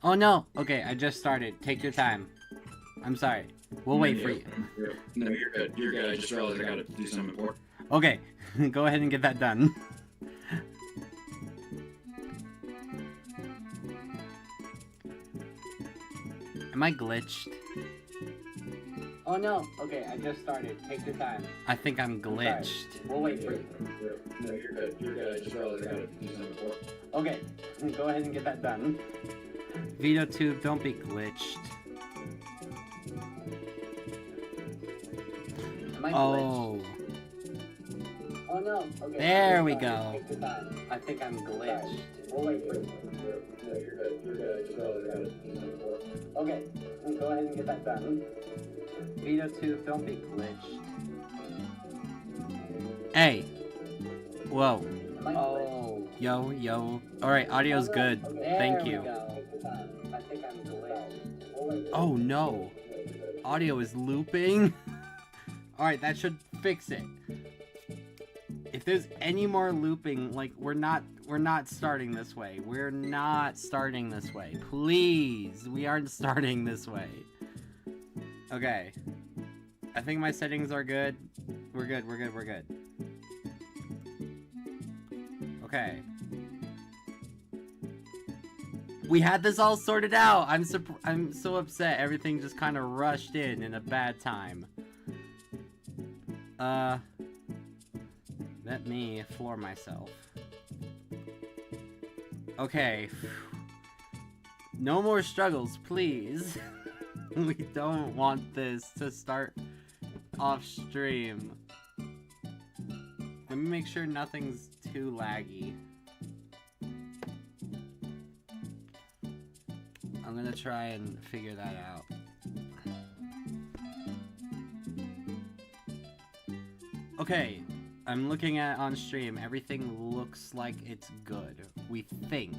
Oh no! Okay, I just started. Take your time. I'm sorry. We'll wait for you. No, you're good. You're good. I just realized I gotta do something important. Okay, go ahead and get that done. Am I glitched? Oh no! Okay, I just started. Take your time. I think I'm glitched. We'll wait for you. No, you're good. You're good. I just realized I gotta do something important. Okay, go ahead and get that done. VitoTube, don't be glitched. Am I glitched? Oh no. Okay. There we go. I think I'm glitched. We'll wait for you. No, you're good. You're good. I just realized I gotta do something important. Okay, go ahead and get that done. VitoTube, don't be glitched. Hey. Whoa. Oh. Yo, yo. Alright, audio's good. Thank you. I think I'm glitched. Oh no. Audio is looping. Alright, that should fix it. If there's any more looping, like, we're not starting this way. We're not starting this way. Please, we aren't starting this way. Okay. I think my settings are good. We're good, we're good, we're good. Okay. We had this all sorted out! I'm so upset. Everything just kind of rushed in a bad time. Let me floor myself. Okay. No more struggles, please. We don't want this to start off stream. Let me make sure nothing's too laggy. I'm gonna try and figure that out. Okay, I'm looking at on stream. Everything looks like it's good. We think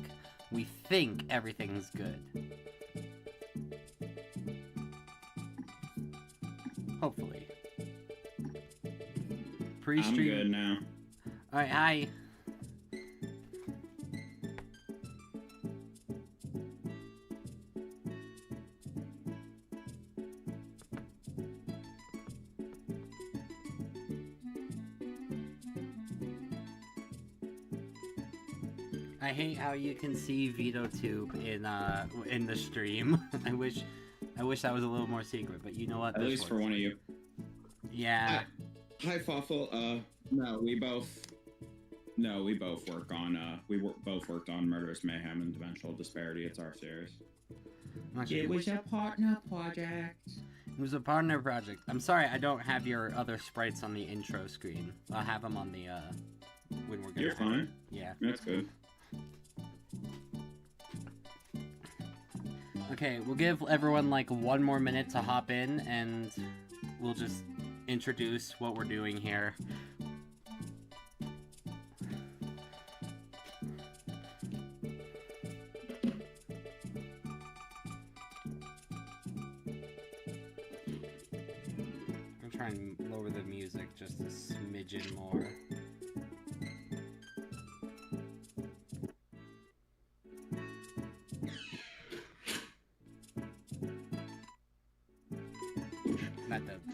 everything's good. Hopefully. Pre-stream. I'm good now. Alright, hi. I hate how you can see VitoTube in the stream. I wish that was a little more secret, but you know what? At least for one of you. Yeah. Hi, Fawful. No, we both work on both worked on Murderous Mayhem and Dimensional Disparity. It's our series. It was a partner project. It was a partner project. I'm sorry I don't have your other sprites on the intro screen. I'll have them on the when we're gonna. You're fine. Yeah. That's good. Okay, we'll give everyone like 1 more minute to hop in and we'll just introduce what we're doing here. I'm trying to lower the music just a smidgen more.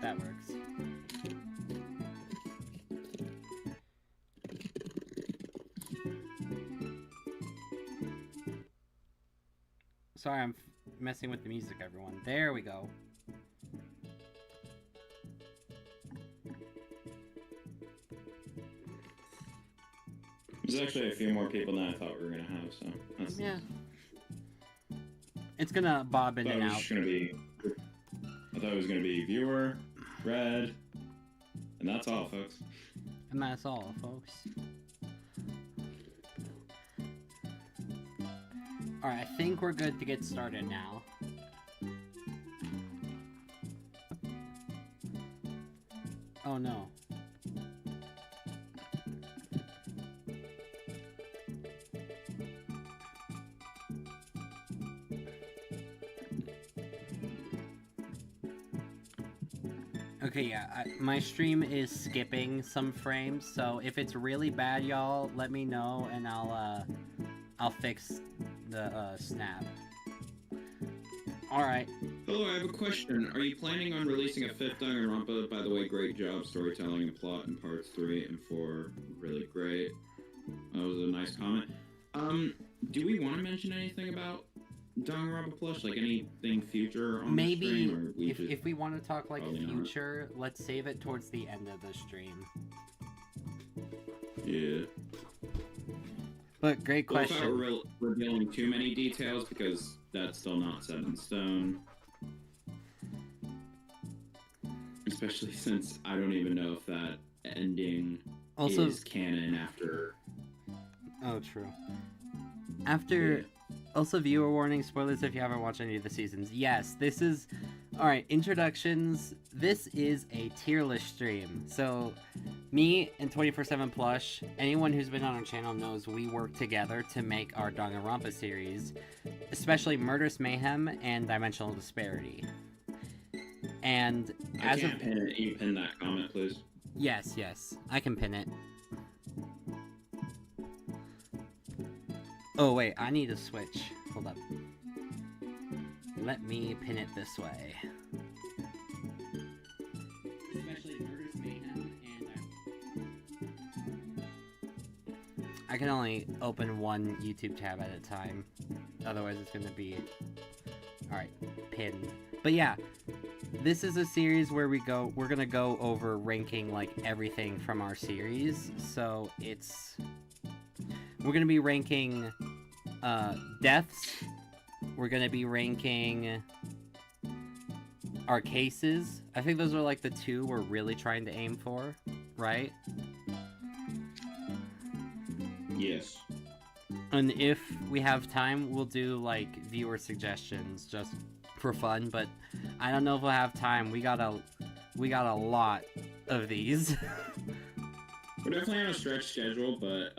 That works. Sorry, I'm messing with the music, everyone. There we go. There's actually a few more people than I thought we were gonna have, so that's yeah. It's gonna bob in and out. I thought it was gonna be viewer, red, and that's all, folks. And that's all, folks. Alright, I think we're good to get started now. Oh no. Okay, yeah, my stream is skipping some frames, so if it's really bad, y'all, let me know and I'll fix the snap. Alright. Hello, I have a question. Are you planning on releasing a 5th Danganronpa? By the way, great job storytelling and plot in parts 3 and 4. Really great. That was a nice comment. Do we want to mention anything about Danganronpa Plush? Like anything future on Maybe the stream? Or if we want to talk like future, let's save it towards the end of the stream. Yeah. But great question. Without revealing too many details, because that's still not set in stone. Especially since I don't even know if that ending is canon after... Oh, true. After... Yeah. Also, viewer warning, spoilers if you haven't watched any of the seasons. Yes, this is... Alright, introductions. This is a tier list stream. So, me and 24/7 Plush, anyone who's been on our channel knows we work together to make our Danganronpa series. Especially Murderous Mayhem and Dimensional Disparity. And as of... Pin it. You pin that comment, please. Yes, yes. I can pin it. Oh, wait. I need to switch. Hold up. Let me pin it this way. Especially Murderous Mayhem and... I can only open one YouTube tab at a time. Otherwise it's gonna be... Alright, pinned. But yeah, this is a series where we're gonna go over ranking, like, everything from our series. So it's... We're gonna be ranking deaths. We're gonna be ranking our cases. I think those are like the two we're really trying to aim for, right? Yes. And if we have time, we'll do like viewer suggestions just for fun, but I don't know if we'll have time. We got a lot of these. We're definitely on a stretch schedule, but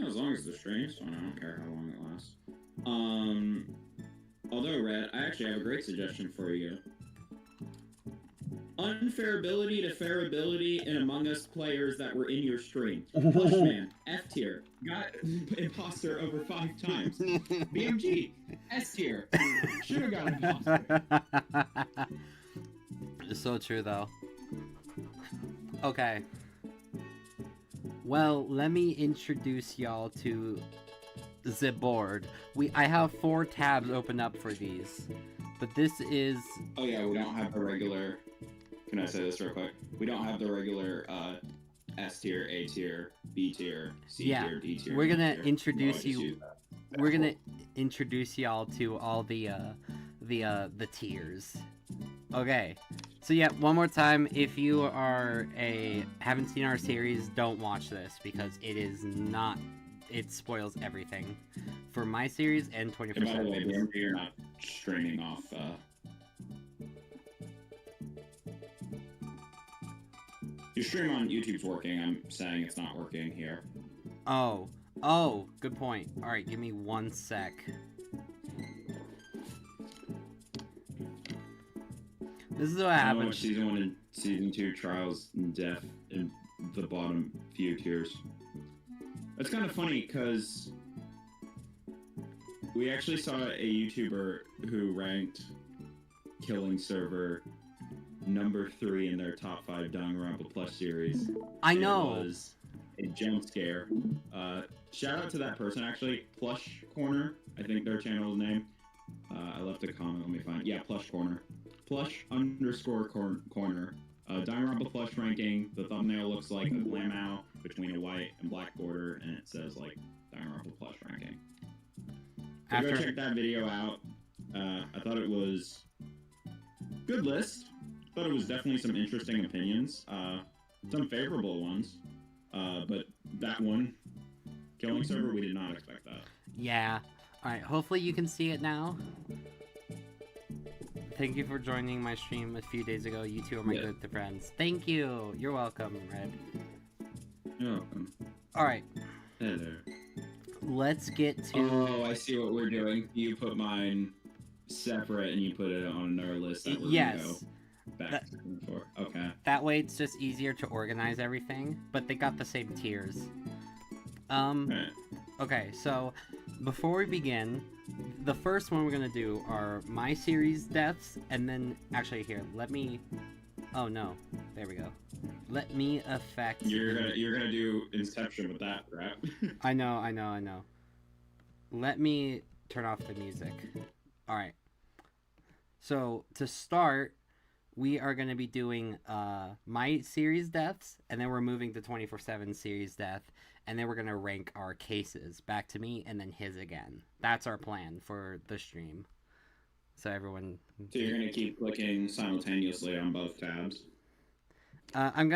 as long as the stream's fun, I don't care how long it lasts. Although, Red, I actually have a great suggestion for you. Unfair ability to fair ability in Among Us players that were in your stream. Plushman, F tier, got imposter over 5 times. BMG, S tier, should've got imposter. It's so true, though. Okay. Well, let me introduce y'all to the board. I have 4 tabs open up for these, but this is... Oh yeah, we don't have the regular... Can I say this real quick? We don't have the regular S tier, A tier, B tier, C tier, D tier. We're gonna introduce you. We're gonna introduce y'all to all the tiers. Okay. So yeah, one more time, if you haven't seen our series, don't watch this because it spoils everything for my series and 24/7. By the way, you're not streaming off. Your stream on YouTube's working. I'm saying it's not working here. Oh, good point. All right, give me 1 sec. This is what happened. Season 1 and Season 2 trials and death in the bottom few tiers. That's kind of funny because we actually saw a YouTuber who ranked Killing Server number 3 in their top 5 Danganronpa Plush series. I know. It was a jump scare. Shout out to that person, actually. Plush Corner, I think their channel's name. I left a comment. Let me find. Yeah, Plush Corner. Plush_corner. Danganronpa Plush ranking. The thumbnail looks like a Glamau between a white and black border, and it says like Danganronpa Plush ranking. So go check that video out. I thought it was good list. Thought it was definitely some interesting opinions. Some favorable ones. But that one, Killing Server, we did not expect that. Yeah. Alright, hopefully you can see it now. Thank you for joining my stream a few days ago. You two are my good friends. Thank you. You're welcome, Red. You're welcome. Alright. Hey there. Let's get to... Oh, I see what we're doing. You put mine separate and you put it on our list that we're gonna go back for. Okay. That way it's just easier to organize everything, but they got the same tiers. Right. Okay, so before we begin, the first one we're gonna do are my series deaths, and then actually here, let me. Oh no, there we go. Let me affect. You're gonna do Inception with that crap. I know. Let me turn off the music. All right. So to start, we are going to be doing my series deaths, and then we're moving to 24/7 series death, and then we're going to rank our cases back to me, and then his again. That's our plan for the stream. So everyone. So you're gonna keep clicking simultaneously on both tabs. We're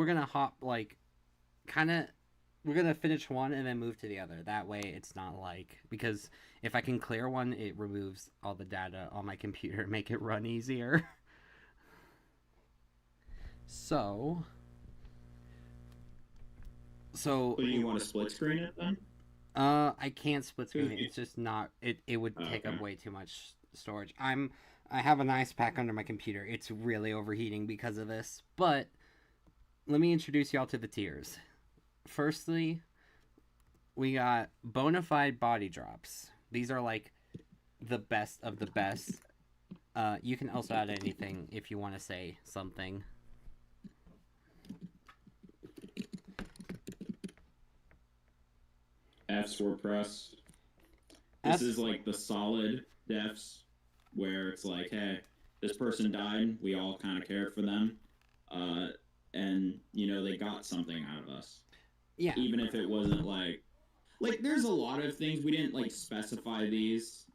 gonna hop like, we're gonna finish one and then move to the other. That way, it's not like, because if I can clear one, it removes all the data on my computer, make it run easier. So. So you want to split screen it then? I can't split screen it. It's just not. It would take up way too much storage. I have an ice pack under my computer. It's really overheating because of this. But let me introduce y'all to the tiers. Firstly, we got bonafide body drops. These are like the best of the best. You can also add anything if you want to say something. F's were press. This is like the solid deaths where it's like, hey, this person died. We all kind of cared for them. And, you know, they got something out of us. Yeah. Even if it wasn't like there's a lot of things. We didn't like specify these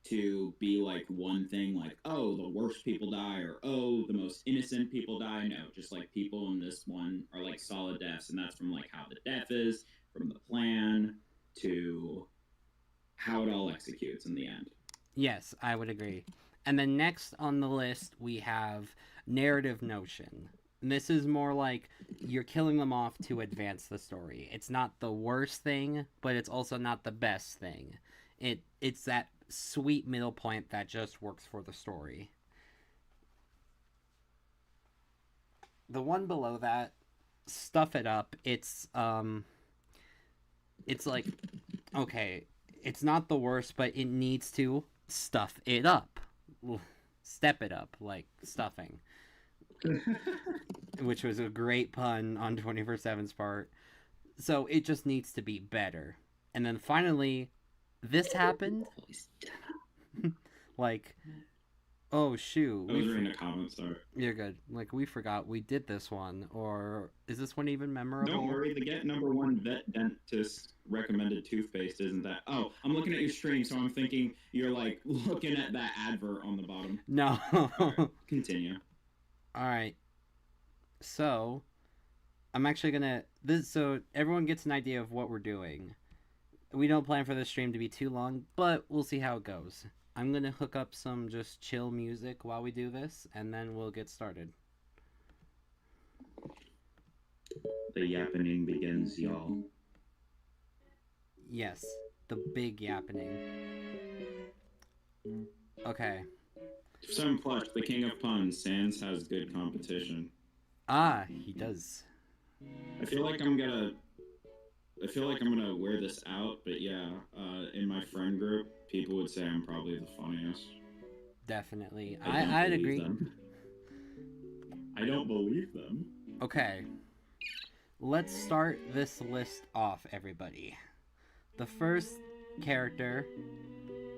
to be like one thing, like, oh, the worst people die, or oh, the most innocent people die. No, just like people in this one are like solid deaths, and that's from like how the death is, from the plan to how it all executes in the end. Yes, I would agree. And then next on the list, we have narrative notion. And this is more like you're killing them off to advance the story. It's not the worst thing, but it's also not the best thing. It's that sweet middle point that just works for the story. The one below that, stuff it up. It's like, okay, it's not the worst, but it needs to stuff it up. Step it up, like stuffing. Which was a great pun on 24/7's part. So it just needs to be better. And then finally, this happened. Like, oh shoot. I was reading the comments, sorry. You're good. Like, we forgot we did this one. Or is this one even memorable? Don't worry, the Get #1 Vet Dentist recommended toothpaste isn't that. Oh, I'm looking at your stream, so I'm thinking you're like looking at that advert on the bottom. No. Right, continue. Alright. So, I'm actually gonna... So, everyone gets an idea of what we're doing. We don't plan for this stream to be too long, but we'll see how it goes. I'm gonna hook up some just chill music while we do this, and then we'll get started. The yappening begins, y'all. Yes, the big yappening. Okay. Some Plush, the king of puns. Sans has good competition. Ah, he does. I feel like I'm gonna wear this out, but yeah, in my friend group, people would say I'm probably the funniest. Definitely. I'd agree. I don't believe them. Okay. Let's start this list off, everybody. The first character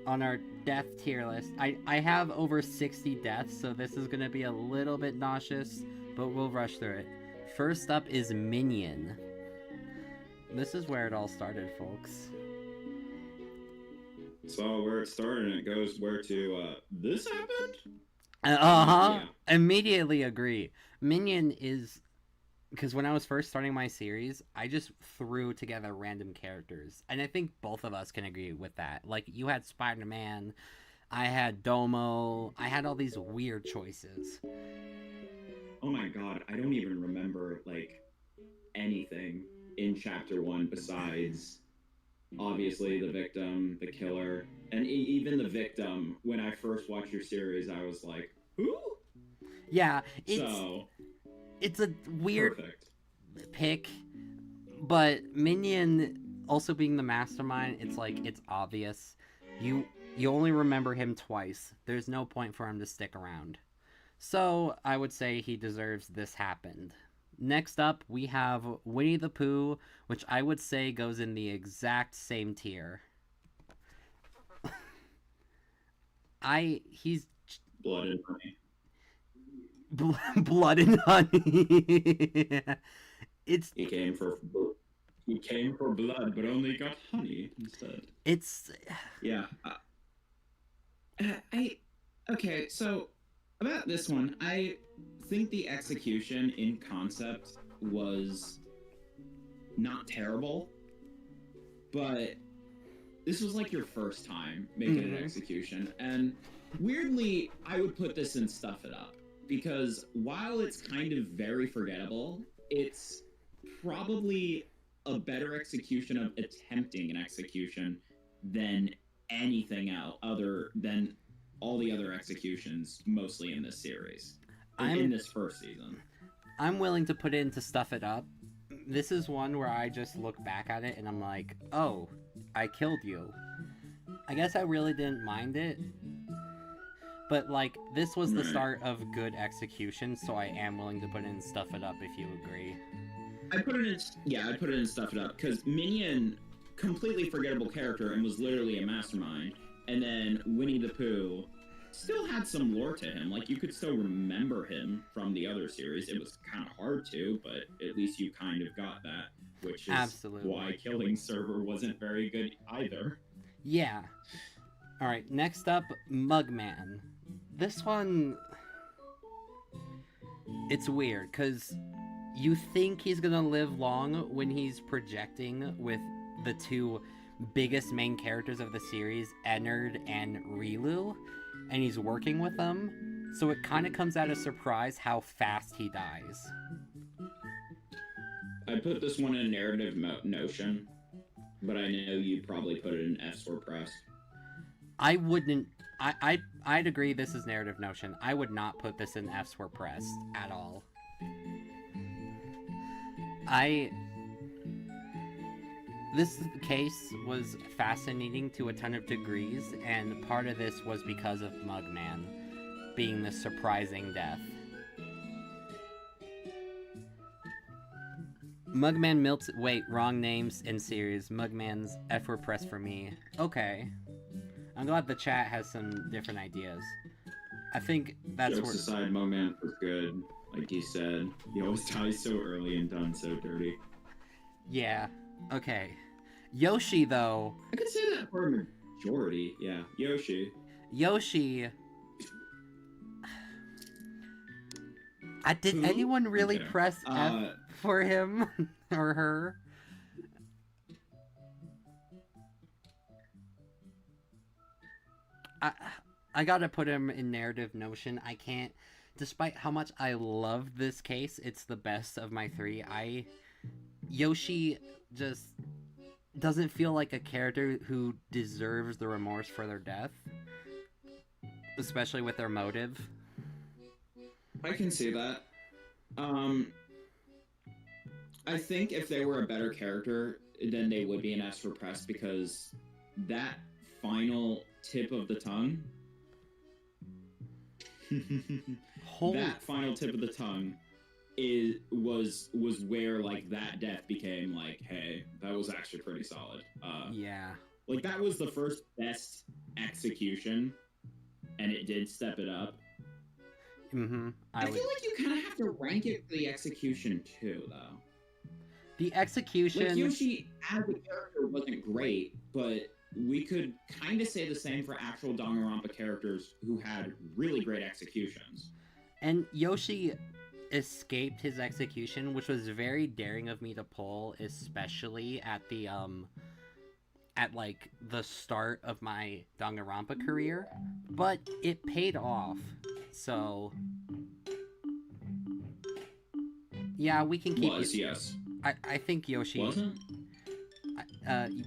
on our death tier list. I have over 60 deaths, so this is going to be a little bit nauseous, but we'll rush through it. First up is Minion. This is where it all started, folks. So where it started, and it goes where to, this happened? Yeah. Immediately agree. Minion is... Because when I was first starting my series, I just threw together random characters. And I think both of us can agree with that. Like, you had Spider-Man, I had Domo, I had all these weird choices. Oh my god, I don't even remember, like, anything in Chapter 1 besides, obviously, the victim, the killer, and even the victim. When I first watched your series, I was like, who? Yeah, it's a weird pick, but Minion also being the mastermind, it's like, it's obvious. You You only remember him twice. There's no point for him to stick around. So I would say he deserves this happened. Next up, we have Winnie the Pooh, which I would say goes in the exact same tier. He's blood and honey. Blood and honey. He came for blood, but only got honey instead. Yeah. Okay, so about this one, I think the execution in concept was not terrible, but this was like your first time making an execution, and weirdly, I would put this in Stuff It Up, because while it's kind of very forgettable, it's probably a better execution of attempting an execution than anything else, other than all the other executions, mostly in this series, in this first season. I'm willing to put it into Stuff It Up. This is one where I just look back at it and I'm like, oh, I killed you. I guess I really didn't mind it. But, like, this was the start of good execution, so I am willing to put in Stuff It Up if you agree. I'd put it in Stuff It Up, because Minion, completely forgettable character and was literally a mastermind. And then Winnie the Pooh still had some lore to him. Like, you could still remember him from the other series. It was kind of hard to, but at least you kind of got that, which is why Killing Server wasn't very good either. Yeah. Alright, next up, Mugman. This one... It's weird, because you think he's gonna live long when he's projecting with the two biggest main characters of the series, Ennard and Riolu, and he's working with them, so it kind of comes out of surprise how fast he dies. I put this one in narrative notion, but I know you'd probably put it in F's or press. I wouldn't... I'd agree this is narrative notion. I would not put this in F's were pressed at all. This case was fascinating to a ton of degrees, and part of this was because of Mugman being the surprising death. Mugman wait, wrong names in series. Mugman's F were pressed for me. Okay. I'm glad the chat has some different ideas. I think that's Jokes aside, Mugman was good. Like you said, he always dies so early and done so dirty. Yeah. Okay. Yoshi, though... I could say that for a majority, yeah. Yoshi. Did anyone really press F for him? Or her? I gotta put him in narrative notion. I can't... Despite how much I love this case, it's the best of my three. Yoshi just doesn't feel like a character who deserves the remorse for their death. Especially with their motive. I can see that. I think if they were a better character, then they would be an S for press, because that final tip of the tongue... that final tip of the tongue was where, like, that death became like, hey, that was actually pretty solid. Yeah. Like, that was the first best execution, and it did step it up. Mm-hmm. I feel like you kind of have to rank it for the execution too, though. The execution... Like, Yoshi as a character wasn't great, but we could kind of say the same for actual Danganronpa characters who had really great executions. And Yoshi escaped his execution, which was very daring of me to pull, especially at the the start of my Danganronpa career, but it paid off. So yeah, we can keep it. Yes. I think Yoshi wasn't.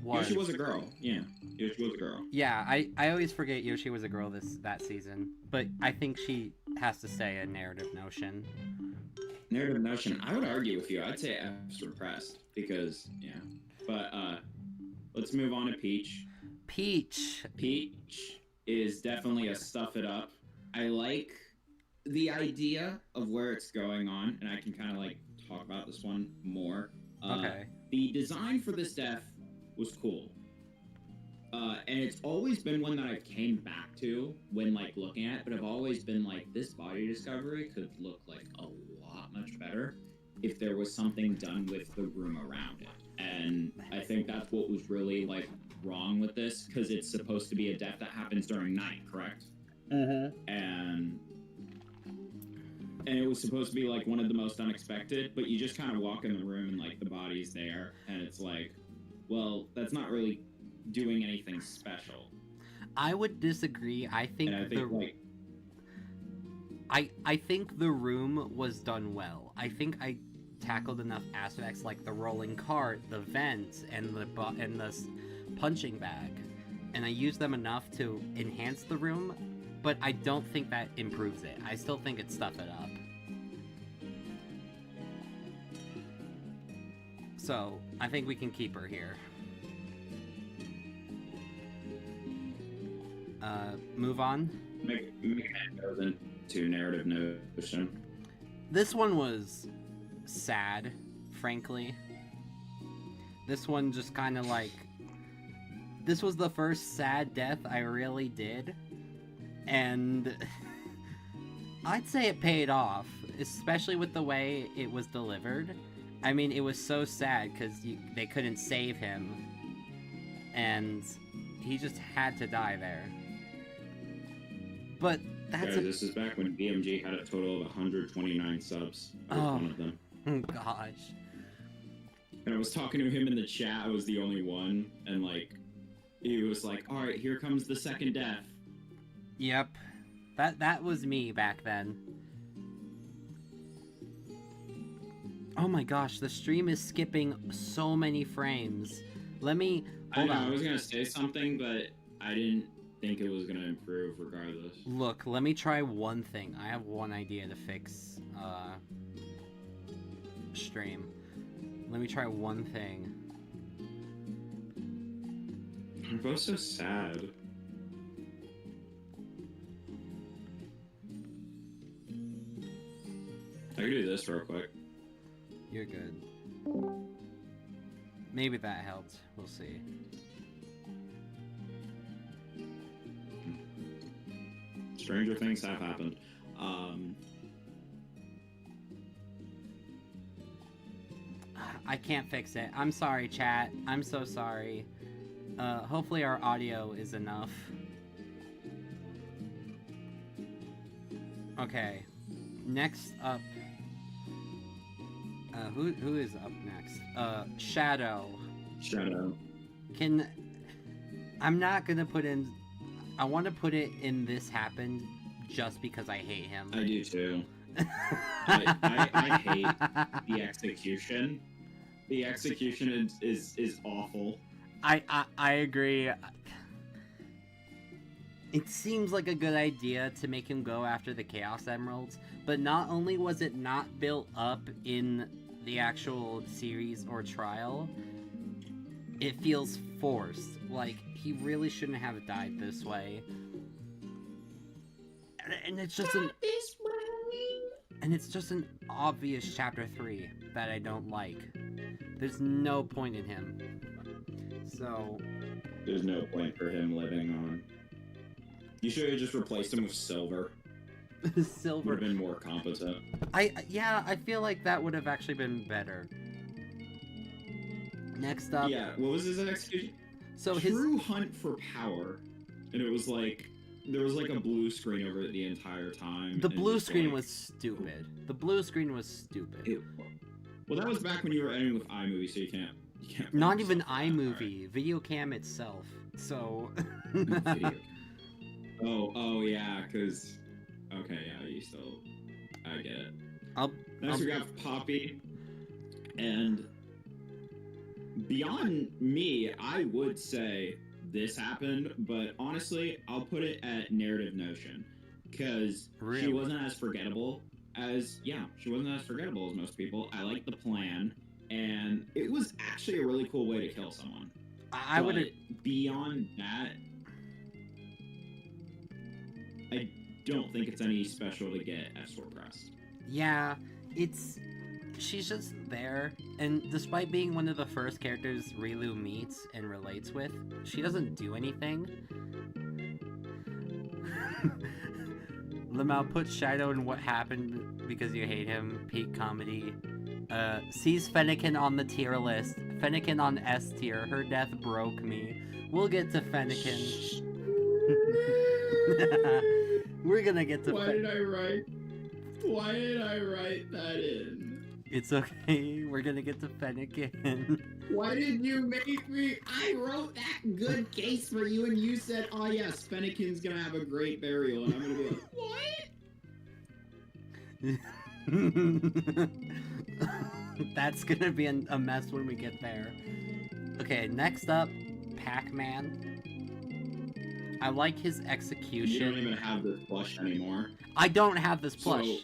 Yoshi was a girl. Yeah, Yoshi was a girl. Yeah, I always forget Yoshi was a girl that season, but I think she has to say a narrative notion. Narrative notion. I would argue with you. I'd say F's repressed because But let's move on to Peach. Peach. is definitely a stuff it up. I like the idea of where it's going on, and I can kind of like talk about this one more. Okay. The design for this death was cool. And it's always been one that I've came back to when like looking at it, but I've always been like, this body discovery could look like a lot much better if there was something done with the room around it. And I think that's what was really like wrong with this, because it's supposed to be a death that happens during night, correct? Mm-hmm. And it was supposed to be like one of the most unexpected, but you just kind of walk in the room and like the body's there, and it's like, well, that's not really doing anything special. I would disagree. I think I think the room was done well. I think I tackled enough aspects like the rolling cart, the vent, and the punching bag, and I used them enough to enhance the room, but I don't think that improves it. I still think it's stuff it up. So I think we can keep her here. Move on. Make goes into narrative notion. This one was sad, frankly. This one just kind of like... This was the first sad death I really did. And... I'd say it paid off, especially with the way it was delivered. I mean, it was so sad because they couldn't save him. And he just had to die there. But that's this is back when BMG had a total of 129 subs. I was one of them. Oh gosh. And I was talking to him in the chat. I was the only one, and like, he was like, "All right, here comes the second death." Yep, that was me back then. Oh my gosh, the stream is skipping so many frames. Let me hold on. I was gonna say something, but I didn't think it was gonna improve regardless. Look, let me try one thing. I have one idea to fix stream. Let me try one thing. I'm both so sad. I can do this real quick. You're good. Maybe that helped. We'll see. Stranger things have happened. I can't fix it. I'm sorry, chat. I'm so sorry. Hopefully our audio is enough. Okay. Next up. Who is up next? Shadow. Shadow. I'm not gonna put in... I want to put it in This Happened just because I hate him. I do too. I hate the execution. The execution is awful. I agree. It seems like a good idea to make him go after the Chaos Emeralds, but not only was it not built up in the actual series or trial, it feels forced. Like, he really shouldn't have died this way. And it's just it's just an obvious Chapter 3 that I don't like. There's no point in him. So... There's no point for him living on. You should have just replaced him with Silver. Silver. Would have been more competent. Yeah, I feel like that would have actually been better. Next up... Yeah, what was his execution? So True Hunt for Power. And it was like... There was like a blue screen over it the entire time. The blue screen was stupid. The blue screen was stupid. Well, that was back when you were editing with iMovie, so you can't Not even iMovie. Video Cam itself. So... Oh yeah, because... Okay, yeah, you still... I get it. Next we got Poppy. And... Beyond me, I would say This Happened, but honestly, I'll put it at narrative notion. Because she wasn't as forgettable as... Yeah, she wasn't as forgettable as most people. I liked the plan. And it was actually a really cool way to kill someone. I would... Beyond that... I don't think it's any special to get F-Sword pressed. Yeah, she's just there, and despite being one of the first characters Rilu meets and relates with, she doesn't do anything. Lamau put Shadow in What Happened Because You Hate Him, peak comedy. Sees Fenkin on the tier list. Fenkin on S tier. Her death broke me. We'll get to Fenkin. We're gonna get to Why did I write that in? It's okay. We're gonna get to Fenkin. Why did you make me? I wrote that good case for you, and you said, "Oh yes, Fennekin's gonna have a great burial," and I'm gonna be like, "What?" That's gonna be a mess when we get there. Okay, next up, Pac-Man. I like his execution. You don't even have this plush anymore. I don't have this plush. So,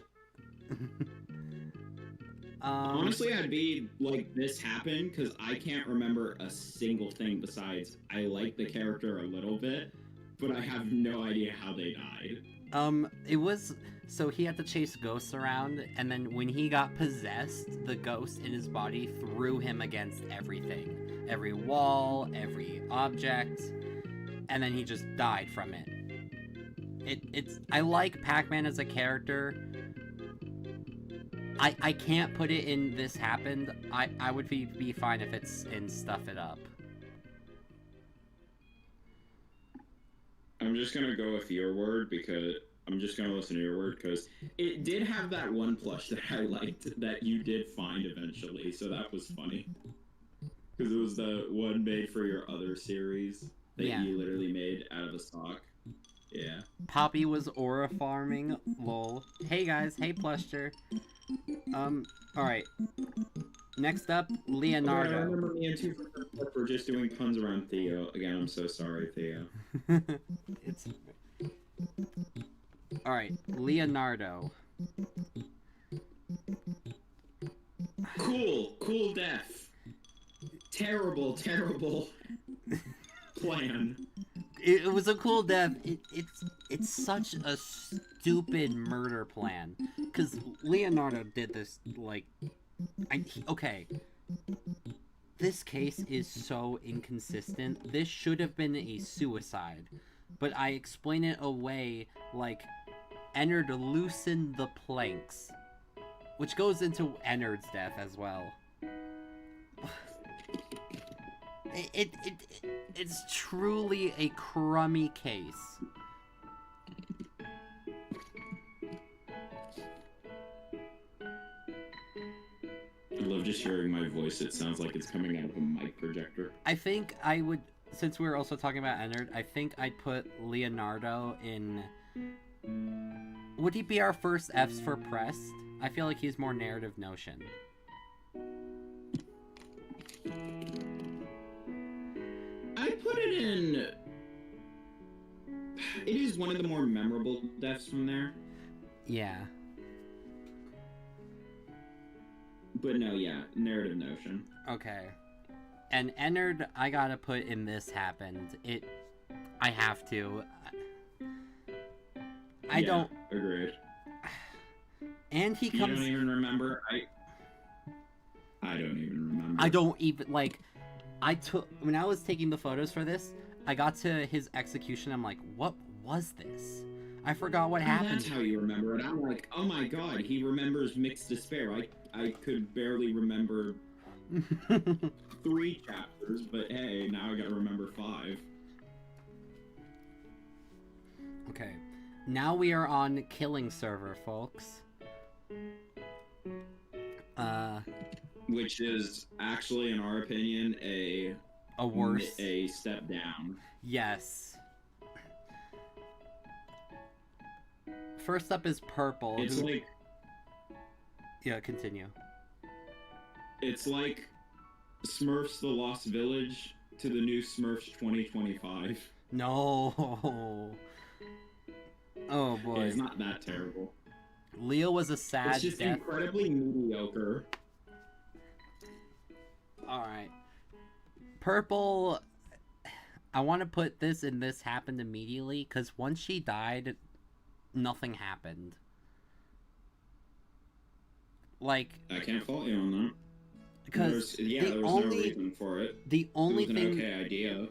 honestly, I'd be like, this happened because I can't remember a single thing besides I like the character a little bit, but I have no idea how they died. It was... So he had to chase ghosts around, and then when he got possessed, the ghost in his body threw him against everything. Every wall, every object, and then he just died from it. I like Pac-Man as a character. I can't put it in This Happened. I would be fine if it's in Stuff It Up. I'm just gonna go with your word because... I'm just going to listen to your word, because it did have that one plush that I liked that you did find eventually, so that was funny. Because it was the one made for your other series that you literally made out of a sock. Yeah. Poppy was aura farming, lol. Hey guys, hey Plusher. Alright. Next up, Leonardo. I remember me and two for just doing puns around Theo. Again, I'm so sorry, Theo. It's... Alright, Leonardo. Cool death. Terrible plan. It was a cool death. It's such a stupid murder plan. Because Leonardo did this, like... okay. This case is so inconsistent. This should have been a suicide. But I explain it away like Ennard loosened the planks, which goes into Ennard's death as well. It's truly a crummy case. I love just hearing my voice. It sounds like it's coming out of a mic projector. I think I would... Since we were also talking about Ennard, I think I'd put Leonardo in... Would he be our first Fs for Pressed? I feel like he's more narrative notion. I put it in... It is one of the more memorable deaths from there. Yeah. But no, yeah, narrative notion. Okay. And Ennard, I gotta put in This Happened. I have to. I don't... Agreed. And he comes... You don't even remember? I don't even remember. I don't even, like... When I was taking the photos for this, I got to his execution, I'm like, what was this? I forgot what happened. That's how you remember it. I'm like, oh my god, he remembers Mixed Despair. I could barely remember 3 chapters, but hey, now I gotta remember 5. Okay. Now we are on Killing Server, folks. Which is actually, in our opinion, a step down. Yes. First up is Purple. It's like... Yeah, continue. It's like Smurfs The Lost Village to the new Smurfs 2025. No. Oh boy. It's not that terrible. Leo was a sad It's just death. incredibly mediocre. Alright. Purple... I want to put this in This Happened immediately, because once she died, nothing happened. Like, I can't fault you on that. Because there was no reason for it. The only it was an okay idea.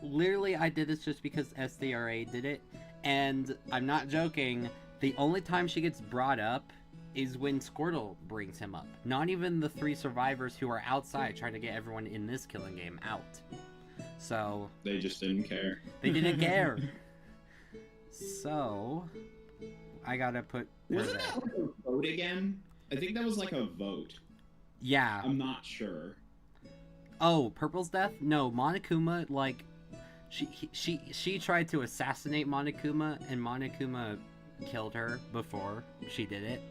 Literally, I did this just because SDRA did it, and I'm not joking. The only time she gets brought up is when Squirtle brings him up. Not even the 3 survivors who are outside trying to get everyone in this killing game out. So they just didn't care. They didn't care. So I gotta put. Wasn't that like a vote again? I think that was like a vote. Yeah. I'm not sure. Oh, Purple's death? No, Monokuma, like, she tried to assassinate Monokuma, and Monokuma killed her before she did it.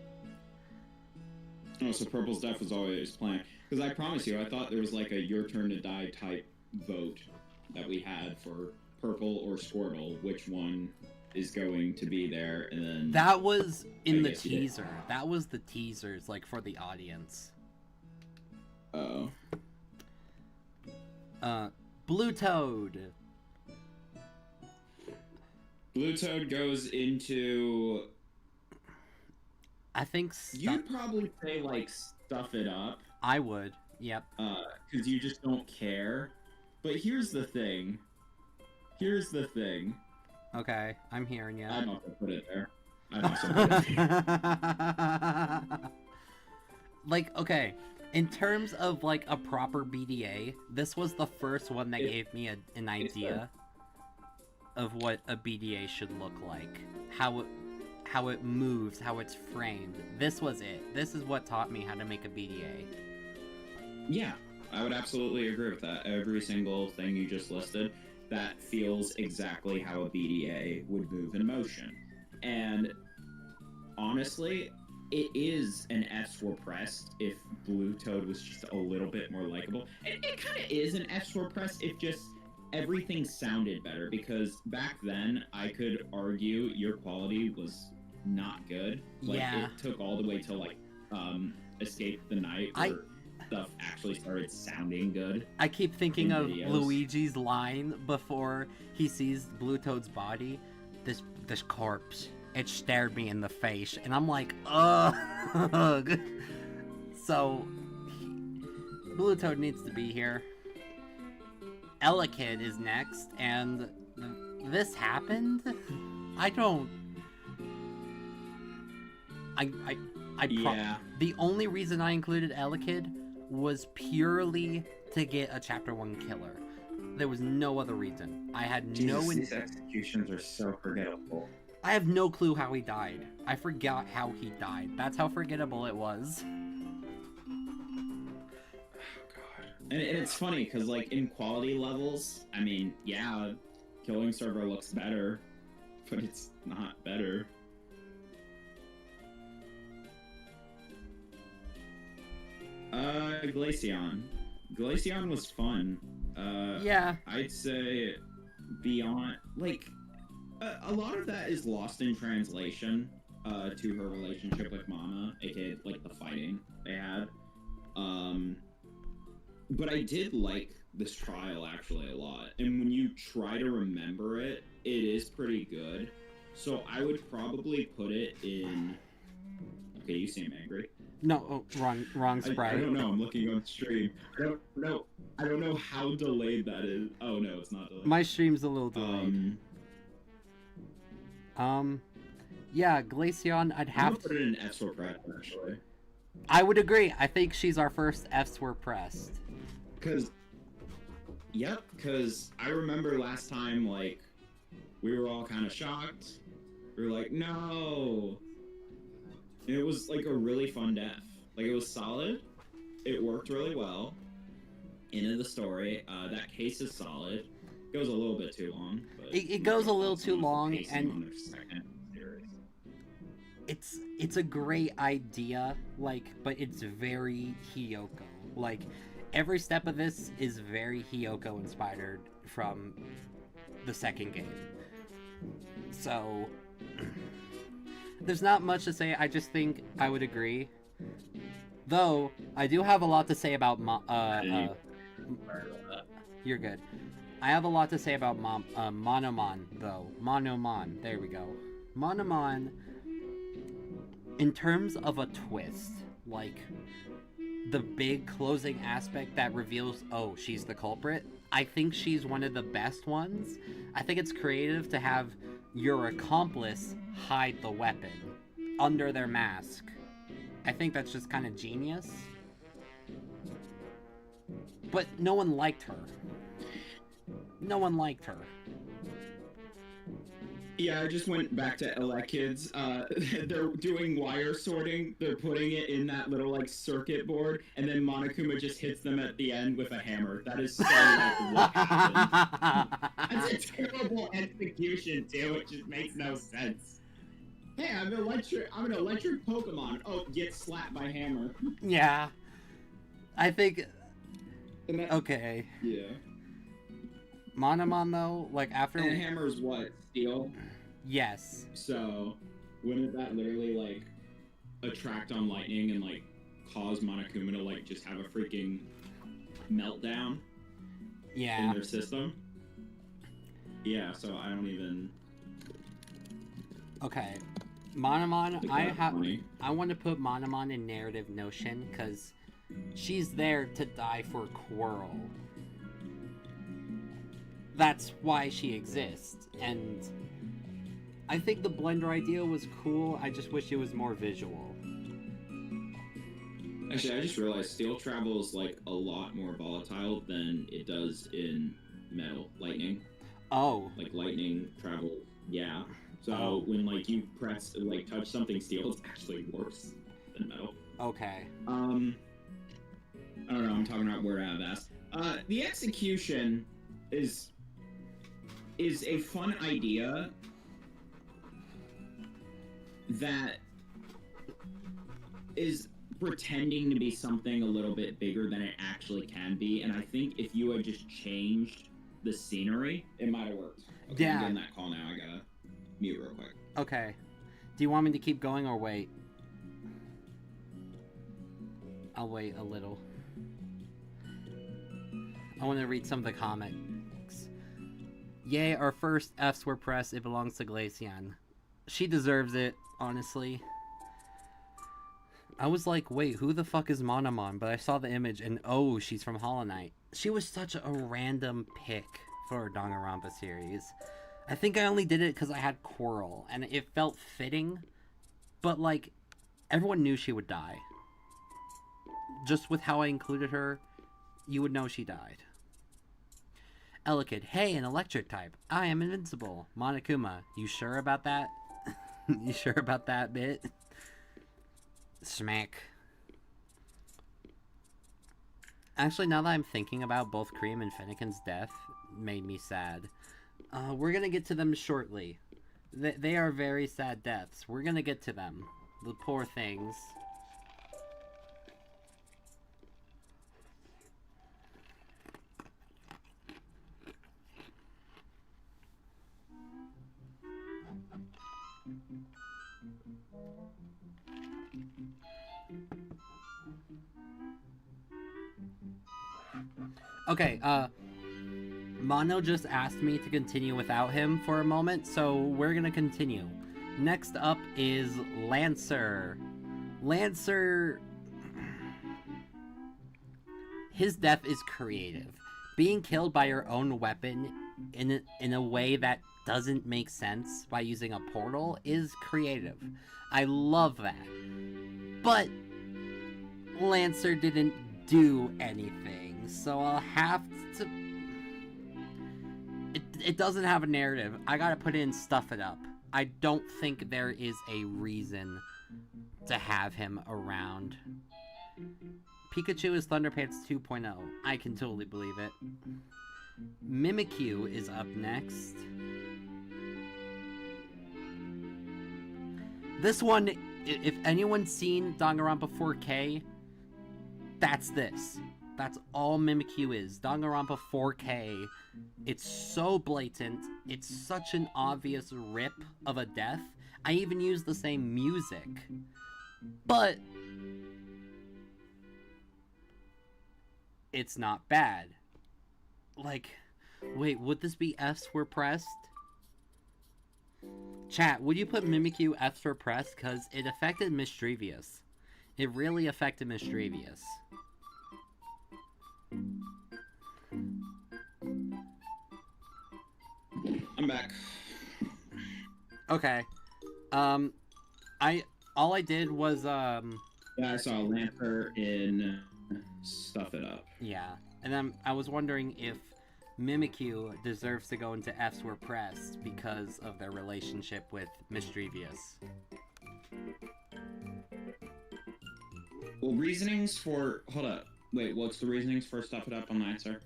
Oh, so Purple's death was always planned. Because I promise you, I thought there was like a your turn to die type vote that we had for Purple or Squirtle, which one is going to be there, and then... That was in the teaser. That was the teasers, like, for the audience. Oh. Blue Toad. Blue Toad goes into... I think... You'd probably say, like, stuff it up. I would, yep. Because you just don't care. But here's the thing. Okay, I'm hearing you. I'd also put it there. Like, okay, in terms of, like, a proper BDA, this was the first one that gave me an idea of what a BDA should look like. How it moves, how it's framed. This was it. This is what taught me how to make a BDA. Yeah, I would absolutely agree with that. Every single thing you just listed, that feels exactly how a BDA would move in motion. And honestly, it is an F were pressed if Blue Toad was just a little bit more likable. It kind of is an F were pressed if just everything sounded better, because back then I could argue your quality was not good. Like, yeah. It took all the way till like Escape the Night where stuff actually started sounding good. I keep thinking of Luigi's line before he sees Blue Toad's body. This corpse, it stared me in the face, and I'm like, ugh. So Blue Toad needs to be here. Elekid is next, and this happened? The only reason I included Elekid was purely to get a Chapter 1 killer. There was no other reason. I had these executions are so forgettable. I have no clue how he died. I forgot how he died. That's how forgettable it was. And it's funny, because, like, in quality levels, I mean, yeah, Killing Server looks better, but it's not better. Glacion. Glacion was fun. Yeah. I'd say beyond, like, a lot of that is lost in translation, to her relationship with Mama, aka, like, the fighting they had. But I did like this trial actually a lot, and when you try to remember it, it is pretty good. So I would probably put it in... Okay, you seem angry. No, wrong sprite. I don't know, I'm looking on stream. I don't know how delayed that is. Oh no, it's not delayed. My stream's a little delayed. Yeah, Glacion, I'd have to... put it in F were pressed, actually. I would agree. I think she's our first Fs were pressed. Because I remember last time, like, we were all kind of shocked. We were like, no! And it was, like, a really fun death. Like, it was solid. It worked really well. Into the story. That case is solid. It goes a little bit too long. But it goes a little too long, and... It's a great idea, like, but it's very Hiyoko. Like, every step of this is very Hiyoko inspired from the second game. So, there's not much to say. I just think I would agree. Though, I do have a lot to say about you're good. I have a lot to say about Monomon, though. Monomon. There we go. Monomon, in terms of a twist, like the big closing aspect that reveals, oh, she's the culprit, I think she's one of the best ones. I think it's creative to have your accomplice hide the weapon under their mask. I think that's just kind of genius. But no one liked her. No one liked her. Yeah, I just went back to LA Kids. They're doing wire sorting. They're putting it in that little, like, circuit board, and then Monokuma just hits them at the end with a hammer. That is so, like, what happened. That's a terrible execution, too. It just makes no sense. Hey, I'm an electric Pokemon. Oh, get slapped by hammer. Yeah. I think... Okay. Yeah. Monomon, though, like, after... And hammer's what? Steel? Yes. So, wouldn't that literally, like, attract on lightning and, like, cause Monokuma to, like, just have a freaking meltdown? Yeah. In their system? Yeah, so I don't even... Okay. Monomon, I want to put Monomon in narrative notion, because she's there to die for Quirrel. That's why she exists, and I think the blender idea was cool. I just wish it was more visual. Actually, I just realized steel travels like a lot more volatile than it does in metal lightning. Oh, like lightning travel, yeah. So when like you press like touch something steel, it's actually worse than metal. Okay. I don't know. I'm talking about word out of ass. The execution is a fun idea that is pretending to be something a little bit bigger than it actually can be, and I think if you had just changed the scenery, it might have worked. Okay, yeah. I'm getting that call now. I gotta mute real quick. Okay. Do you want me to keep going or wait? I'll wait a little. I want to read some of the comments. Yay, our first Fs were pressed. It belongs to Glacion. She deserves it, honestly. I was like, wait, who the fuck is Monomon? But I saw the image and oh, she's from Hollow Knight. She was such a random pick for a Danganronpa series. I think I only did it because I had Quirrel and it felt fitting. But like, everyone knew she would die. Just with how I included her, you would know she died. Elekid, hey, an electric type. I am invincible. Monokuma, you sure about that? You sure about that bit? Smack. Actually, now that I'm thinking about both Cream and Fennekin's death, made me sad. We're gonna get to them shortly. They are very sad deaths. We're gonna get to them. The poor things. Okay, Mono just asked me to continue without him for a moment, so we're gonna continue. Next up is Lancer. Lancer... His death is creative. Being killed by your own weapon in a way that doesn't make sense by using a portal is creative. I love that. But Lancer didn't do anything, so I'll have to... It doesn't have a narrative. I gotta put in Stuff It Up. I don't think there is a reason to have him around. Pikachu is Thunderpants 2.0. I can totally believe it. Mimikyu is up next. This one, if anyone's seen Danganronpa 4K, that's this. That's all Mimikyu is. Danganronpa 4K. It's so blatant. It's such an obvious rip of a death. I even use the same music. But it's not bad. Like, wait, would this be Fs were pressed? Chat, would you put Mimikyu F for press? Because it affected Mischievous. It really affected Mischievous. I'm back. Okay. All I did was Yeah, I saw Lancer in Stuff It Up. Yeah, and then I was wondering if Mimikyu deserves to go into F's were pressed because of their relationship with Mischievous. Well, reasonings for... Hold up. Wait, what's the reasonings for Stuff It Up on Lancer?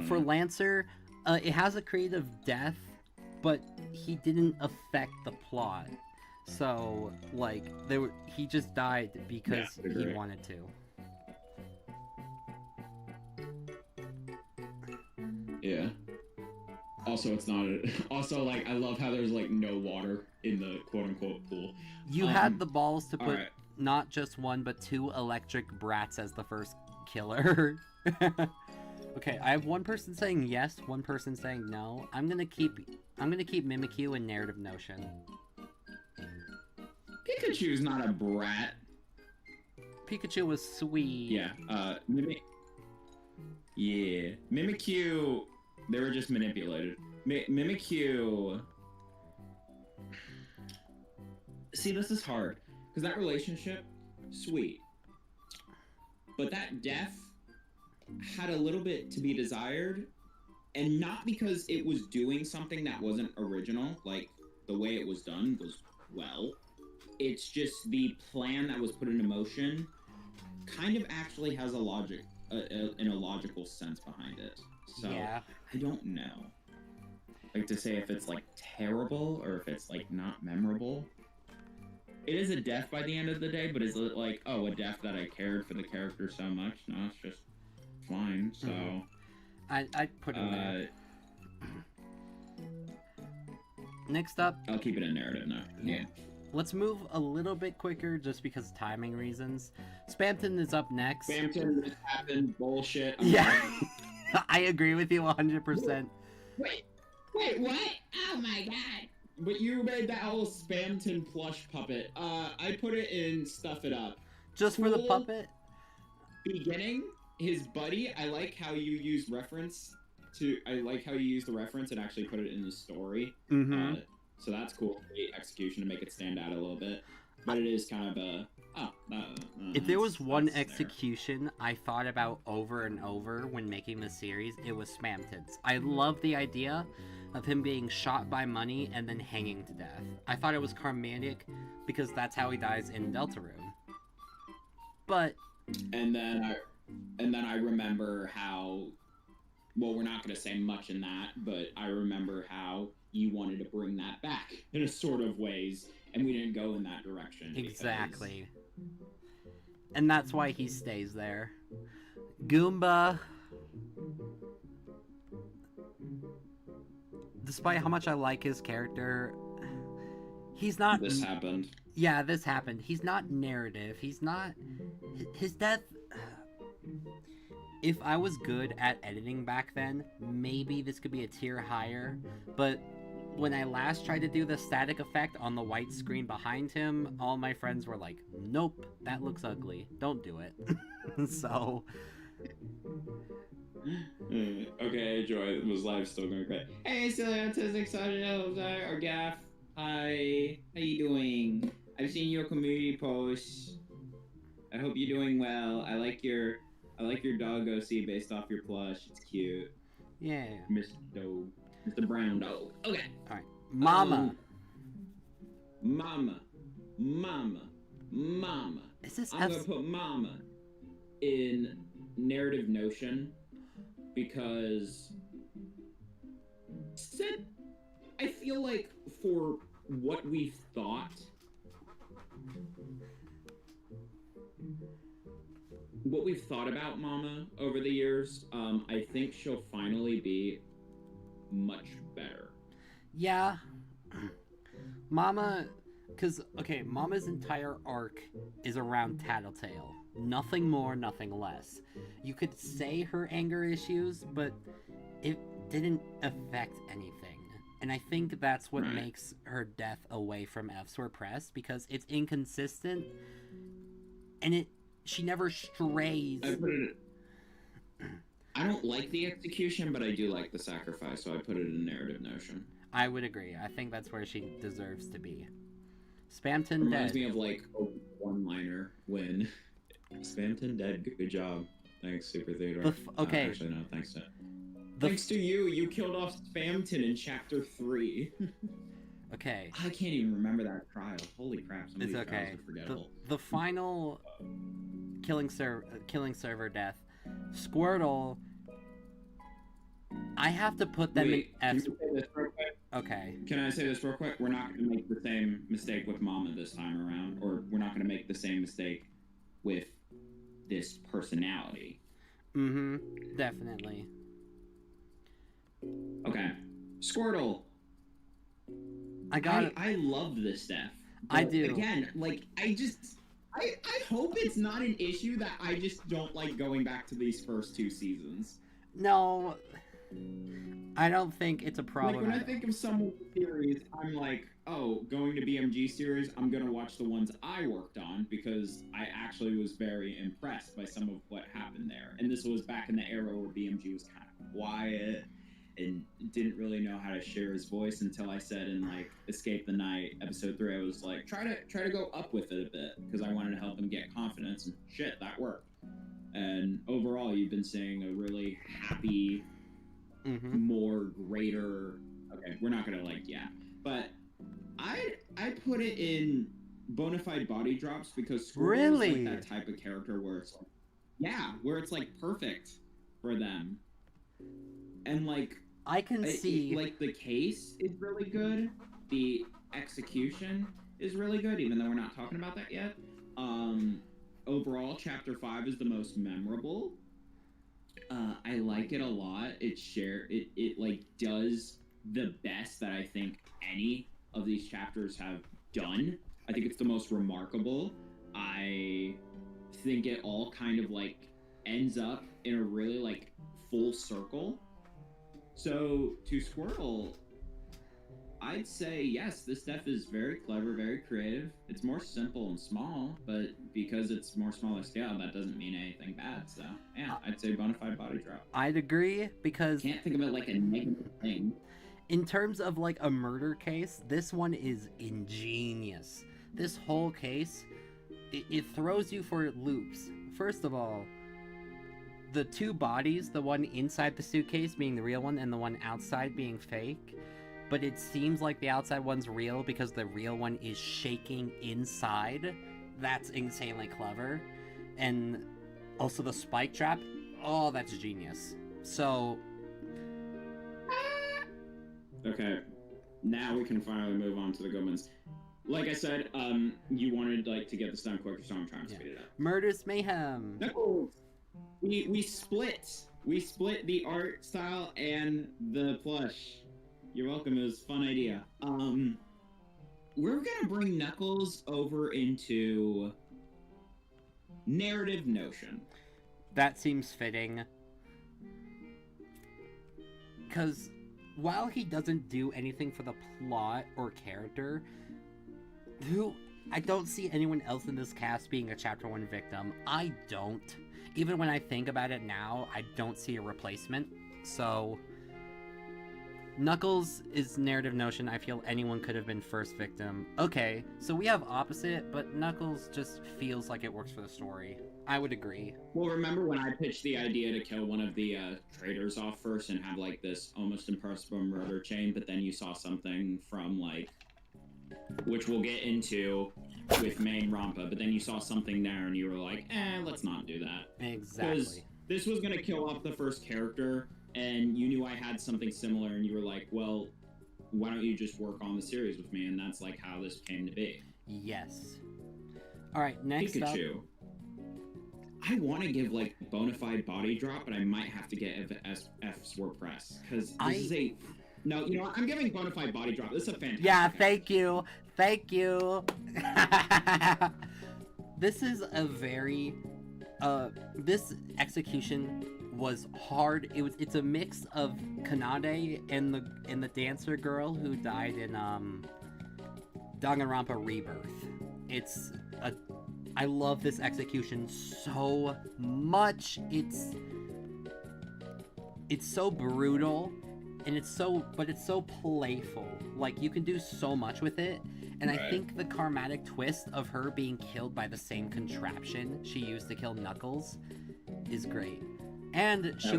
For Lancer, it has a creative death, but he didn't affect the plot. So, like, he just died because he wanted to. Yeah. Also, it's not also, like, I love how there's, like, no water in the quote-unquote pool. You had the balls to put not just one, but 2 electric brats as the first killer. Okay, I have one person saying yes, one person saying no. I'm gonna keep Mimikyu in narrative notion. Pikachu's not a brat. Pikachu was sweet. Yeah, Mimikyu, they were just manipulated. Mimikyu... See, this is hard. Because that relationship, sweet. But that death had a little bit to be desired. And not because it was doing something that wasn't original. Like, the way it was done was well. It's just the plan that was put into motion kind of actually has a logic, in a logical sense behind it. So, yeah. I don't know. Like, to say if it's, like, terrible or if it's, like, not memorable. It is a death by the end of the day, but is it like, oh, a death that I cared for the character so much? No, it's just fine, so... I'd put it there. Next up... I'll keep it in narrative now. Yeah. Let's move a little bit quicker just because of timing reasons. Spamton is up next. Spamton, this happened, bullshit. I agree with you 100%. Wait, what? Oh my god. But you made that whole Spamton plush puppet. I put it in Stuff It Up. Just for the puppet? Beginning, his buddy, I like how you use reference to... I like how you use the reference and actually put it in the story. Mm-hmm. So that's cool. Great execution to make it stand out a little bit. But it is kind of a... if there was one execution I thought about over and over when making the series, it was Spamton's. I love the idea of him being shot by money and then hanging to death. I thought it was karmatic because that's how he dies in Deltarune. But... And then I remember how... Well, we're not going to say much in that, but I remember how you wanted to bring that back in a sort of ways, and we didn't go in that direction. Exactly. And that's why he stays there. Goomba... Despite how much I like his character, he's not... This happened. Yeah, this happened. He's not narrative. He's not... His death... If I was good at editing back then, maybe this could be a tier higher, but when I last tried to do the static effect on the white screen behind him, all my friends were like, nope, that looks ugly. Don't do it. So... Okay, Joy, was live still going great. Hey, still autistic side or Gaff. Hi, how you doing? I've seen your community posts. I hope you're doing well. I like your dog OC based off your plush. It's cute. Yeah. Mr. Brown Dog. Okay. All right. Mama. Mama. Is this I'm gonna put Mama in narrative notion because I feel like for what we've thought, about Mama over the years, I think she'll finally be much better. Yeah. Mama, because, okay, Mama's entire arc is around Tattletail. Nothing more, nothing less. You could say her anger issues, but it didn't affect anything. And I think that's what makes her death away from F's Press, because it's inconsistent, and she never strays. I don't like the execution, but I do like the sacrifice, so I put it in narrative notion. I would agree. I think that's where she deserves to be. Spamton Reminds dead. Me of like a one-liner when Spamton dead. Good job. Thanks, Super Theodore. Okay. Actually, no. Thanks to thanks to you. You killed off Spamton in Chapter 3. Okay. I can't even remember that trial. Holy crap! Some of these trials are forgettable. The final killing server death, Squirtle. I have to put them in F. Can you say this real quick? Okay. Can I say this real quick? We're not going to make the same mistake with Mama this time around, or we're not going to make the same mistake with this personality. Mm-hmm. Definitely. Okay. Squirtle. I love this death. I do. Again, like, I hope it's not an issue that I just don't like going back to these first 2 seasons. No, I don't think it's a problem. Like, when I think of some series, I'm like, oh, going to BMG series, I'm going to watch the ones I worked on, because I actually was very impressed by some of what happened there. And this was back in the era where BMG was kind of quiet and didn't really know how to share his voice, until I said in, like, Escape the Night, episode 3, I was like, try to go up with it a bit, because I wanted to help him get confidence, and shit, that worked. And overall, you've been seeing a really happy, more greater... Okay, we're not gonna, like, but I put it in Bonafide Body Drops, because Squirtle is, like, that type of character where it's like, where it's, like, perfect for them. And, like, I can see... like, the case is really good. The execution is really good, even though we're not talking about that yet. Overall, Chapter 5 is the most memorable. I like it a lot. It like, does the best that I think any of these chapters have done. I think it's the most remarkable. I think it all kind of, like, ends up in a really, like, full circle. So, to Squirtle, I'd say, yes, this stuff is very clever, very creative. It's more simple and small, but because it's more smaller scale, that doesn't mean anything bad. So, yeah, I'd say Bonafide Body Drop. I'd agree, because... Can't think of it like a negative thing. In terms of, like, a murder case, this one is ingenious. This whole case, it throws you for loops. First of all, the 2 bodies, the one inside the suitcase being the real one and the one outside being fake, but it seems like the outside one's real because the real one is shaking inside. That's insanely clever. And also the spike trap, oh, that's genius. So... Okay, now we can finally move on to the good ones. Like I said, you wanted, like, to get this done quicker, so I'm trying to speed it up. Murderous Mayhem. No, we split the art style and the plush. You're welcome. It was a fun idea. We're gonna bring Knuckles over into narrative notion. That seems fitting. Because while he doesn't do anything for the plot or character, I don't see anyone else in this cast being a Chapter 1 victim. I don't. Even when I think about it now, I don't see a replacement. So, Knuckles is narrative notion. I feel anyone could have been first victim. Okay, so we have opposite, but Knuckles just feels like it works for the story. I would agree. Well, remember when I pitched the idea to kill one of the traitors off first and have, like, this almost impossible murder chain, but then you saw something from, like, which we'll get into with main Rompa, but then you saw something there and you were like, let's not do that. Exactly. Because this was going to kill off the first character, and you knew I had something similar, and you were like, well, why don't you just work on the series with me? And that's, like, how this came to be. Yes. Alright, next Pikachu. up... I want to give, like, Bonafide Body Drop, but I might have to get F's Press, because this is a... No, you know what? I'm giving Bonafide Body Drop. This is a fantastic... Yeah, thank you. Thank you. This is a very... this execution was hard. It's a mix of Kanade and the dancer girl who died in Danganronpa Rebirth. I love this execution so much. It's so brutal, and it's so playful. Like, you can do so much with it. And I think the karmatic twist of her being killed by the same contraption she used to kill Knuckles is great. And she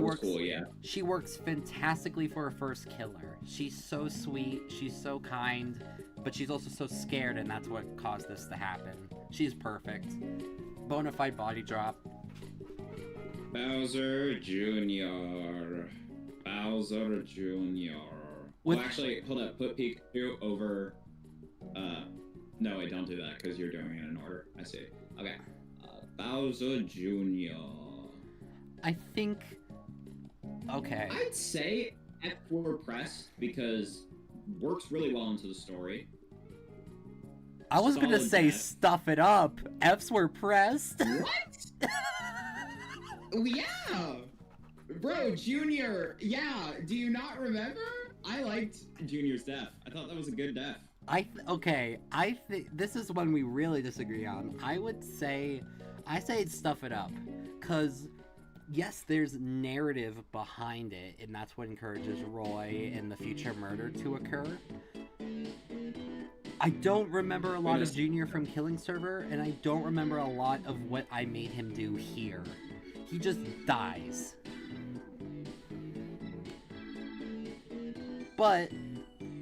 works fantastically for her first killer. She's so sweet, she's so kind, but she's also so scared, and that's what caused this to happen. She's perfect. Bonafide body drop. Bowser Jr. Bowser Jr. Well, actually, hold up. Put Pikachu over... no, wait, don't do that, because you're doing it in order. I see. Okay. Bowser Jr. I think... Okay. I'd say F4 press, because works really well into the story. I was gonna say stuff it up. F's were pressed. What? Yeah! Bro, Junior, yeah, do you not remember? I liked Junior's death. I thought that was a good death. I think this is one we really disagree on. I say it's stuff it up, cause yes, there's narrative behind it, and that's what encourages Roy and the future murder to occur. I don't remember a lot of Junior from Killing Server, and I don't remember a lot of what I made him do here. He just dies. But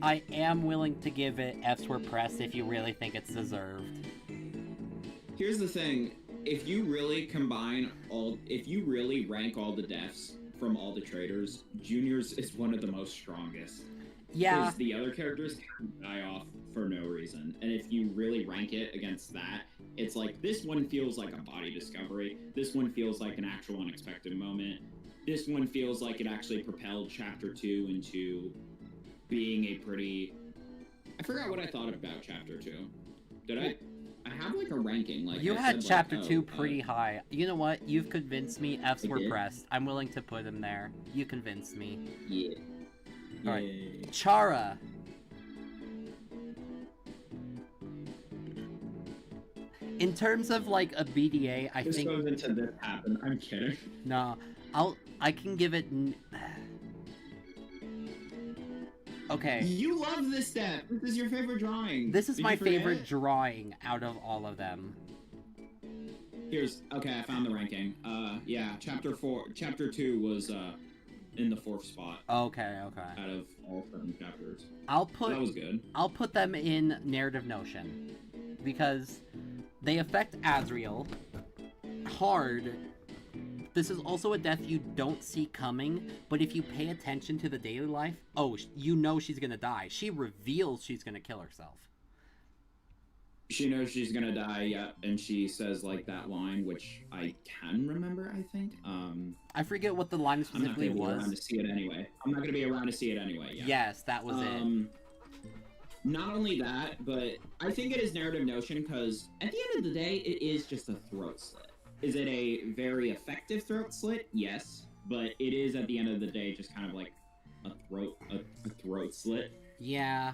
I am willing to give it F's were pressed if you really think it's deserved. Here's the thing. If you really rank all the deaths from all the traders, Junior's is one of the most strongest. Yeah. Because the other characters die off for no reason. And if you really rank it against that, it's like, this one feels like a body discovery. This one feels like an actual unexpected moment. This one feels like it actually propelled Chapter 2 into being a pretty... I forgot what I thought about Chapter 2. Did I have like a ranking. Like you had Chapter 2 pretty high. You know what? You've convinced me. F's were pressed. I'm willing to put him there. You convinced me. Yeah. Alright. Chara. In terms of like a BDA, I think... This goes into this happen. I'm kidding. No. I can give it... Okay. You love this step. This is your favorite drawing. This is my favorite drawing out of all of them. Okay, I found the ranking. Yeah, Chapter 2 was, in the 4th spot. Okay. Out of all 7 chapters. That was good. I'll put them in narrative notion. Because they affect Azriel hard. This is also a death you don't see coming, but if you pay attention to the daily life, you know she's gonna die. She reveals she's gonna kill herself. She knows she's gonna die, yeah, and she says, like, that line, which I can remember, I think. I forget what the line specifically was. I'm not gonna be around to see it anyway. Yeah. Yes, that was it. Not only that, but I think it is narrative notion, because at the end of the day, it is just a throat slit. Is it a very effective throat slit? Yes, but it is at the end of the day just kind of like a throat slit. Yeah.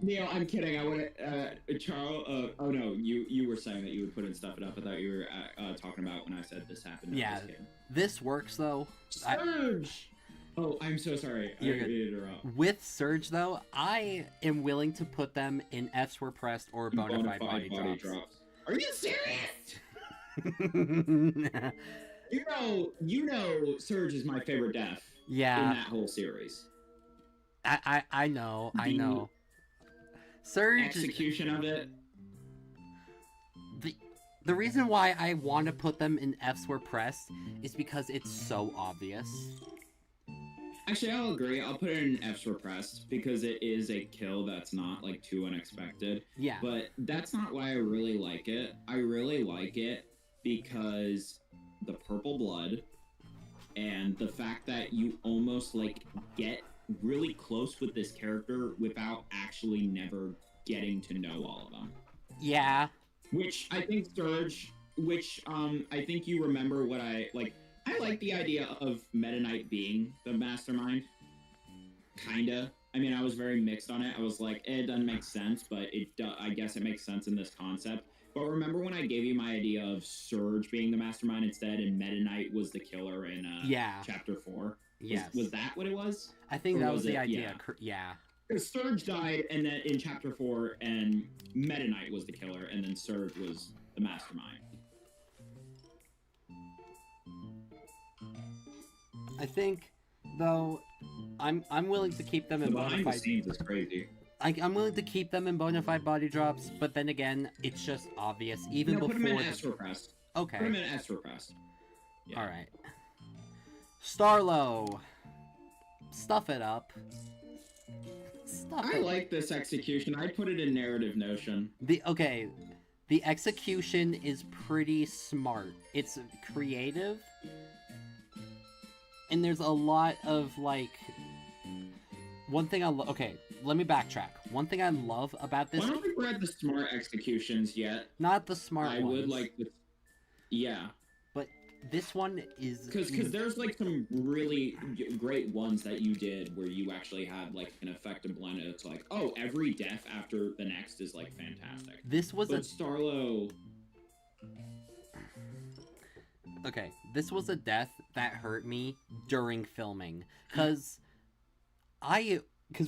Neil, I'm kidding. I would Charles. Oh no, you were saying that you would put in stuff it up. I thought you were talking about when I said this happened. Yeah, this works though. Surge. Oh, I'm so sorry. I didn't interrupt. With Surge though, I am willing to put them in F's were pressed or bonafide body drops. Are you serious? you know Surge is my favorite death in that whole series. I know. Surge execution of it. The reason why I want to put them in F's were pressed is because it's so obvious. Actually, I'll agree. I'll put it in F's were pressed because it is a kill that's not like too unexpected. Yeah. But that's not why I really like it. I really like it because the purple blood and the fact that you almost like get really close with this character without actually never getting to know all of them. Yeah. Which I think Surge, I think you remember what I like. I like the idea of Metanite being the mastermind. Kinda. I mean, I was very mixed on it. I was like, it doesn't make sense, but I guess it makes sense in this concept. But remember when I gave you my idea of Surge being the mastermind instead, and Metanite was the killer in Chapter 4? Yes. Was that what it was? I think that was the idea. Yeah. Surge died, and then in Chapter 4, and Metanite was the killer, and then Surge was the mastermind. I think, though, I'm willing to keep them in behind the scenes is crazy. I'm willing to keep them in bona fide body drops, but then again, it's just obvious. Even before. Put them in S repressed. Okay. Put them in S repressed. Yeah. All right. Starlo. Stuff it up. I like this execution. I'd put it in narrative notion. The execution is pretty smart. It's creative. And there's a lot of, like... One thing okay, let me backtrack. One thing I love about this... I don't think we're at the smart executions yet. Not the smart ones. I would like the... Yeah. But this one is... Because there's, like, some really great ones that you did where you actually had, like, an effective blend. It's like, oh, every death after the next is, like, fantastic. This was Starlo... Okay, this was a death that hurt me during filming. Because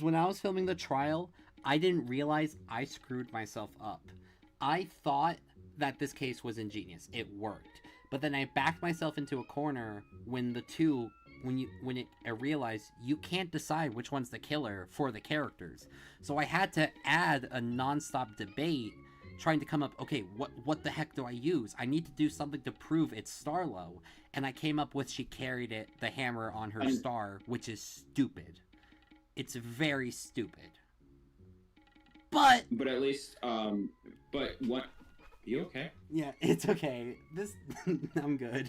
when I was filming the trial, I didn't realize I screwed myself up. I thought that this case was ingenious. It worked. But then I backed myself into a corner when I realized you can't decide which one's the killer for the characters. So I had to add a nonstop debate trying to come up, okay, what the heck do I use? I need to do something to prove it's Starlo. And I came up with she carried the hammer on her star, which is stupid. It's very stupid. But at least, but what... You okay? Yeah, it's okay. I'm good.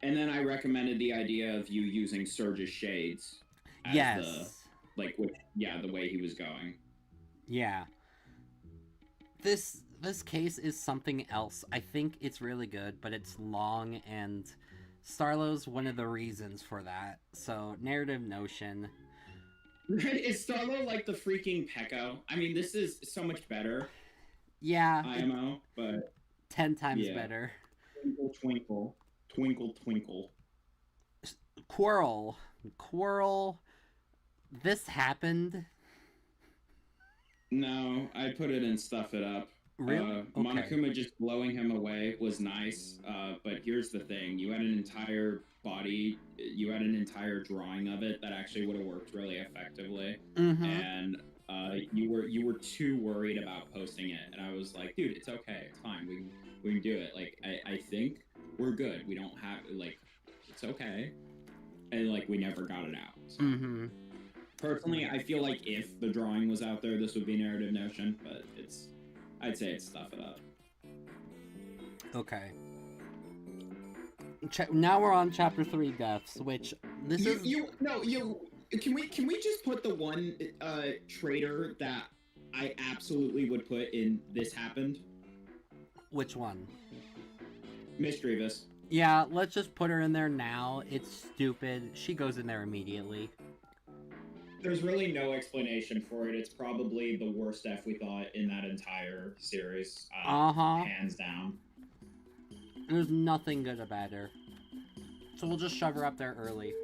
And then I recommended the idea of you using Surge's shades. As the way he was going. Yeah. This case is something else. I think it's really good, but it's long, and Starlo's one of the reasons for that. So, narrative notion. Is Starlo like the freaking Pekko? I mean, this is so much better. Yeah. IMO, but 10 times better. Twinkle, twinkle. Twinkle, twinkle. Quirrel. This happened. No, I put it in Stuff It Up. Really? Okay. Monokuma just blowing him away was nice, but here's the thing. You had an entire drawing of it that actually would have worked really effectively. Mm-hmm. And you were too worried about posting it, and I was like, dude, it's okay, it's fine, we can do it. Like, I think we're good. We don't have, like, it's okay. And, like, we never got it out. So. Mm-hmm. Personally, I feel like if the drawing was out there, this would be narrative notion, but I'd say it's Stuff It Up. Okay. Now we're on chapter 3 deaths, which can we just put the one traitor that I absolutely would put in This Happened? Which one? Mischievous. Yeah, let's just put her in there now. It's stupid. She goes in there immediately. There's really no explanation for it. It's probably the worst F we thought in that entire series. Hands down. There's nothing good about her. So we'll just shove her up there early.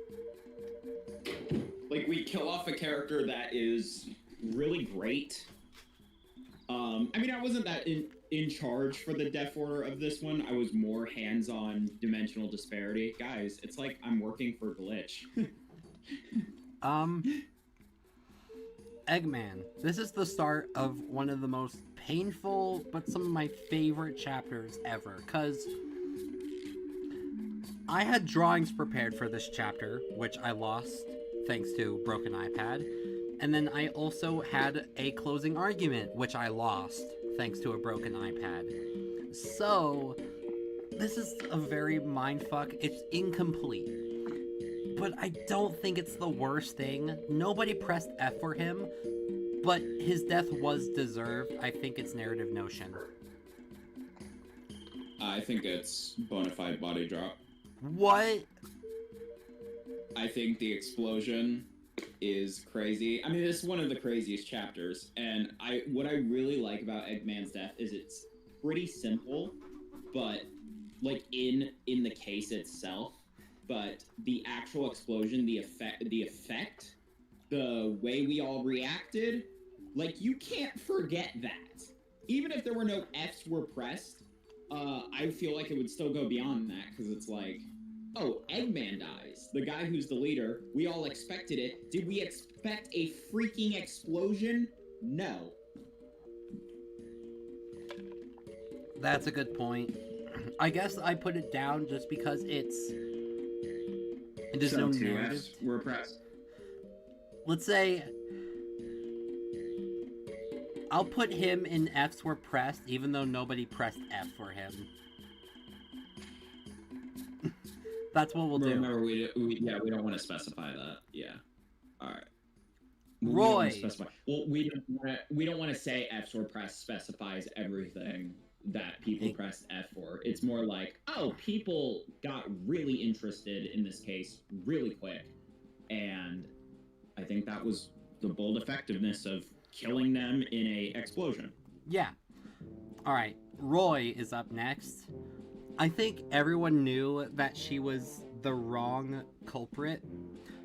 Like, we kill off a character that is really great. I mean, I wasn't that in charge for the death order of this one. I was more hands-on dimensional disparity. Guys, it's like I'm working for Glitch. Eggman. This is the start of one of the most painful, but some of my favorite chapters ever, because I had drawings prepared for this chapter, which I lost thanks to broken iPad, and then I also had a closing argument, which I lost thanks to a broken iPad. So, this is a very mindfuck. It's incomplete. But I don't think it's the worst thing. Nobody pressed F for him, but his death was deserved. I think it's narrative notion. I think it's bona fide body drop. What? I think the explosion is crazy. I mean, this is one of the craziest chapters, and what I really like about Eggman's death is it's pretty simple, but like in the case itself, but the actual explosion, the effect, the way we all reacted, like you can't forget that. Even if there were no Fs were pressed, I feel like it would still go beyond that, because it's like, oh, Eggman dies. The guy who's the leader. We all expected it. Did we expect a freaking explosion? No. That's a good point. I guess I put it down just because there's no narrative. We're pressed. Let's say I'll put him in Fs were pressed, even though nobody pressed F for him. That's what we'll do. Remember, we don't want to specify that. Yeah. All right. Roy. We don't want to say F's were pressed specifies everything that people pressed F for. It's more like, oh, people got really interested in this case really quick, and I think that was the bold effectiveness of killing them in a explosion. Yeah. All right. Roy is up next. I think everyone knew that she was the wrong culprit,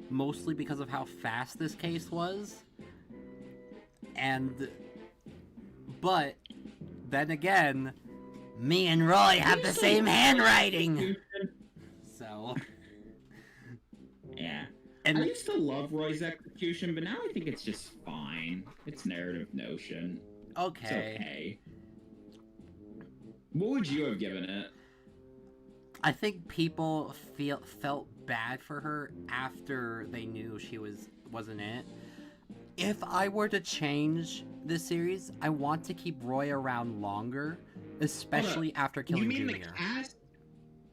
mostly because of how fast this case was. But then again, me and Roy have the same handwriting. So, yeah. And I used to love Roy's execution, but now I think it's just fine. It's narrative notion. Okay. It's okay. What would you have given it? I think people felt bad for her after they knew she wasn't it. If I were to change this series, I want to keep Roy around longer, especially after killing Junior.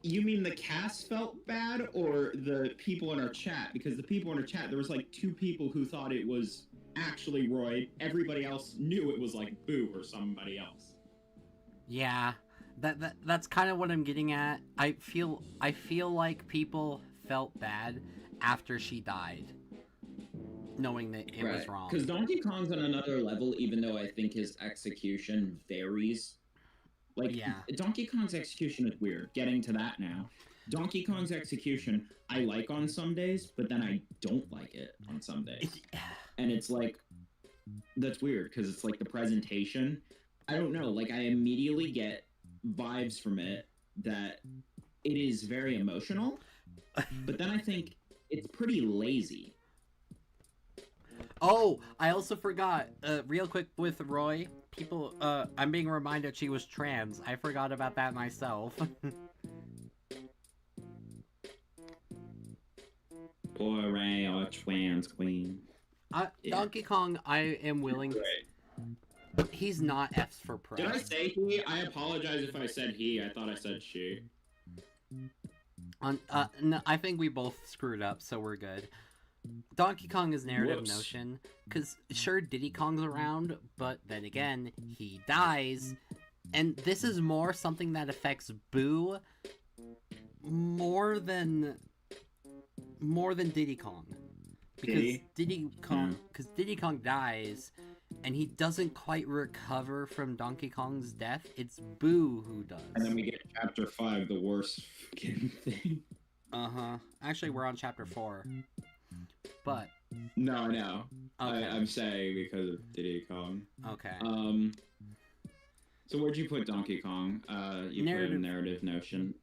You mean the cast felt bad, or the people in our chat? Because the people in our chat, there was like 2 people who thought it was actually Roy. Everybody else knew it was like Boo or somebody else. Yeah. That's kind of what I'm getting at. I feel like people felt bad after she died, knowing that it was wrong. Because Donkey Kong's on another level, even though I think his execution varies. Like, Donkey Kong's execution is weird. Getting to that now. Donkey Kong's execution, I like on some days, but then I don't like it on some days. And it's like, that's weird, because it's like the presentation. I don't know, like I immediately get vibes from it that it is very emotional, but then I think it's pretty lazy. Oh, I also forgot, real quick with Roy, people, I'm being reminded she was trans. I forgot about that myself. Poor Ray, our trans queen. Donkey Kong, I am willing to... He's not F's for press. Did I say he? I apologize if I said he. I thought I said she. No, I think we both screwed up, so we're good. Donkey Kong is narrative notion, because sure, Diddy Kong's around, but then again, he dies, and this is more something that affects Boo more than Diddy Kong. Because Diddy Kong dies, and he doesn't quite recover from Donkey Kong's death. It's Boo who does. And then we get Chapter 5, the worst fucking thing. Uh-huh. Actually, we're on Chapter 4. But... No, I know. Okay. I'm saying because of Diddy Kong. Okay. So where'd you put Donkey Kong? You put a narrative notion.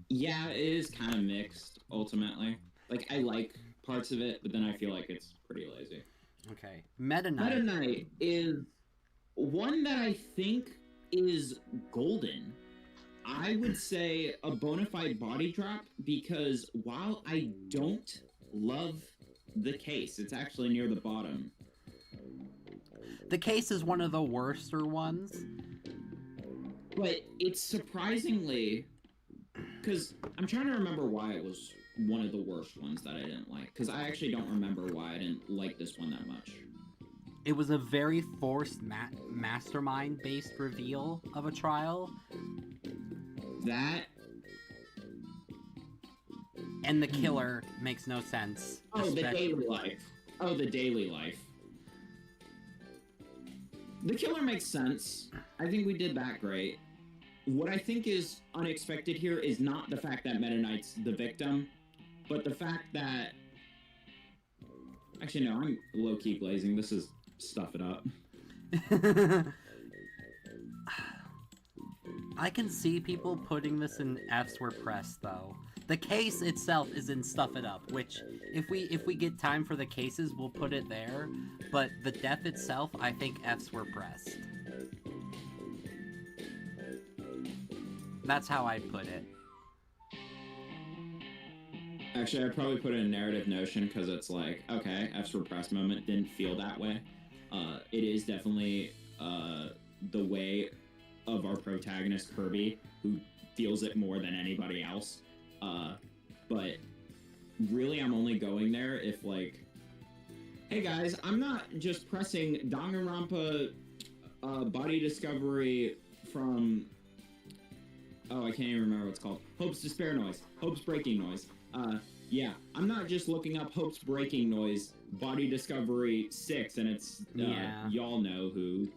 Yeah, it is kind of mixed, ultimately. Like, I like parts of it, but then I feel like it's pretty lazy. Okay. Metanite. Metanite is one that I think is golden. I would say a bona fide body drop, because while I don't love the case, it's actually near the bottom. The case is one of the worster ones. But it's surprisingly... Because I'm trying to remember why it was one of the worst ones that I didn't like. Because I actually don't remember why I didn't like this one that much. It was a very forced mastermind-based reveal of a trial. That... And the killer makes no sense. Oh, the daily life. Oh, the daily life. The killer makes sense. I think we did that great. What I think is unexpected here is not the fact that Metanite's the victim, but the fact that... Actually, no, I'm low-key glazing. This is stuff it up. I can see people putting this in F's were pressed, though. The case itself is in Stuff It Up, which, if we get time for the cases, we'll put it there. But the death itself, I think F's were pressed. That's how I'd put it. Actually, I'd probably put it in narrative notion, because it's like, okay, F's repressed moment didn't feel that way. It is definitely the way of our protagonist, Kirby, who feels it more than anybody else. But really, I'm only going there if, like, hey guys, I'm not just pressing Danganronpa body discovery from, oh, I can't even remember what it's called. Hope's despair noise. Hope's breaking noise. Yeah, I'm not just looking up Hope's breaking noise, body discovery 6, and it's, y'all know who.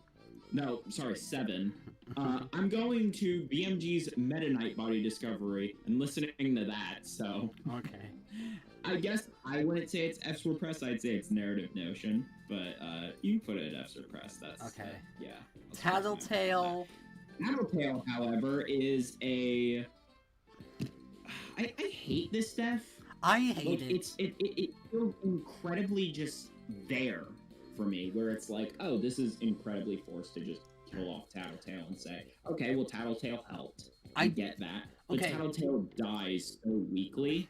No, sorry, 7. I'm going to BMG's Metanite body discovery and listening to that, so... Okay. I guess I wouldn't say it's F's repressed, I'd say it's narrative notion, but you can put it at F's repressed, that's... Okay. Yeah. Tattletail. Tattletail, however, is a... I hate this death. I hate it. It feels incredibly just there for me, where it's like, oh, this is incredibly forced to just kill off Tattletail and say, okay, well, Tattletail helped. I get that. But Tattletail dies so weakly,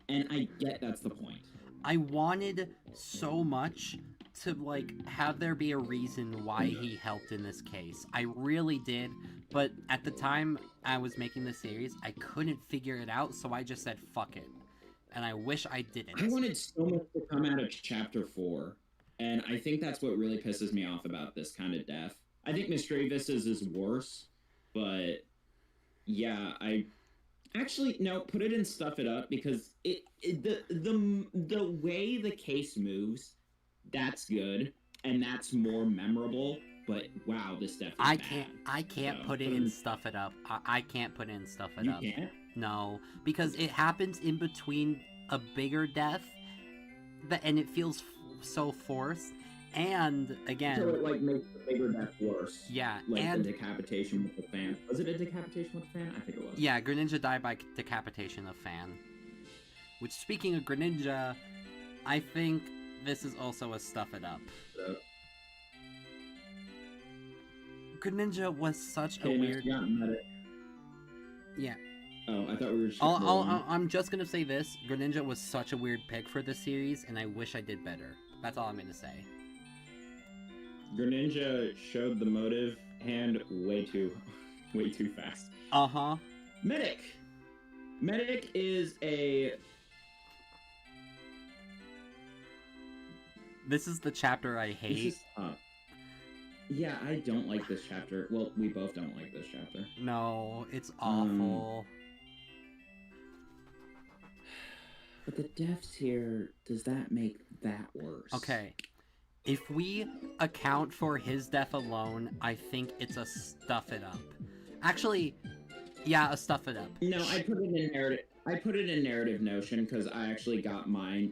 and I get that's the point. I wanted so much to, like, have there be a reason why he helped in this case. I really did, but at the time I was making the series, I couldn't figure it out, so I just said, fuck it. And I wish I didn't. I wanted so much to come out of Chapter 4. And I think that's what really pisses me off about this kind of death. I think Mischievous' is worse, but yeah, no, put it in Stuff It Up, because the way the case moves, that's good, and that's more memorable. But wow, this death is bad. I can't put it in Stuff It Up. I can't put it in Stuff It Up. You can't? No, because it happens in between a bigger death, and it feels so forced, and again, so it like makes the bigger death worse. Yeah, like and the decapitation with the fan. Was it a decapitation with the fan? I think it was. Yeah, Greninja died by decapitation of fan. Which, speaking of Greninja, I think this is also a Stuff It Up. Greninja was such a weird. Yeah. Oh, I thought we were just... I'm just gonna say this. Greninja was such a weird pick for this series, and I wish I did better. That's all I'm gonna say. Greninja showed the motive hand way too fast. Uh-huh. Medic! Medic is a... This is the chapter I hate. Yeah, I don't like this chapter. Well, we both don't like this chapter. No, it's awful. But the deaths here, does that make that worse? Okay. If we account for his death alone, I think it's a Stuff It Up. Actually, yeah, a Stuff It Up. No, I put it in narrative. I put it in narrative notion because I actually got my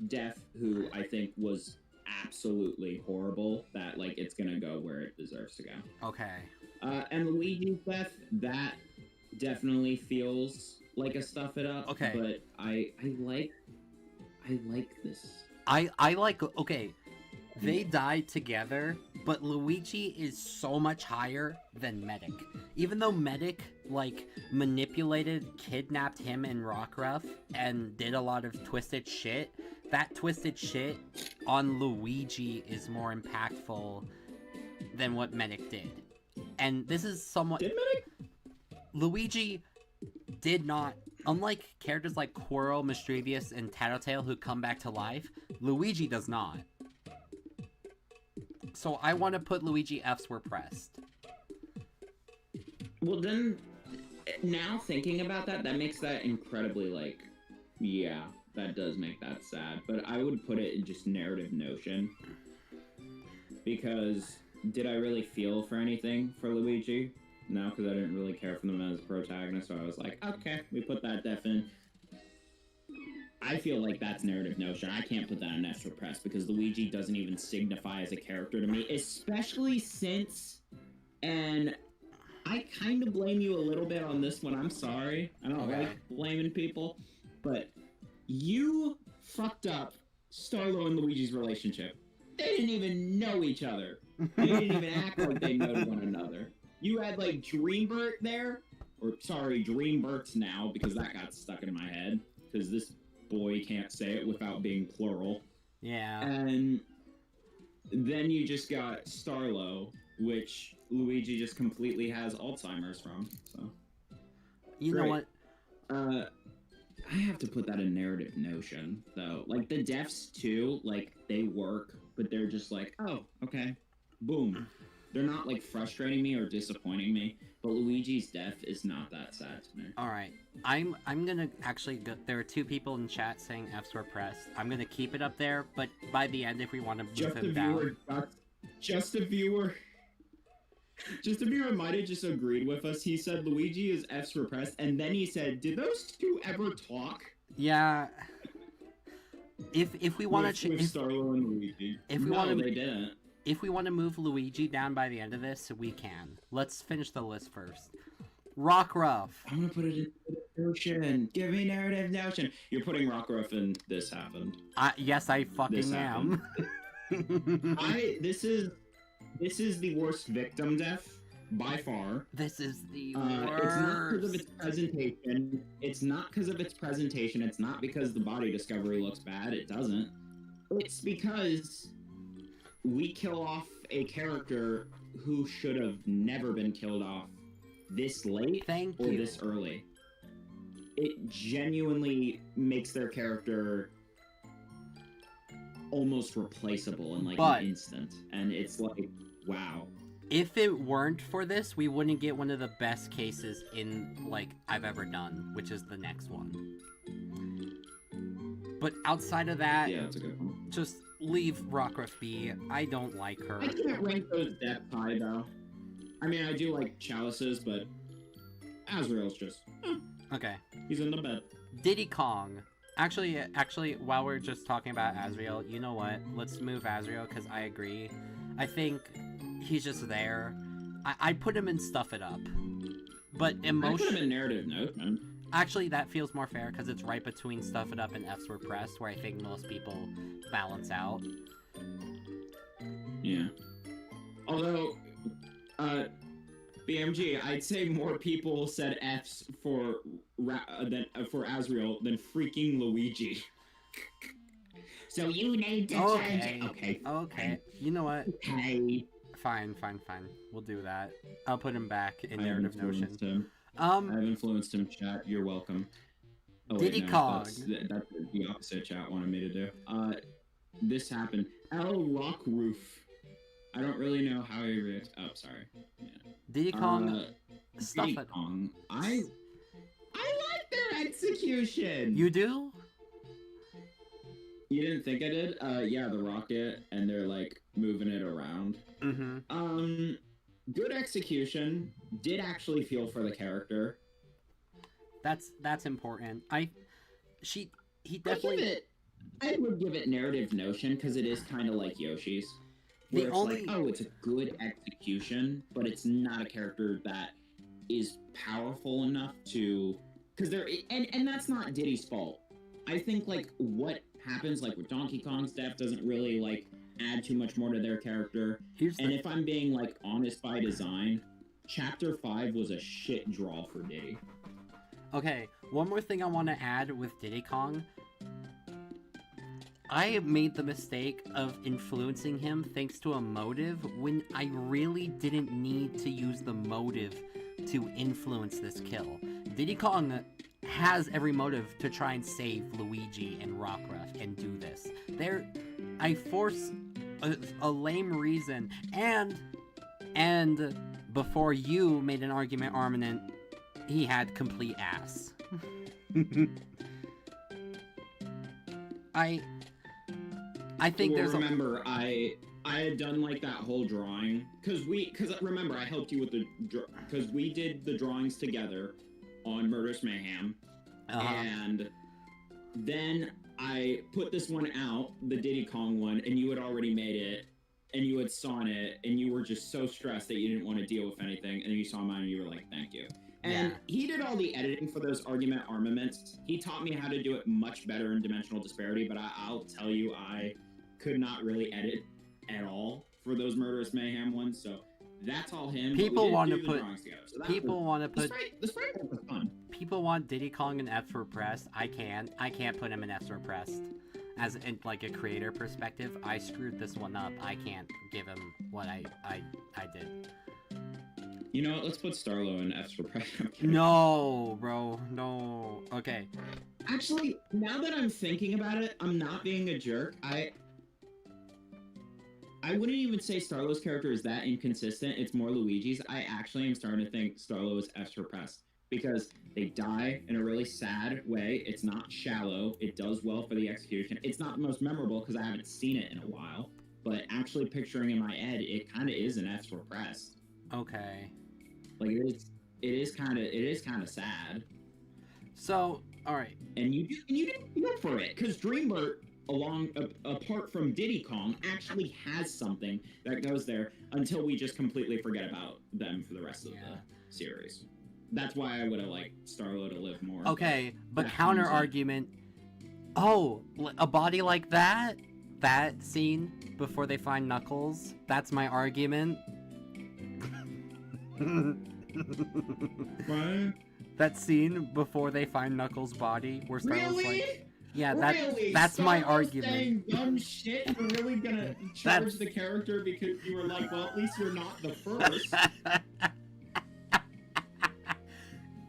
death, who I think was absolutely horrible. That like it's gonna go where it deserves to go. Okay. And Luigi's death, that definitely feels like a Stuff It Up. Okay. But I like this. I like, okay, they died together, but Luigi is so much higher than Medic. Even though Medic, like, manipulated, kidnapped him and Rockruff, and did a lot of twisted shit, that twisted shit on Luigi is more impactful than what Medic did. And this is somewhat... Did Medic? Luigi did not... Unlike characters like Quirrel, Mischievous, and Tattletail who come back to life, Luigi does not. So I want to put Luigi F's were pressed. Well then, now thinking about that, that makes that incredibly, like, yeah, that does make that sad. But I would put it in just narrative notion. Because did I really feel for anything for Luigi? No, because I didn't really care for them as a protagonist, so I was like, okay, we put that def in. I feel like that's narrative notion. I can't put that in F Repressed because Luigi doesn't even signify as a character to me, especially since, and I kind of blame you a little bit on this one. I'm sorry. I don't like blaming people, but you fucked up Starlo and Luigi's relationship. They didn't even know each other. They didn't even act like they know one another. You had, like, Dreambert there, or, sorry, Dreamberts now, because that got stuck in my head, because this boy can't say it without being plural. Yeah. And then you just got Starlo, which Luigi just completely has Alzheimer's from, so. You know what? I have to put that in narrative notion, though. Like, the deaths, too, like, they work, but they're just like, oh, okay, boom. They're not, like, frustrating me or disappointing me, but Luigi's death is not that sad to me. Alright, I'm gonna actually go, there are 2 people in chat saying F's were pressed. I'm gonna keep it up there, but by the end, if we want to move him down... Just a viewer might have just agreed with us. He said Luigi is F's repressed, and then he said, did those 2 ever talk? Yeah. If we want to... Starlo and Luigi. If we no, want to, they didn't. If we want to move Luigi down by the end of this, we can. Let's finish the list first. Rockruff. I'm gonna put it in notion. Give me narrative notion. You're putting Rockruff in This Happened. Yes, I fucking am. This is the worst victim death by far. This is the worst. It's not because of its presentation. It's not because of its presentation. It's not because the body discovery looks bad. It doesn't. It's because we kill off a character who should have never been killed off this late or this early. It genuinely makes their character almost replaceable in like an instant. And it's like, wow. If it weren't for this, we wouldn't get one of the best cases in, like, I've ever done, which is the next one. But outside of that, yeah, that's a good one. Just leave Rockruff be. I don't like her. I can't rank those that high, though. I mean, I do like Chalices, but Azrael's just... Okay. He's in the bed. Diddy Kong. Actually, while we're just talking about Azrael, you know what? Let's move Azrael, because I agree. I think he's just there. I'd put him in Stuff It Up. But emotion... I put him in Narrative Note, man. Actually, that feels more fair, because it's right between Stuff It Up and F's Were Pressed, where I think most people balance out. Yeah. Although, BMG, I'd say more people said F's for Azrael than freaking Luigi. So you need to change it. Okay. You know what? Okay. Fine. We'll do that. I'll put him back in Narrative Notion. I've influenced him, chat. You're welcome. Oh, Diddy Kong. That's the opposite chat wanted me to do. This happened. Rockruff. I don't really know how he reacts. Oh, sorry. Yeah. Diddy Kong. Diddy Kong. I like their execution. You do? You didn't think I did? Yeah, the rocket, and they're like moving it around. Mm-hmm. Good execution. Did actually feel for the character. That's important. He definitely. I would give it narrative notion because it is kind of like Yoshi's. Where it's a good execution, but it's not a character that is powerful enough to, because and that's not Diddy's fault. I think like what happens like with Donkey Kong's death doesn't really like add too much more to their character. If I'm being like honest by design, Chapter 5 was a shit draw for Diddy. Okay, one more thing I want to add with Diddy Kong. I made the mistake of influencing him thanks to a motive when I really didn't need to use the motive to influence this kill. Diddy Kong has every motive to try and save Luigi and Rockruff and do this. I force a lame reason, and before you made an argument, Armament, he had complete ass. I think there's remember I had done like that whole drawing because remember I helped you with the because we did the drawings together on Murderous Mayhem, and then I put this one out, the Diddy Kong one, and you had already made it, and you had sawn it, and you were just so stressed that you didn't want to deal with anything, and you saw mine and you were like, thank you. And he did all the editing for those argument armaments. He taught me how to do it much better in Dimensional Disparity, but I'll tell you, I could not really edit at all for those Murderous Mayhem ones, so that's all him. People want to put the sprite was fun. People want Diddy Kong in F repressed. I can't put him in F repressed. As in like a creator perspective, I screwed this one up. I can't give him what I did. You know what? Let's put Starlo in F's repression. No, bro. No. Okay. Actually, now that I'm thinking about it, I'm not being a jerk. I wouldn't even say Starlo's character is that inconsistent. It's more Luigi's. I actually am starting to think Starlo is F's repressed because they die in a really sad way. It's not shallow. It does well for the execution. It's not the most memorable because I haven't seen it in a while. But actually picturing in my head, it kind of is an F's repressed. Okay. Like it is kind of sad. So, all right. And you didn't feel for it because Dreambert, apart from Diddy Kong, actually has something that goes there until we just completely forget about them for the rest of the series. That's why I would have liked Starlo to live more. Okay, but counter argument. Oh, a body like that scene before they find Knuckles. That's my argument. What? That scene before they find Knuckles' body, where Starlo's really? like, yeah, really? that's my Starlo's argument. Saying dumb shit. You're really gonna charge the character because you were like, well, at least you're not the first.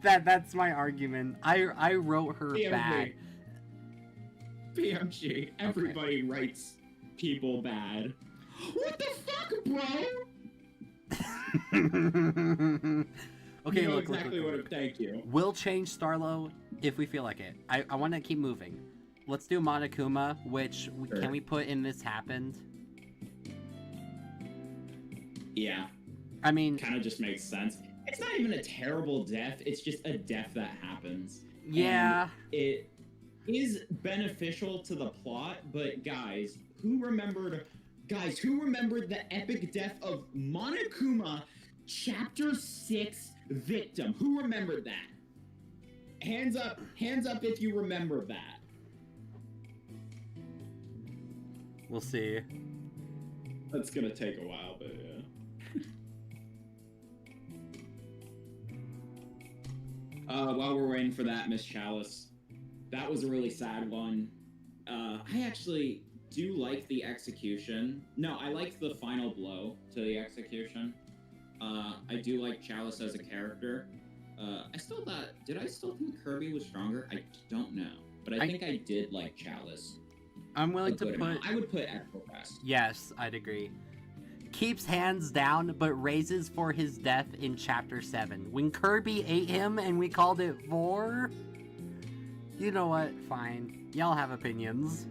That's my argument. I wrote her PMG. bad. PMG. Everybody writes people bad. What the fuck, bro? Okay, you know look, exactly look. Thank you. We'll change Starlo if we feel like it. I want to keep moving. Let's do Monokuma, which can we put in this happened? Yeah. I mean, kind of just makes sense. It's not even a terrible death. It's just a death that happens. Yeah. And it is beneficial to the plot, but guys, who remembered the epic death of Monokuma, Chapter 6 victim? Who remembered that? Hands up if you remember that. We'll see. That's gonna take a while, but yeah. While we're waiting for that, Miss Chalice, that was a really sad one. I actually do like the execution. No, I like the final blow to the execution. I do like Chalice as a character. Did I still think Kirby was stronger? I don't know. But I think I did like Chalice. I'm willing to put... I would put Echo Crest. Yes, I'd agree. Keeps hands down, but raises for his death in Chapter 7. When Kirby ate him and we called it 4? You know what? Fine. Y'all have opinions.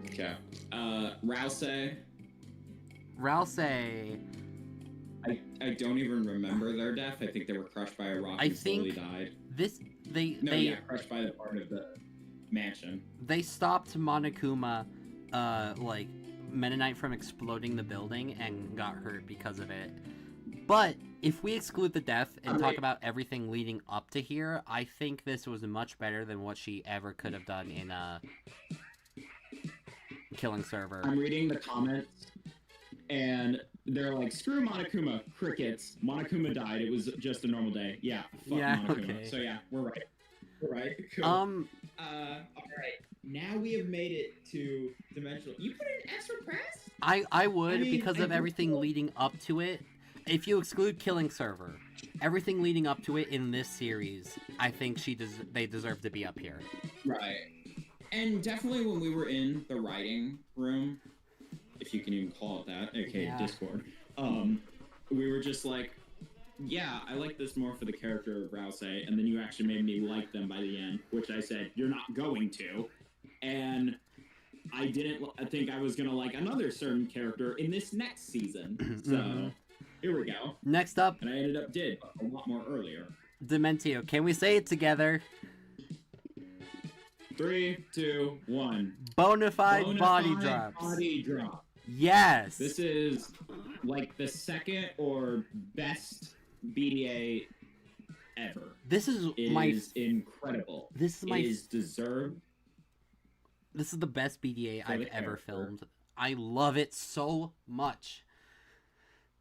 Okay. Rousey. I don't even remember their death. I think they were crushed by a rock and slowly died. Crushed by the part of the mansion. They stopped Monokuma, like, Metanite from exploding the building and got hurt because of it. But if we exclude the death and talk about everything leading up to here, I think this was much better than what she ever could have done in Killing Server. I'm reading the comments, and they're like, screw Monokuma, crickets. Monokuma died. It was just a normal day. Yeah, fuck Monokuma. Okay. So yeah, we're right. We're right. Cool. All right. Now we have made it to Dimensional. You put an extra press? I would, because of everything leading up to it. If you exclude Killing Server, everything leading up to it in this series, I think they deserve to be up here. Right. And definitely when we were in the writing room, if you can even call it that, aka Discord, we were just like, yeah, I like this more for the character of Rouse, and then you actually made me like them by the end, which I said, you're not going to. And I think I was going to like another certain character in this next season. So, here we go. Next up. And I ended up a lot more earlier. Dementio. Can we say it together? 3, 2, 1. Bonafide body drops. Body drop. Yes. This is like the second or best BDA ever. This is incredible. This is deserved. This is the best BDA I've ever filmed. I love it so much.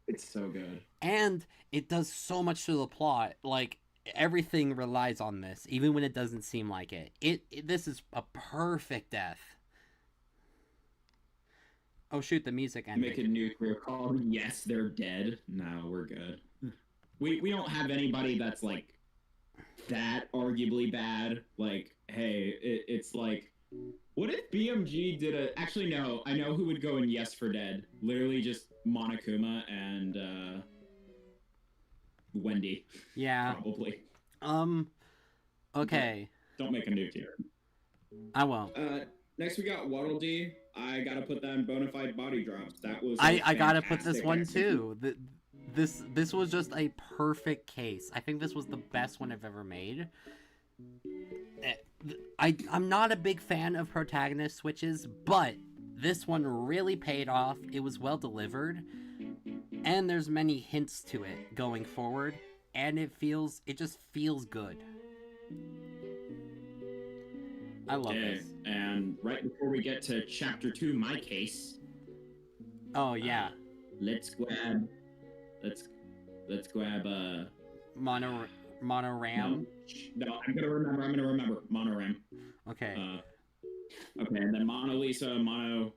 It's so good. And it does so much to the plot. Like, everything relies on this, even when it doesn't seem like it. This is a perfect death. Oh shoot, the music ended. Make a nuclear call. Yes, they're dead. No, we're good. We don't have anybody that's like that arguably bad. Like, hey, it's like, what if BMG did actually no, I know who would go in Yes for Dead. Literally just Monokuma and Wendy. Yeah. Probably. Okay. Don't make a new tier. I won't. Next we got Waddle Dee. I gotta put that in Bonafide body drops. That was I gotta put this one too. This was just a perfect case. I think this was the best one I've ever made. I'm not a big fan of protagonist switches, but this one really paid off. It was well delivered, and there's many hints to it going forward, and it just feels good. I love this. And right before we get to chapter 2, my case. Oh yeah. Let's grab Monoram. No, I'm gonna remember Monoram. Okay. Okay, and then Mona Lisa, Mono.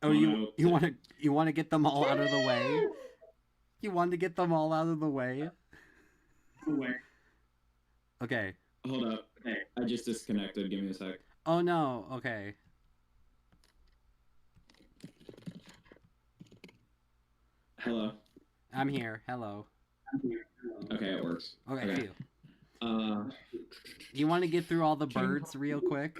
Oh, Mono... you want to get them all out of the way? You want to get them all out of the way? Okay. Hold up. Hey, I just disconnected. Give me a sec. Oh no. Okay. Hello. I'm here. Hello. Okay, it works. Okay. You want to get through all the birds real quick?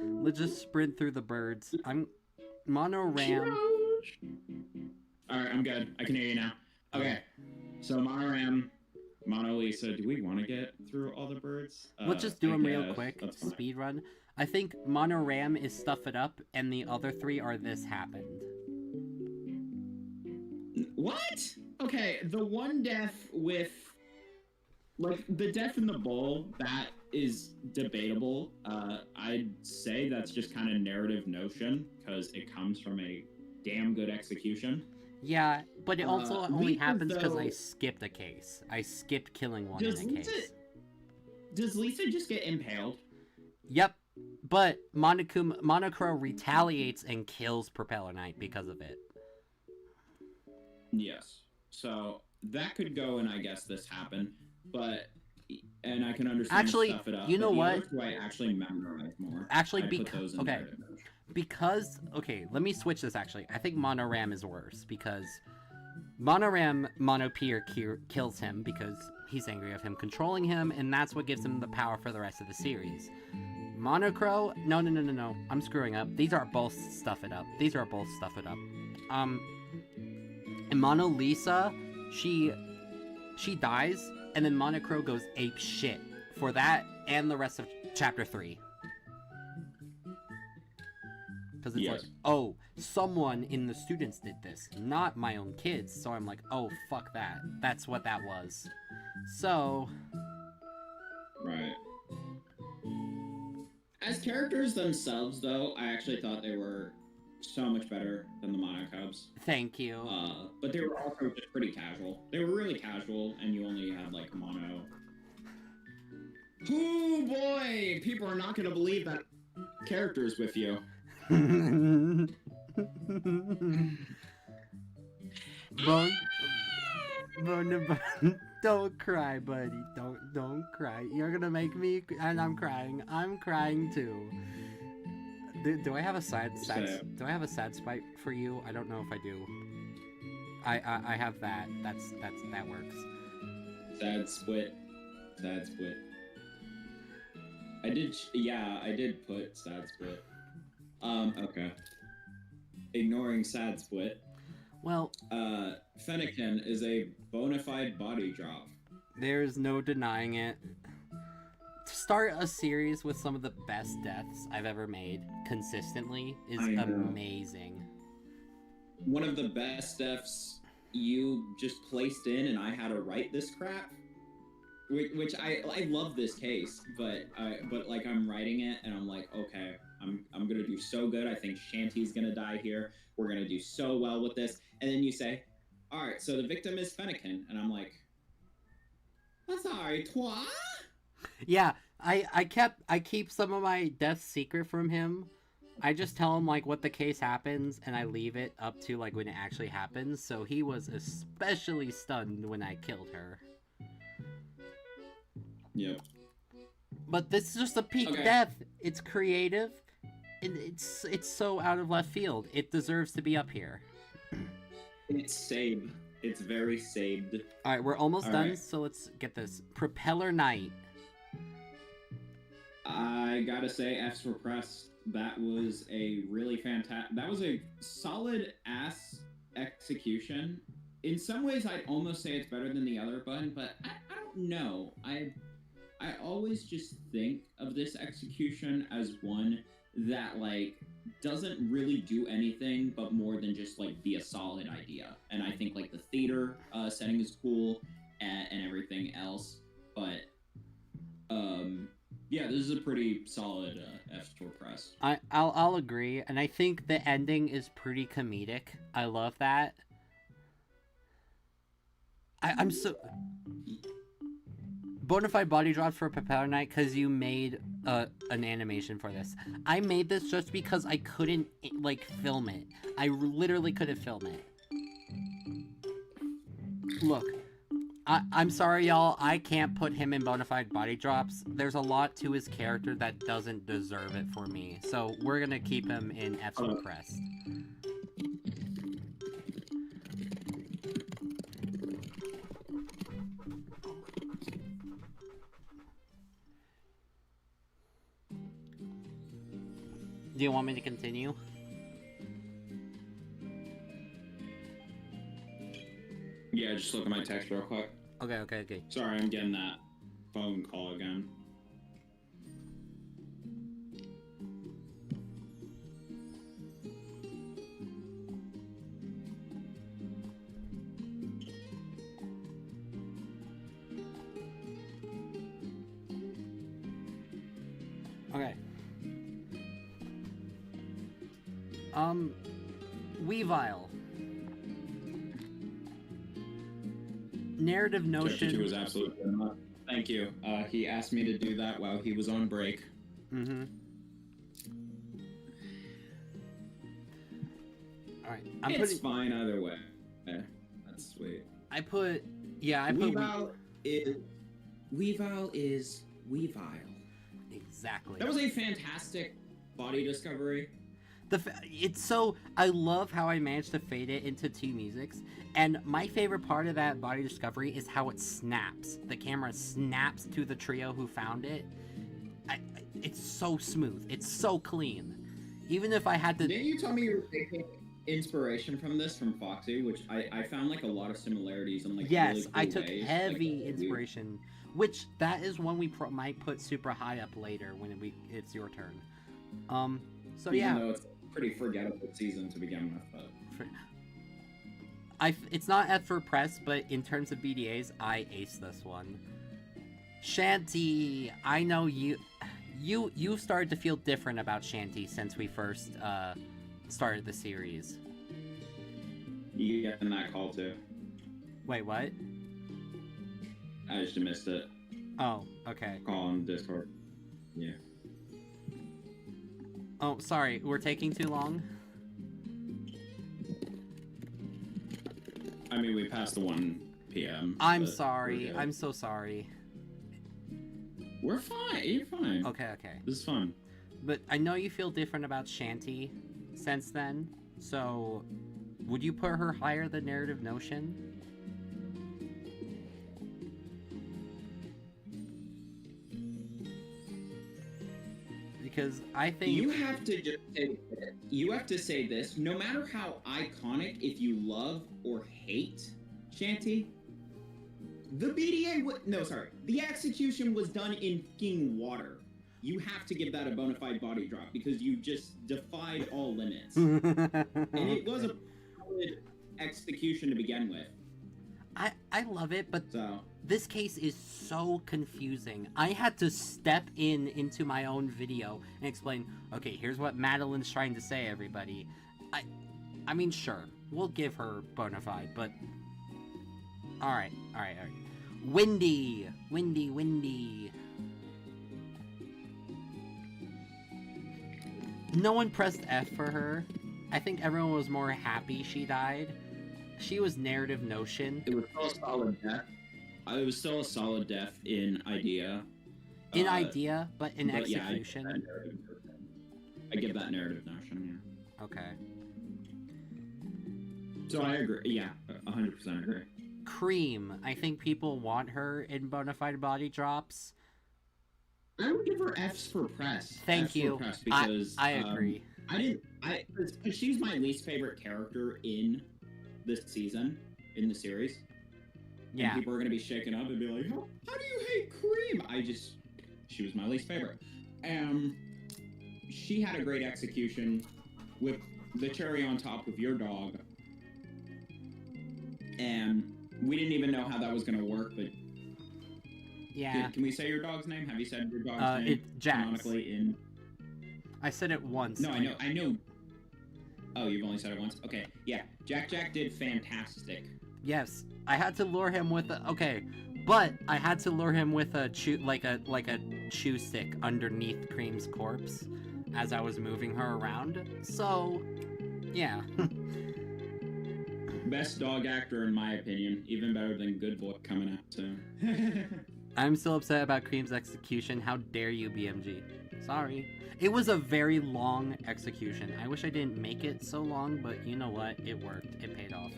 Let's just sprint through the birds. I'm Monoram. Alright, I'm good. I can hear you now. Okay. So Monoram, Mona Lisa, do we want to get through all the birds? Let's just do them real quick. Speed run. I think Monoram is Stuff It Up, and the other 3 are This Happened. What? Okay, the one death with... Like, the death in the bowl, that is debatable. I'd say that's just kind of narrative notion, because it comes from a damn good execution. Yeah, but it also only happens because I skipped a case. I skipped killing one in a case. Does Lisa just get impaled? Yep, but Monokuma retaliates and kills Propeller Knight because of it. Yes. So, that could go and I guess this happened, but... And I can understand actually, Stuff It Up. You know what? Do I actually memorize more? Actually, okay, let me switch this actually. I think Monoram is worse because Monoram Monopier kills him because he's angry of him controlling him, and that's what gives him the power for the rest of the series. Monocro, no, I'm screwing up. These are both Stuff It Up. And Mono Lisa, she dies, and then Monocro goes ape shit for that and the rest of chapter 3. Because it's like, oh, someone in the students did this, not my own kids. So I'm like, oh, fuck that. That's what that was. So... Right. As characters themselves, though, I actually thought they were so much better than the Monocubs. Thank you. But they were also just pretty casual. They were really casual, and you only had, like, Mono. Oh, boy! People are not going to believe that character's with you. Don't cry, buddy. Don't cry. You're gonna make me, and I'm crying. I'm crying too. Do I have a sad do I have a sad spite for you? I don't know if I do. I have that. That works. Sad split. I did put sad split. Okay. Ignoring sad split. Well, Fenkin is a bona fide body drop. There's no denying it. To start a series with some of the best deaths I've ever made consistently is amazing. One of the best deaths you just placed in, and I had to write this crap. Which I love this case, but like I'm writing it and I'm like, okay, I'm gonna do so good. I think Shanty's gonna die here. We're gonna do so well with this. And then you say, all right, so the victim is Fenkin, and I'm like, sorry, toi. Yeah, I keep some of my deaths secret from him. I just tell him like what the case happens, and I leave it up to like when it actually happens. So he was especially stunned when I killed her. Yep. But this is just a peak death. It's creative, and it's so out of left field. It deserves to be up here. It's saved. It's very saved. All right, we're almost done. So let's get this. Propeller Knight. I gotta say, F's for press. That was a really fantastic. That was a solid ass execution. In some ways, I'd almost say it's better than the other button, but I don't know. I always just think of this execution as one that, like, doesn't really do anything but more than just, like, be a solid idea. And I think, like, the theater setting is cool and everything else. But, yeah, this is a pretty solid F-Store press. I'll agree. And I think the ending is pretty comedic. I love that. I'm so... Bonafide body drops for Propeller Knight because you made an animation for this. I made this just because I couldn't like film it. I literally couldn't film it. Look, I'm sorry, y'all. I can't put him in Bonafide body drops. There's a lot to his character that doesn't deserve it for me. So we're gonna keep him in F suppressed. Do you want me to continue? Yeah, just look at my text real quick. Okay. Sorry, I'm getting that phone call again. Okay. Weevile. Narrative notion. Was absolutely enough. Thank you. He asked me to do that while he was on break. Mm-hmm. All right. It's fine either way. That's sweet. Weevile is Weevile. Exactly. That was a fantastic body discovery. I love how I managed to fade it into two musics, and my favorite part of that body discovery is how it snaps. The camera snaps to the trio who found it. It's so smooth. It's so clean. Even if I had to... Didn't you tell me you were taking inspiration from this from Foxy, which I found like a lot of similarities and like yes, really cool I took ways. heavy inspiration, which that is one we might put super high up later when it's your turn. So yeah. Even though it's a pretty forgettable season to begin with, but... It's not F for press, but in terms of BDAs, I aced this one. Shanty, I know you started to feel different about Shanty since we first started the series. You getting that call too? Wait, what? I just missed it. Oh, okay. Call on Discord. Yeah. Oh, sorry, we're taking too long? I mean, we passed the 1 p.m. I'm sorry. I'm so sorry. We're fine. You're fine. Okay. This is fun. But I know you feel different about Shanty since then, so would you put her higher than Narrative Notion? Because I think you have to just say this. You have to say this. No matter how iconic, if you love or hate Shanty, the BDA the execution was done in fucking water. You have to give that a bona fide body drop because you just defied all limits. And it was a solid execution to begin with. I love it, but this case is so confusing. I had to step into my own video and explain, okay, here's what Madeline's trying to say, everybody. I mean, sure, we'll give her bona fide, but... Alright. Wendy! No one pressed F for her. I think everyone was more happy she died. She was Narrative Notion. It was still a solid death. It was still a solid death in idea. In idea, but in execution. I give that Narrative Notion, yeah. Okay. So I agree. Yeah, 100% agree. Cream. I think people want her in bona fide body drops. I would give her F's for press. Thank you. For press because I agree. She's my least favorite character in this season, in the series. Yeah. And people are going to be shaken up and be like, how do you hate Cream? She was my least favorite. She had a great execution with the cherry on top of your dog. And we didn't even know how that was going to work, but... Yeah. Can we say your dog's name? Have you said your dog's name? It's Jax. Canonically in... I said it once. No, I know. Oh, you've only said it once? Okay, yeah. Jack did fantastic. Yes, I had to lure him with a... Okay, but I had to lure him with a chew stick underneath Cream's corpse as I was moving her around. So, yeah. Best dog actor in my opinion. Even better than Good Boy coming out too. I'm still upset about Cream's execution. How dare you, BMG? Sorry. It was a very long execution. I wish I didn't make it so long, but you know what? It worked. It paid off.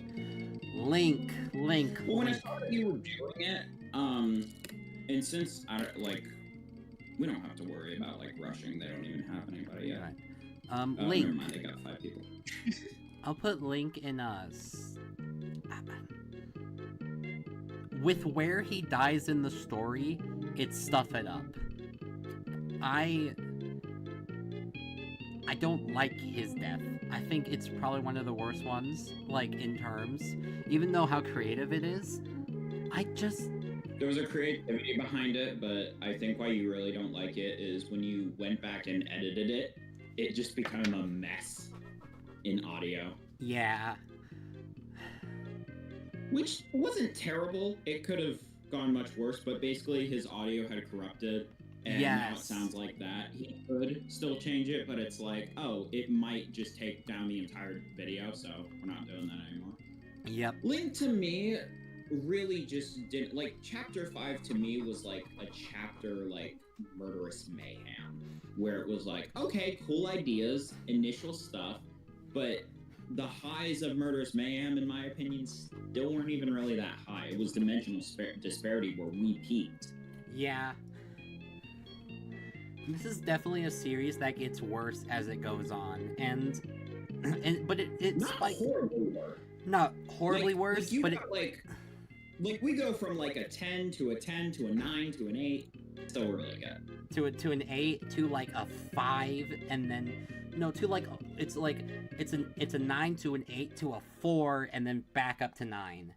Link. Well, when I saw that you were doing it, and since we don't have to worry about rushing. They don't even have anybody yet. Right. Link. Never mind. They got 5 people. I'll put Link in with where he dies in the story, it's stuff it up. I don't like his death. I think it's probably one of the worst ones, in terms. Even though how creative it is, there was a creativity behind it, but I think why you really don't like it is when you went back and edited it, it just became a mess in audio. Yeah. Which wasn't terrible. It could have gone much worse, but basically his audio had corrupted, and now it sounds like that. He could still change it, but it's it might just take down the entire video, so we're not doing that anymore. Yep. Link to me really just didn't... Chapter 5 to me was a chapter Murderous Mayhem, where it was okay, cool ideas, initial stuff, but the highs of Murderous Mayhem, in my opinion, still weren't even really that high. It was dimensional disparity where we peaked. Yeah. This is definitely a series that gets worse as it goes on, but it's not horribly worse. Not horribly worse, but we go from a 10 to a 10 to a 9 to an 8. Still really good. To an 8 to a 5, and then it's a 9 to an 8 to a 4, and then back up to 9.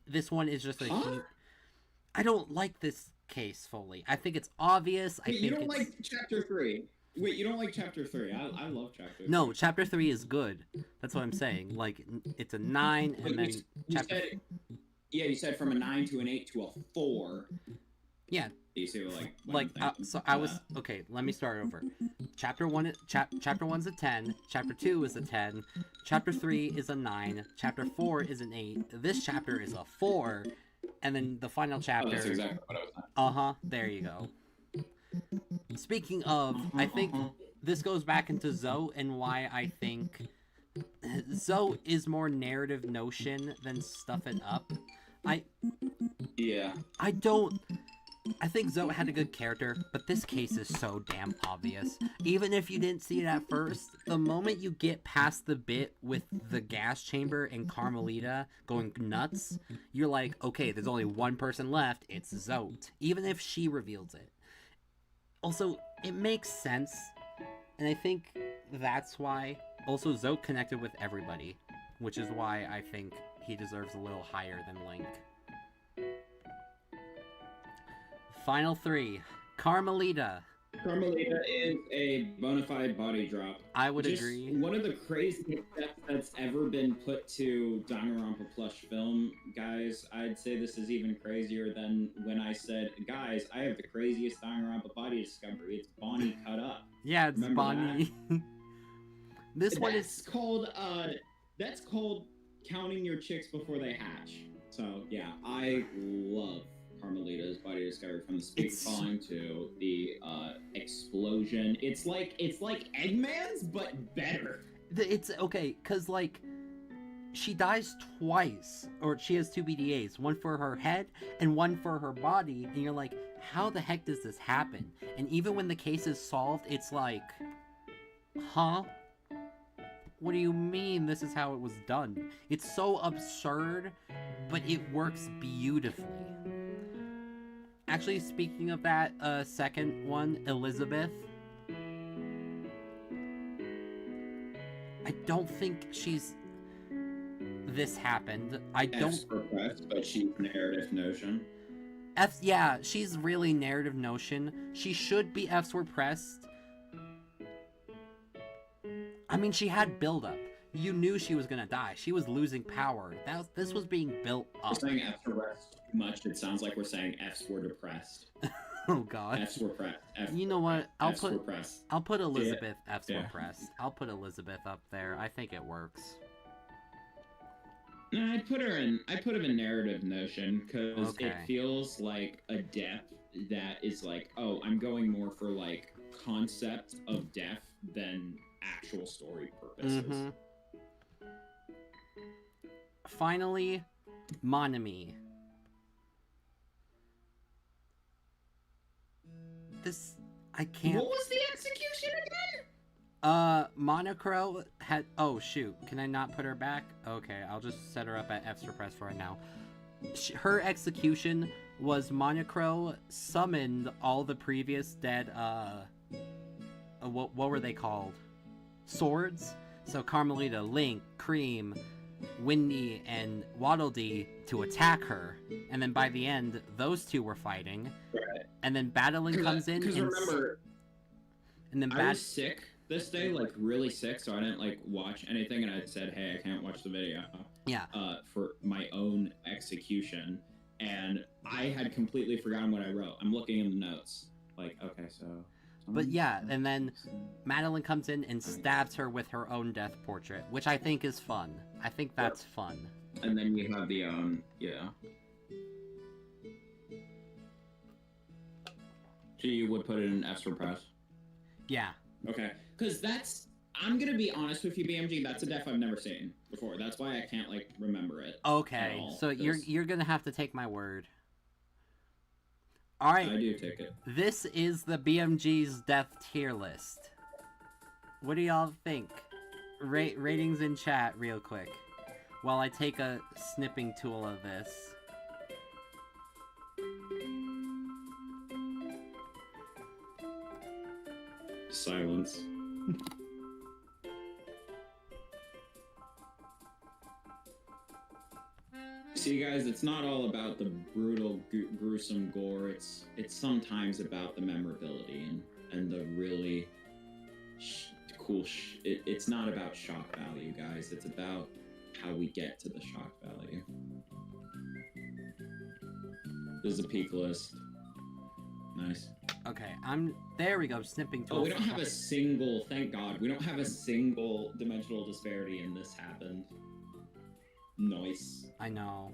This one is just I don't like this case fully. I think it's obvious. You don't like chapter 3. Wait, you don't like chapter 3? I love chapter 3. No, chapter 3 is good. That's what I'm saying. It's a 9, and then chapter... You said from a 9 to an 8 to a 4. Yeah. You see, I was okay. Let me start over. Chapter 1's a 10. Chapter 2 is a 10. Chapter 3 is a 9. Chapter 4 is an 8. This chapter is a 4, and then the final chapter. That's exactly what I was saying. There you go. Speaking of, I think this goes back into Zoe and why I think Zoe is more narrative notion than stuff it up. Yeah. I think Zoe had a good character, but this case is so damn obvious. Even if you didn't see it at first, the moment you get past the bit with the gas chamber and Carmelita going nuts, you're like, okay, there's only one person left, it's Zoe. Even if she reveals it. Also, it makes sense, and I think that's why. Also, Zoe connected with everybody, which is why I think he deserves a little higher than Link. Final 3. Carmelita. Carmelita is a bona fide body drop. I would agree. One of the craziest steps that's ever been put to Danganronpa Plush film, guys. I'd say this is even crazier than when I said, guys, I have the craziest Danganronpa body discovery. It's Bonnie cut up. Yeah, it's Remember Bonnie. This one is called that's called counting your chicks before they hatch. So yeah, I love Carmelita's body discovery, from the speaker falling to the explosion. It's like Eggman's, but better. It's okay, cause like she dies twice, or she has 2 BDAs, one for her head and one for her body, and you're like, how the heck does this happen? And even when the case is solved, it's like, huh? What do you mean this is how it was done? It's so absurd, but it works beautifully. Actually, speaking of that second one, Elizabeth, I don't think she's... This happened. I don't... F's repressed, but she's narrative notion. Yeah, she's really narrative notion. She should be F's repressed. I mean, she had build-up. You knew she was gonna die. She was losing power. This was being built up. We're saying F's repressed too much. It sounds like we're saying F's were depressed. Oh God. F's were repressed. You know what? I'll put Elizabeth F's Yeah. repressed. I'll put Elizabeth up there. I think it works. No, I put her in narrative notion because Okay. it feels like a death that is like, oh, I'm going more for like concept of death than actual story purposes. Mm-hmm. Finally, Monomy. This, I can't... What was the execution again? Monocro had... Oh, shoot. Can I not put her back? Okay, I'll just set her up at F's repressed for right now. Her execution was Monocro summoned all the previous dead, what were they called? Swords? So Carmelita, Link, Cream, Wendy, and Waddle Dee to attack her. And then by the end, those two were fighting. Right. And then battling comes in. Because remember, and then I was sick this day, like really sick, so I didn't like watch anything, and I said, hey, I can't watch the video. Yeah. For my own execution, and I had completely forgotten what I wrote. I'm looking in the notes. Like, okay, so... But yeah, and then Madeline comes in and stabs her with her own death portrait, which I think is fun. I think that's fun. And then you have the, yeah. So you would put it in F's repressed? Yeah. Okay, because that's... I'm gonna be honest with you, BMG, that's a death I've never seen before. That's why I can't, like, remember it. Okay, all, so you're gonna have to take my word. Alright. I do take it. This is the BMG's death tier list. What do y'all think? Ratings in chat real quick, while I take a snipping tool of this. Silence. See, guys, it's not all about the brutal, gruesome gore. It's sometimes about the memorability and the really cool. It's not about shock value, guys. It's about how we get to the shock value. There's a peak list. Nice. Okay, there we go, snipping tool. Oh, we don't have a single, thank God, we don't have a single dimensional disparity and this happened. Nice. I know.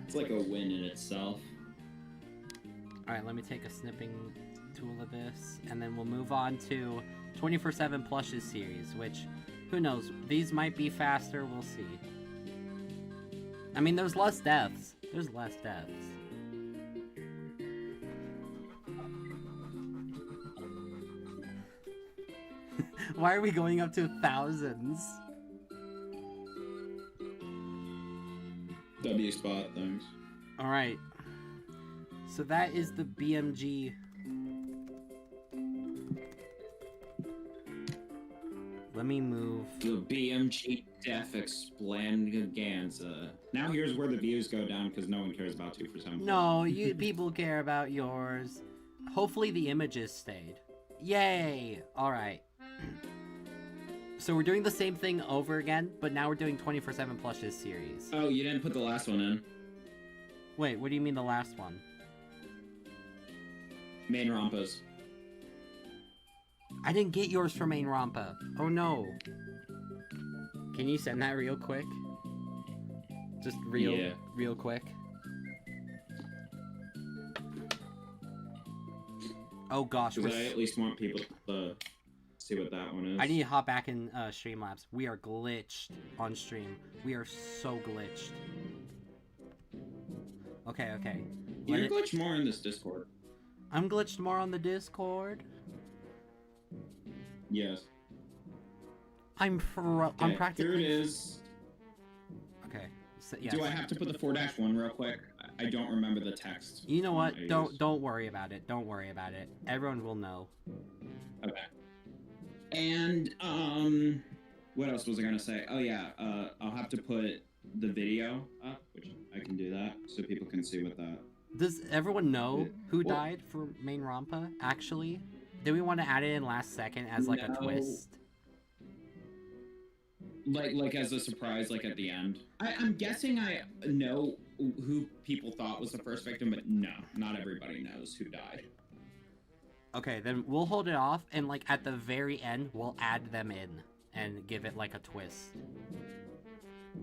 It's like a win in itself. Alright, let me take a snipping to all of this, and then we'll move on to 24/7 Plushes series, which, who knows, these might be faster, we'll see. I mean, there's less deaths. There's less deaths. Why are we going up to thousands? W spot, thanks. Alright. So that is the BMG. Let me move. The BMG Def Explanaganza. Now here's where the views go down because no one cares about 2 for 7. No, you people care about yours. Hopefully the images stayed. Yay! Alright. So we're doing the same thing over again, but now we're doing 24/7 Plushes series. Oh, you didn't put the last one in. Wait, what do you mean the last one? Main Rompas. I didn't get yours for Main Rampa. Oh no. Can you send that real quick? Just real quick. Oh gosh. Because I at least want people to see what that one is. I need to hop back in Streamlabs. We are glitched on stream. We are so glitched. Okay. You're glitched more in this Discord. I'm glitched more on the Discord? Yes. I'm practically... Here it is. Okay. So, yes. Do I have to put the 4-1 real quick? I don't remember the text. You know what? Don't worry about it. Don't worry about it. Everyone will know. Okay. And, what else was I gonna say? Oh yeah, I'll have to put the video up, which I can do that, so people can see what that... Does everyone know who died for Main Rampa, actually? Do we want to add it in last second as, like, a twist? Like as a surprise, like, at the end? I'm guessing I know who people thought was the first victim, but no, not everybody knows who died. Okay, then we'll hold it off, and, like, at the very end, we'll add them in and give it, like, a twist.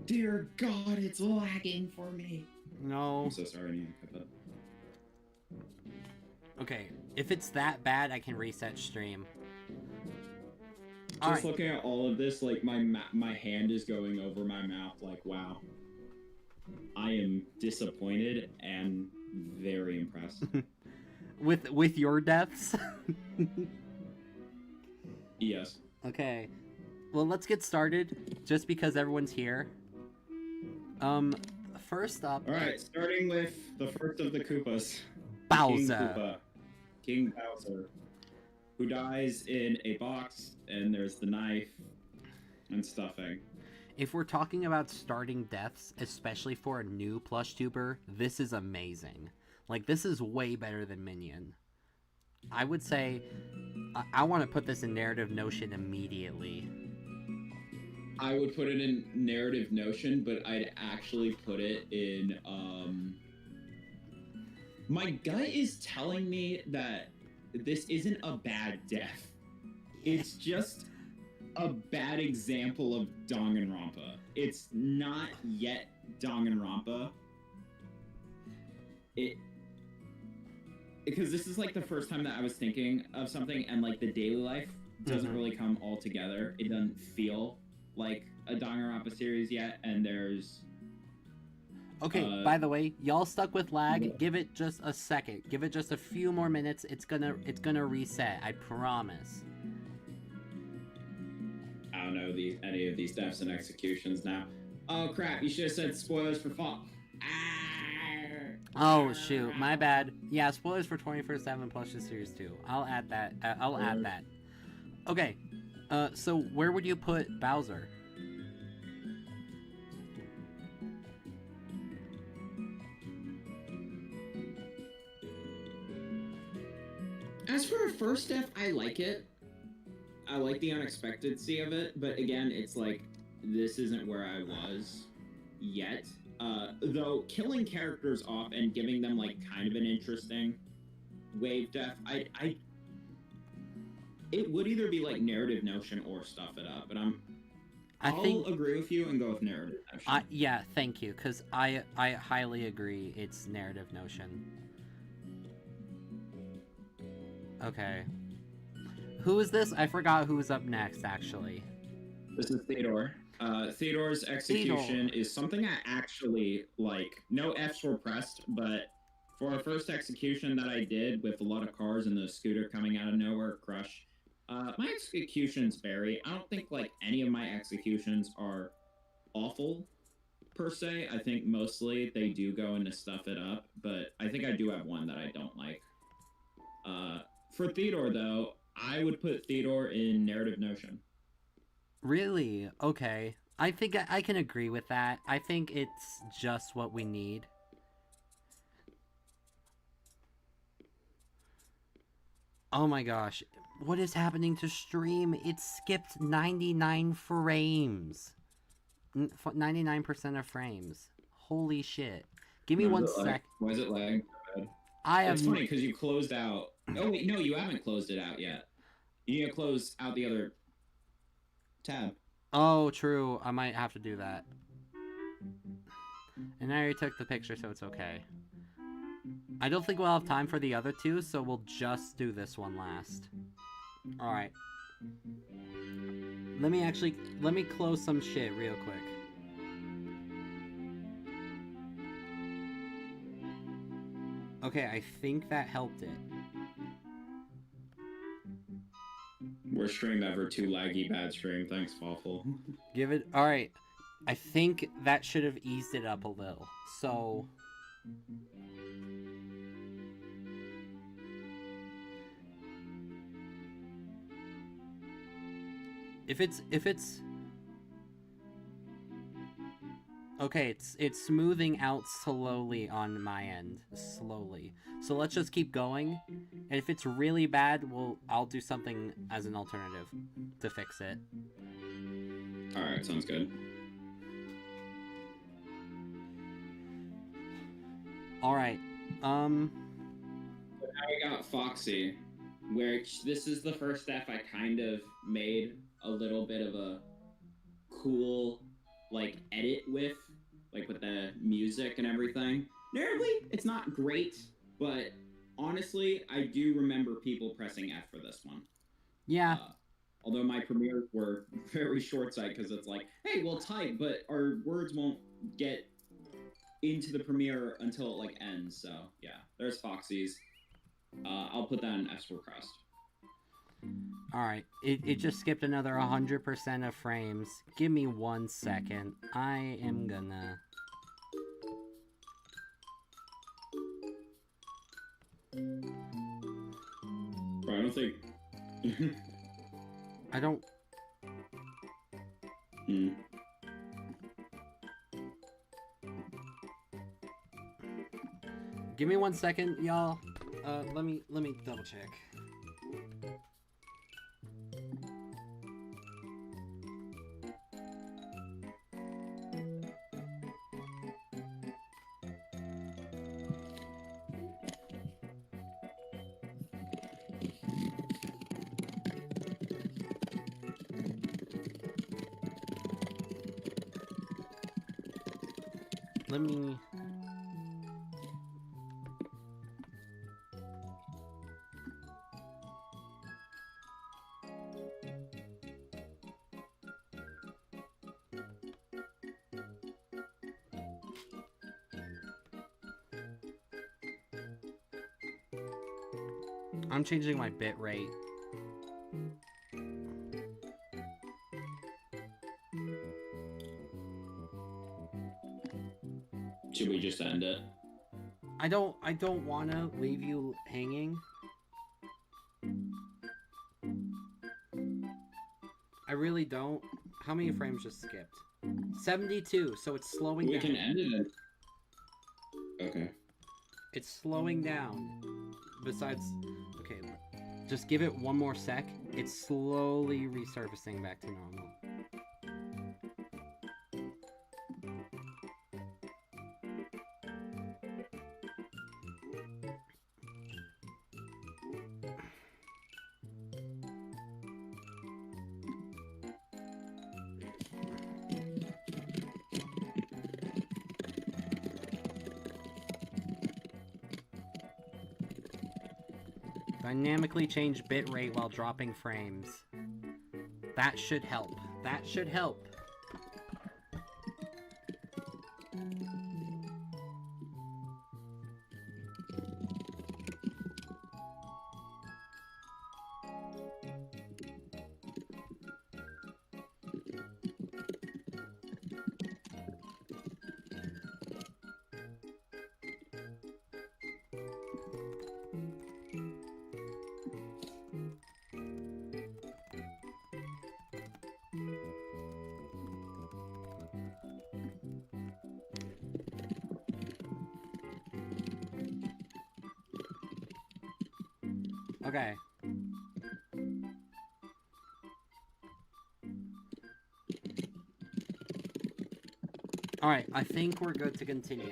Dear God, it's lagging for me. No. I'm so sorry, I need to cut that. Okay, if it's that bad, I can reset stream. Just looking at all of this, like, my hand is going over my mouth, like, wow. I am disappointed and very impressed. With your deaths? Yes. Okay. Well, let's get started, just because everyone's here. First up... Alright, starting with the first of the Koopas. Bowser. King Bowser. Who dies in a box, and there's the knife and stuffing. If we're talking about starting deaths, especially for a new plush tuber, this is amazing. Like, this is way better than Minion. I would say, I want to put this in Narrative Notion immediately. I would put it in Narrative Notion, but I'd actually put it in, my gut is telling me that this isn't a bad death. It's just a bad example of Danganronpa. It's not yet Danganronpa. Because this is like the first time that I was thinking of something, and like the daily life doesn't really come all together. It doesn't feel like a Danganronpa series yet, and there's... Okay, by the way, y'all stuck with lag. Give it just a second. Give it just a few more minutes. It's gonna reset. I promise. I don't know any of these deaths and executions now. Oh crap! You should have said spoilers for fall. Oh shoot, my bad. Yeah, spoilers for 24/7 Plushes series 2. I'll add that. I'll add that. Okay. So where would you put Bowser? As for a first death, I like it. I like the unexpectancy of it, but again, it's like, this isn't where I was yet. Though, killing characters off and giving them, like, kind of an interesting wave death, it would either be, like, Narrative Notion or Stuff It Up, but I'll agree with you and go with Narrative Notion. Yeah, thank you, because I highly agree it's Narrative Notion. Okay. Who is this? I forgot who's up next, actually. This is Theodore. Theodore's execution is something I actually like. No Fs were pressed, but for our first execution that I did with a lot of cars and the scooter coming out of nowhere, crush. My executions vary. I don't think like any of my executions are awful per se. I think mostly they do go into stuff it up, but I think I do have one that I don't like. For Theodore though, I would put Theodore in Narrative Notion. Really? Okay. I think I can agree with that. I think it's just what we need. Oh my gosh. What is happening to stream? It skipped 99 frames. 99% of frames. Holy shit. Give me 1 sec. Why is it lagging so bad? It's funny because you closed out. Oh, wait, no, you haven't closed it out yet. You need to close out the other tab. Oh, true. I might have to do that. And I already took the picture, so it's okay. I don't think we'll have time for the other two, so we'll just do this one last. Alright. Let me close some shit real quick. Okay, I think that helped it. Worst stream ever, too laggy, bad stream. Thanks, Fawful. Give it... Alright. I think that should have eased it up a little. So... If it's... Okay, it's smoothing out slowly on my end. Slowly. So let's just keep going. And if it's really bad, I'll do something as an alternative to fix it. Alright, sounds good. Alright, So now we got Foxy, which this is the first F I kind of made a little bit of a cool, like, edit with the music and everything. Narratively, it's not great, but honestly, I do remember people pressing F for this one. Yeah. Although my premieres were very short-sighted because it's like, hey, we'll type, but our words won't get into the premiere until it, like, ends. So, yeah, there's Foxy's. I'll put that in F's request. Alright, it just skipped another 100% of frames. Give me 1 second. I am gonna... Bro, I don't think... I don't... Give me 1 second, y'all. Let me double check. Let me... I'm changing my bit rate. Should we just end it? I don't want to leave you hanging. I really don't. How many frames just skipped? 72, so it's slowing down. We can end it. Okay. It's slowing down. Besides... Okay, just give it 1 more sec. It's slowly resurfacing back to normal. Dynamically change bitrate while dropping frames. That should help. That should help. Okay. Alright, I think we're good to continue.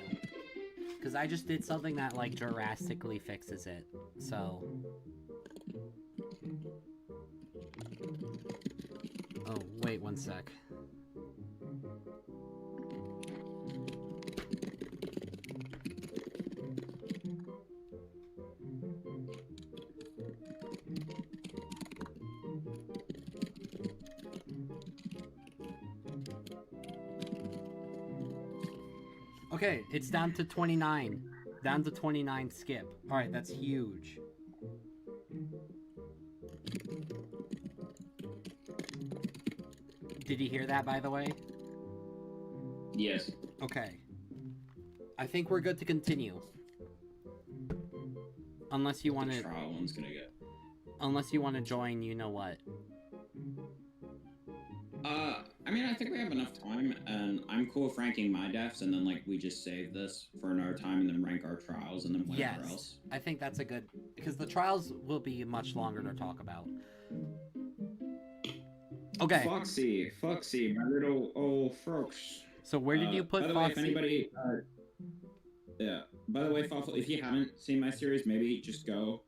Because I just did something that, like, drastically fixes it. So... Oh, wait one sec. Okay, it's down to 29. Down to 29 skip. Alright, that's huge. Did you hear that, by the way? Yes. Okay. I think we're good to continue. Unless you want to... Trial one's gonna get... Unless you want to join, you know what. I mean, I think we have enough time, and I'm cool with ranking my deaths, and then, like, we just save this for another time, and then rank our trials, and then whatever else. I think that's a good... Because the trials will be much longer to talk about. Okay. Foxy, my little old frogs. So where did you put Foxy? By the way, if anybody... yeah. By the way, Foxy, if you haven't seen my series, maybe just go,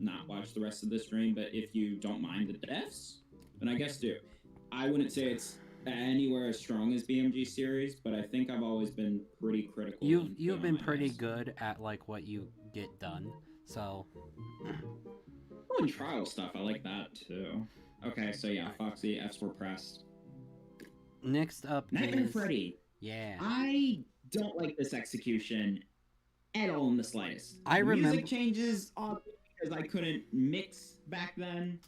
not watch the rest of the stream, but if you don't mind the deaths, then I guess do. I wouldn't say it's anywhere as strong as BMG series, but I think I've always been pretty critical. You've been pretty good at like what you get done, so. Oh, and trial stuff, I like that too. Okay, so yeah, Foxy, F's were pressed. Next up Nightmare Freddy. Yeah. I don't like this execution at all in the slightest. I remember music changes because I couldn't mix back then.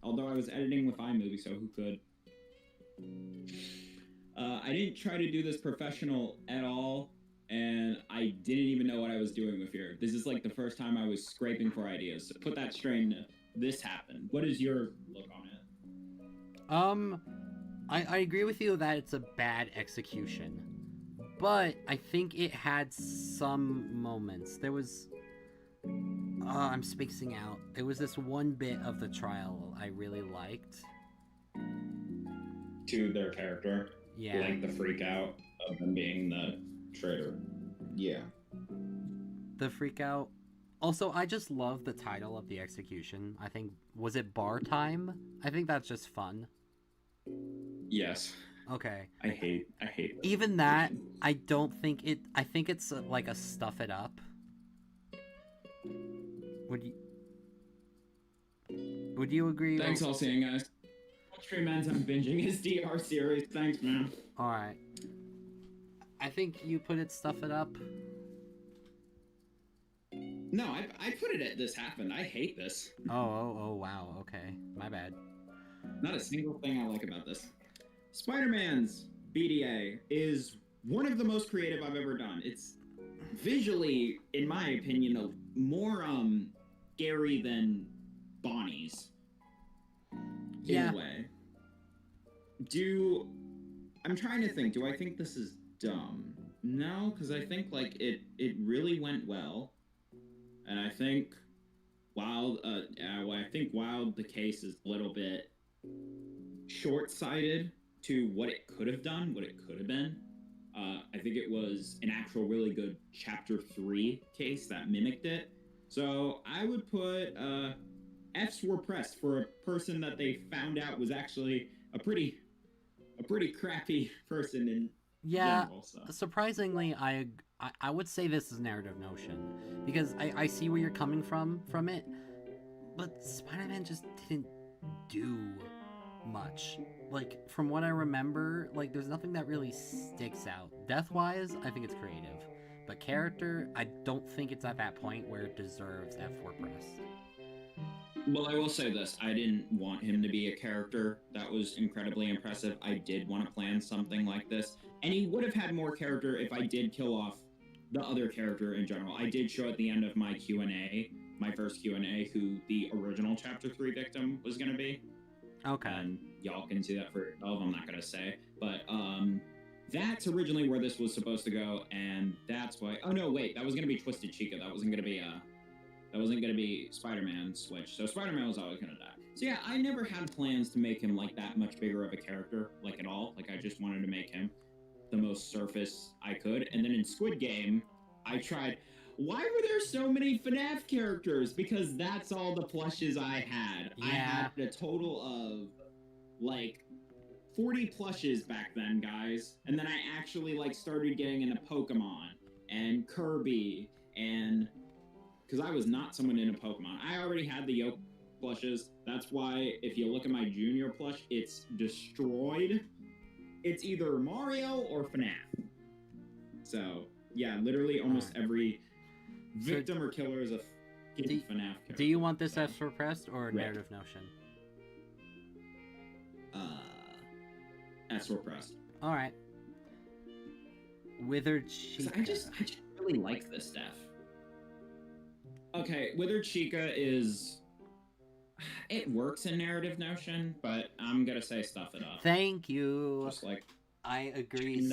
Although I was editing with iMovie, so who could? I didn't try to do this professional at all, and I didn't even know what I was doing with here. This is like the first time I was scraping for ideas. So put that strain, this happened. What is your look on it? I agree with you that it's a bad execution. But I think it had some moments. There was... I'm spacing out. There was this one bit of the trial I really liked. To their character? Yeah. Like the freak out of them being the traitor. Yeah. The freak out. Also, I just love the title of the execution. I think, was it Bar Time? I think that's just fun. Yes. Okay. I hate even that, I don't think it... I think it's like a stuff it up. Would you agree? Thanks all seeing, guys. Stream ends, I'm binging his DR series. Thanks, man. Alright. I think you put it stuff it up. No, I put it at this happened. I hate this. Oh, wow. Okay. My bad. Not a single thing I like about this. Spider-Man's BDA is one of the most creative I've ever done. It's visually, in my opinion, more scary than Bonnie's. Yeah. In a way. I'm trying to think, do I think this is dumb? No, because I think like it really went well. And I think while the case is a little bit short-sighted to what it could have done, what it could have been. I think it was an actual really good Chapter 3 case that mimicked it. So I would put F's were pressed for a person that they found out was actually a pretty crappy person in general, so. Surprisingly, I would say this is narrative notion because I see where you're coming from it, But Spider-Man just didn't do much. Like, from what I remember, like, there's nothing that really sticks out. Death-wise, I think it's creative. But character, I don't think it's at that point where it deserves F4 press. Well, I will say this. I didn't want him to be a character that was incredibly impressive. I did want to plan something like this. And he would have had more character if I did kill off the other character in general. I did show at the end of my Q&A, my first Q&A, who the original Chapter 3 victim was going to be. Okay. And y'all can see that for yourself. I'm not going to say. But that's originally where this was supposed to go. And that's why... Oh, no, wait. That was going to be Twisted Chica. That wasn't going to be... That wasn't going to be Spider-Man Switch. So Spider-Man was always going to die. So yeah, I never had plans to make him like that much bigger of a character, like at all. Like I just wanted to make him the most surface I could. And then in Squid Game, I tried... Why were there so many FNAF characters? Because that's all the plushes I had. Yeah. I had a total of like 40 plushes back then, guys. And then I actually like started getting into Pokemon and Kirby and... Because I was not someone into Pokemon. I already had the Yoke plushes. That's why if you look at my junior plush, it's destroyed. It's either Mario or FNAF. So, yeah, literally almost every victim or killer is a FNAF character. Do you want this as suppressed or narrative notion? As suppressed. Alright. Withered Chica. I just really like this stuff. Okay, Withered Chica is... It works in narrative notion, but I'm gonna say stuff it up. Thank you. Just like... I agree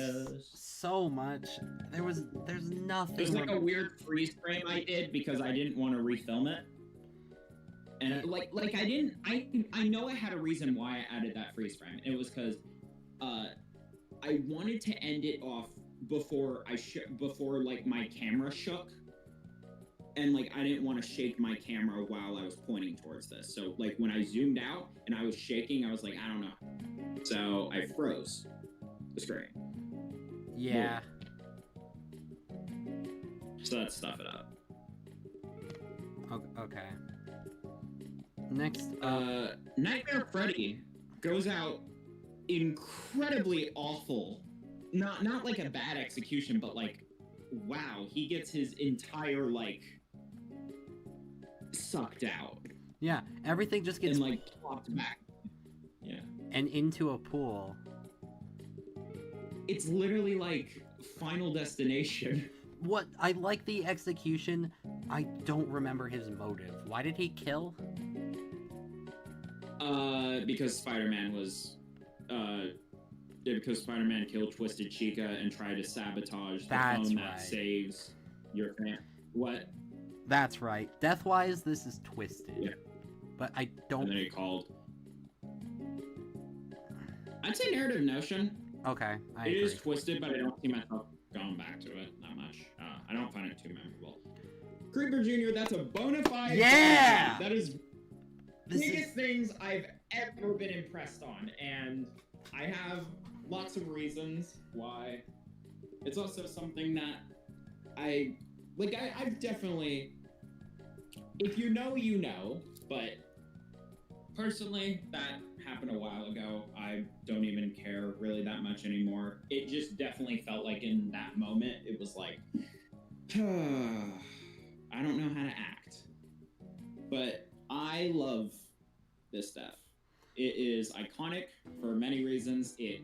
so much. There's nothing... There's like a weird freeze frame I did because I didn't want to refilm it. And I know I had a reason why I added that freeze frame. It was because I wanted to end it off before like my camera shook. And, like, I didn't want to shake my camera while I was pointing towards this. So, like, when I zoomed out and I was shaking, I was like, I don't know. So, I froze the screen. Yeah. So, let's stuff it up. Okay. Next Nightmare Freddy goes out incredibly awful. Not like a bad execution, but, like, wow, he gets his entire, like... sucked out. Yeah, everything just gets... And, like, plopped back. Yeah. And into a pool. It's literally, like, Final Destination. What? I like the execution. I don't remember his motive. Why did he kill? Because Spider-Man was... because Spider-Man killed Twisted Chica and tried to sabotage the phone that saves your family. What? That's right. Death-wise, this is twisted. Yeah. But I don't... And then he called... I'd say narrative notion. Okay, I agree. It is twisted, but I don't see myself going back to it that much. I don't find it too memorable. Creeper Jr., that's a bona fide... Yeah! That is the biggest things I've ever been impressed on, and I have lots of reasons why. It's also something that I've definitely, if you know, you know, but personally, that happened a while ago. I don't even care really that much anymore. It just definitely felt like in that moment, it was like, I don't know how to act. But I love this stuff. It is iconic for many reasons. It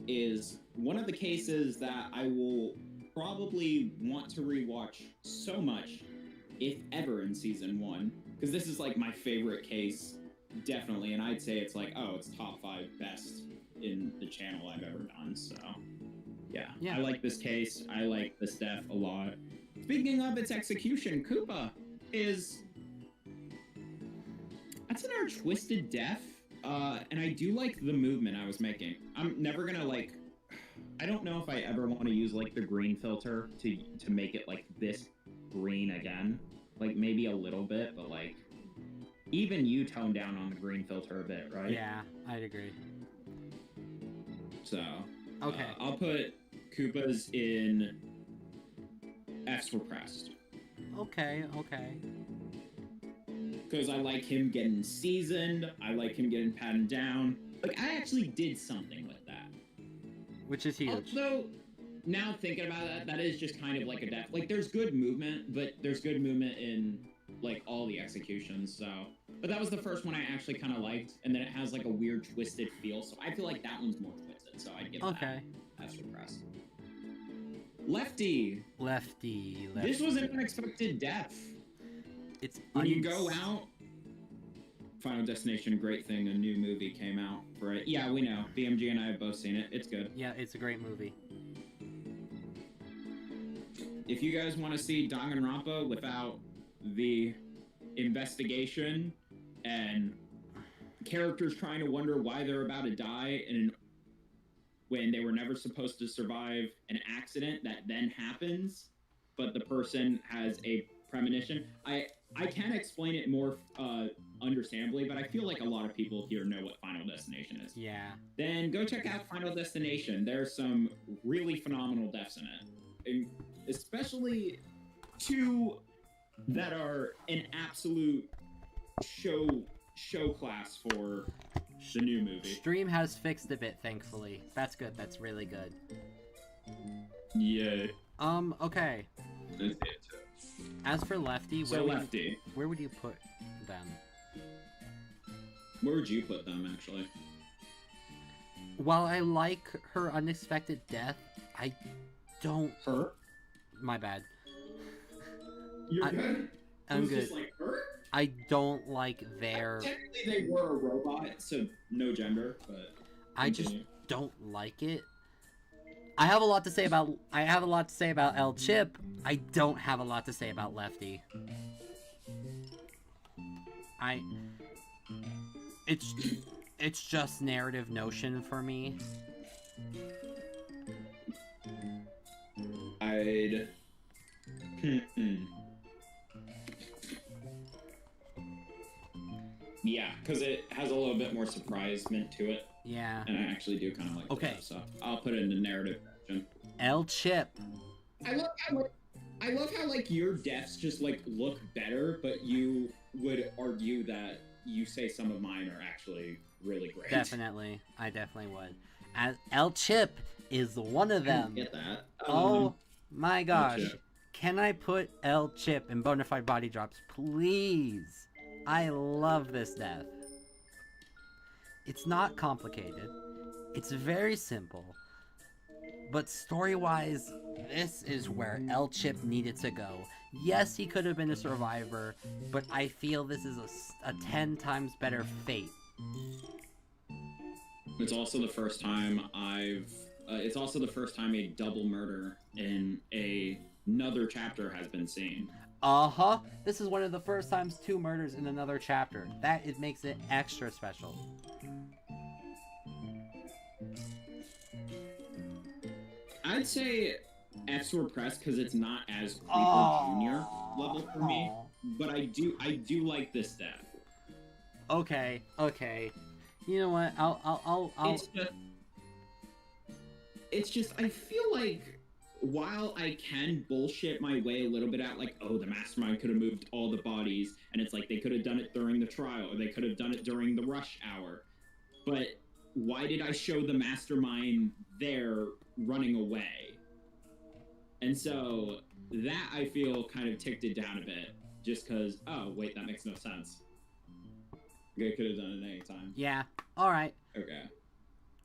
is one of the cases that I will probably want to rewatch so much, if ever, in season 1, because this is like my favorite case, definitely, and I'd say it's like, it's top 5 best in the channel I've ever done. So yeah. I like this case. I like this death a lot. Speaking of its execution, Koopa is, that's another twisted death, and I do like the movement I was making. I'm never gonna I don't know if I ever want to use like the green filter to make it like this green again. Like maybe a little bit, but like even you tone down on the green filter a bit, right? Yeah, I'd agree. So okay, I'll put Koopa's in F repressed. Okay. because I like him getting seasoned. I like him getting patted down. Like, I actually did something with that. Which is huge. Although, now thinking about that, that is just kind of like a death. Like, there's good movement, but there's good movement in, like, all the executions, so... But that was the first one I actually kind of liked, and then it has, like, a weird, twisted feel, so I feel like that one's more twisted, so I'd give that extra press. Lefty! Lefty. This was an unexpected death. It's when you go out... Final Destination, great thing, a new movie came out for it. Yeah, we know. BMG and I have both seen it. It's good. Yeah, it's a great movie. If you guys want to see Danganronpa without the investigation and characters trying to wonder why they're about to die and when they were never supposed to survive an accident that then happens, but the person has a premonition. I can explain it more understandably, but I feel like a lot of people here know what Final Destination is. Yeah. Then go check out Final Destination. There's some really phenomenal deaths in it. And especially two that are an absolute show class for the new movie. Stream has fixed a bit, thankfully. That's good. That's really good. Yay. Okay. As for Lefty, where would you put them? Where would you put them, actually? While I like her unexpected death, I don't... Her? My bad. You're good? I'm good. Just like her? I don't like their... Technically, they were a robot, so no gender, but... I just don't like it. I have a lot to say about El Chip. I don't have a lot to say about Lefty. It's just narrative notion for me. Yeah, because it has a little bit more surprisement to it. Yeah. And I actually do kind of like that, so I'll put it in the narrative section. El Chip. I love how like your deaths just like look better, but you would argue that you say some of mine are actually really great. Definitely. I definitely would. As El Chip is one of them. Get that. Oh my gosh. Can I put El Chip in Bonafide Body Drops, please? I love this death. It's not complicated. It's very simple. But story-wise, this is where El Chip needed to go. Yes, he could have been a survivor, but I feel this is a 10 times better fate. It's also the first time a double murder in another chapter has been seen. Uh-huh. This is one of the first times 2 murders in another chapter. That makes it extra special. I'd say F's were pressed because it's not as Creeper Junior level for me, but I do like this death. Okay. You know what? I'll. It's just I feel like while I can bullshit my way a little bit out, like, oh, the mastermind could have moved all the bodies, and it's like they could have done it during the trial, or they could have done it during the rush hour, but why did I show the mastermind there running away? And so that I feel kind of ticked it down a bit, just because, oh, wait, that makes no sense. They could have done it any time. Yeah, alright. Okay.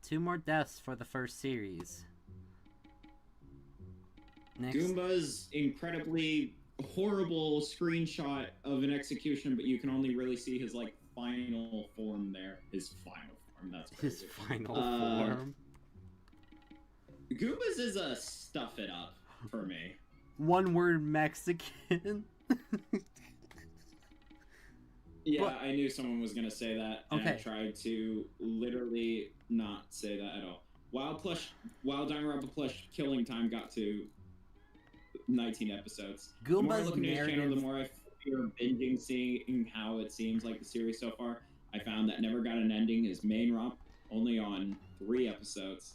2 more deaths for the first series. Next. Goomba's incredibly horrible screenshot of an execution, but you can only really see his, like, final form there. His final form, that's crazy. His final form. Goomba's is a stuff it up for me. One word Mexican. Yeah, but I knew someone was gonna say that, and I tried to literally not say that at all. While Danganronpa Plush killing time got to 19 episodes. Goomba's the more I look at his channel, the more I fear binging, seeing how it seems like the series so far. I found that Never Got an Ending is main romp, only on 3 episodes.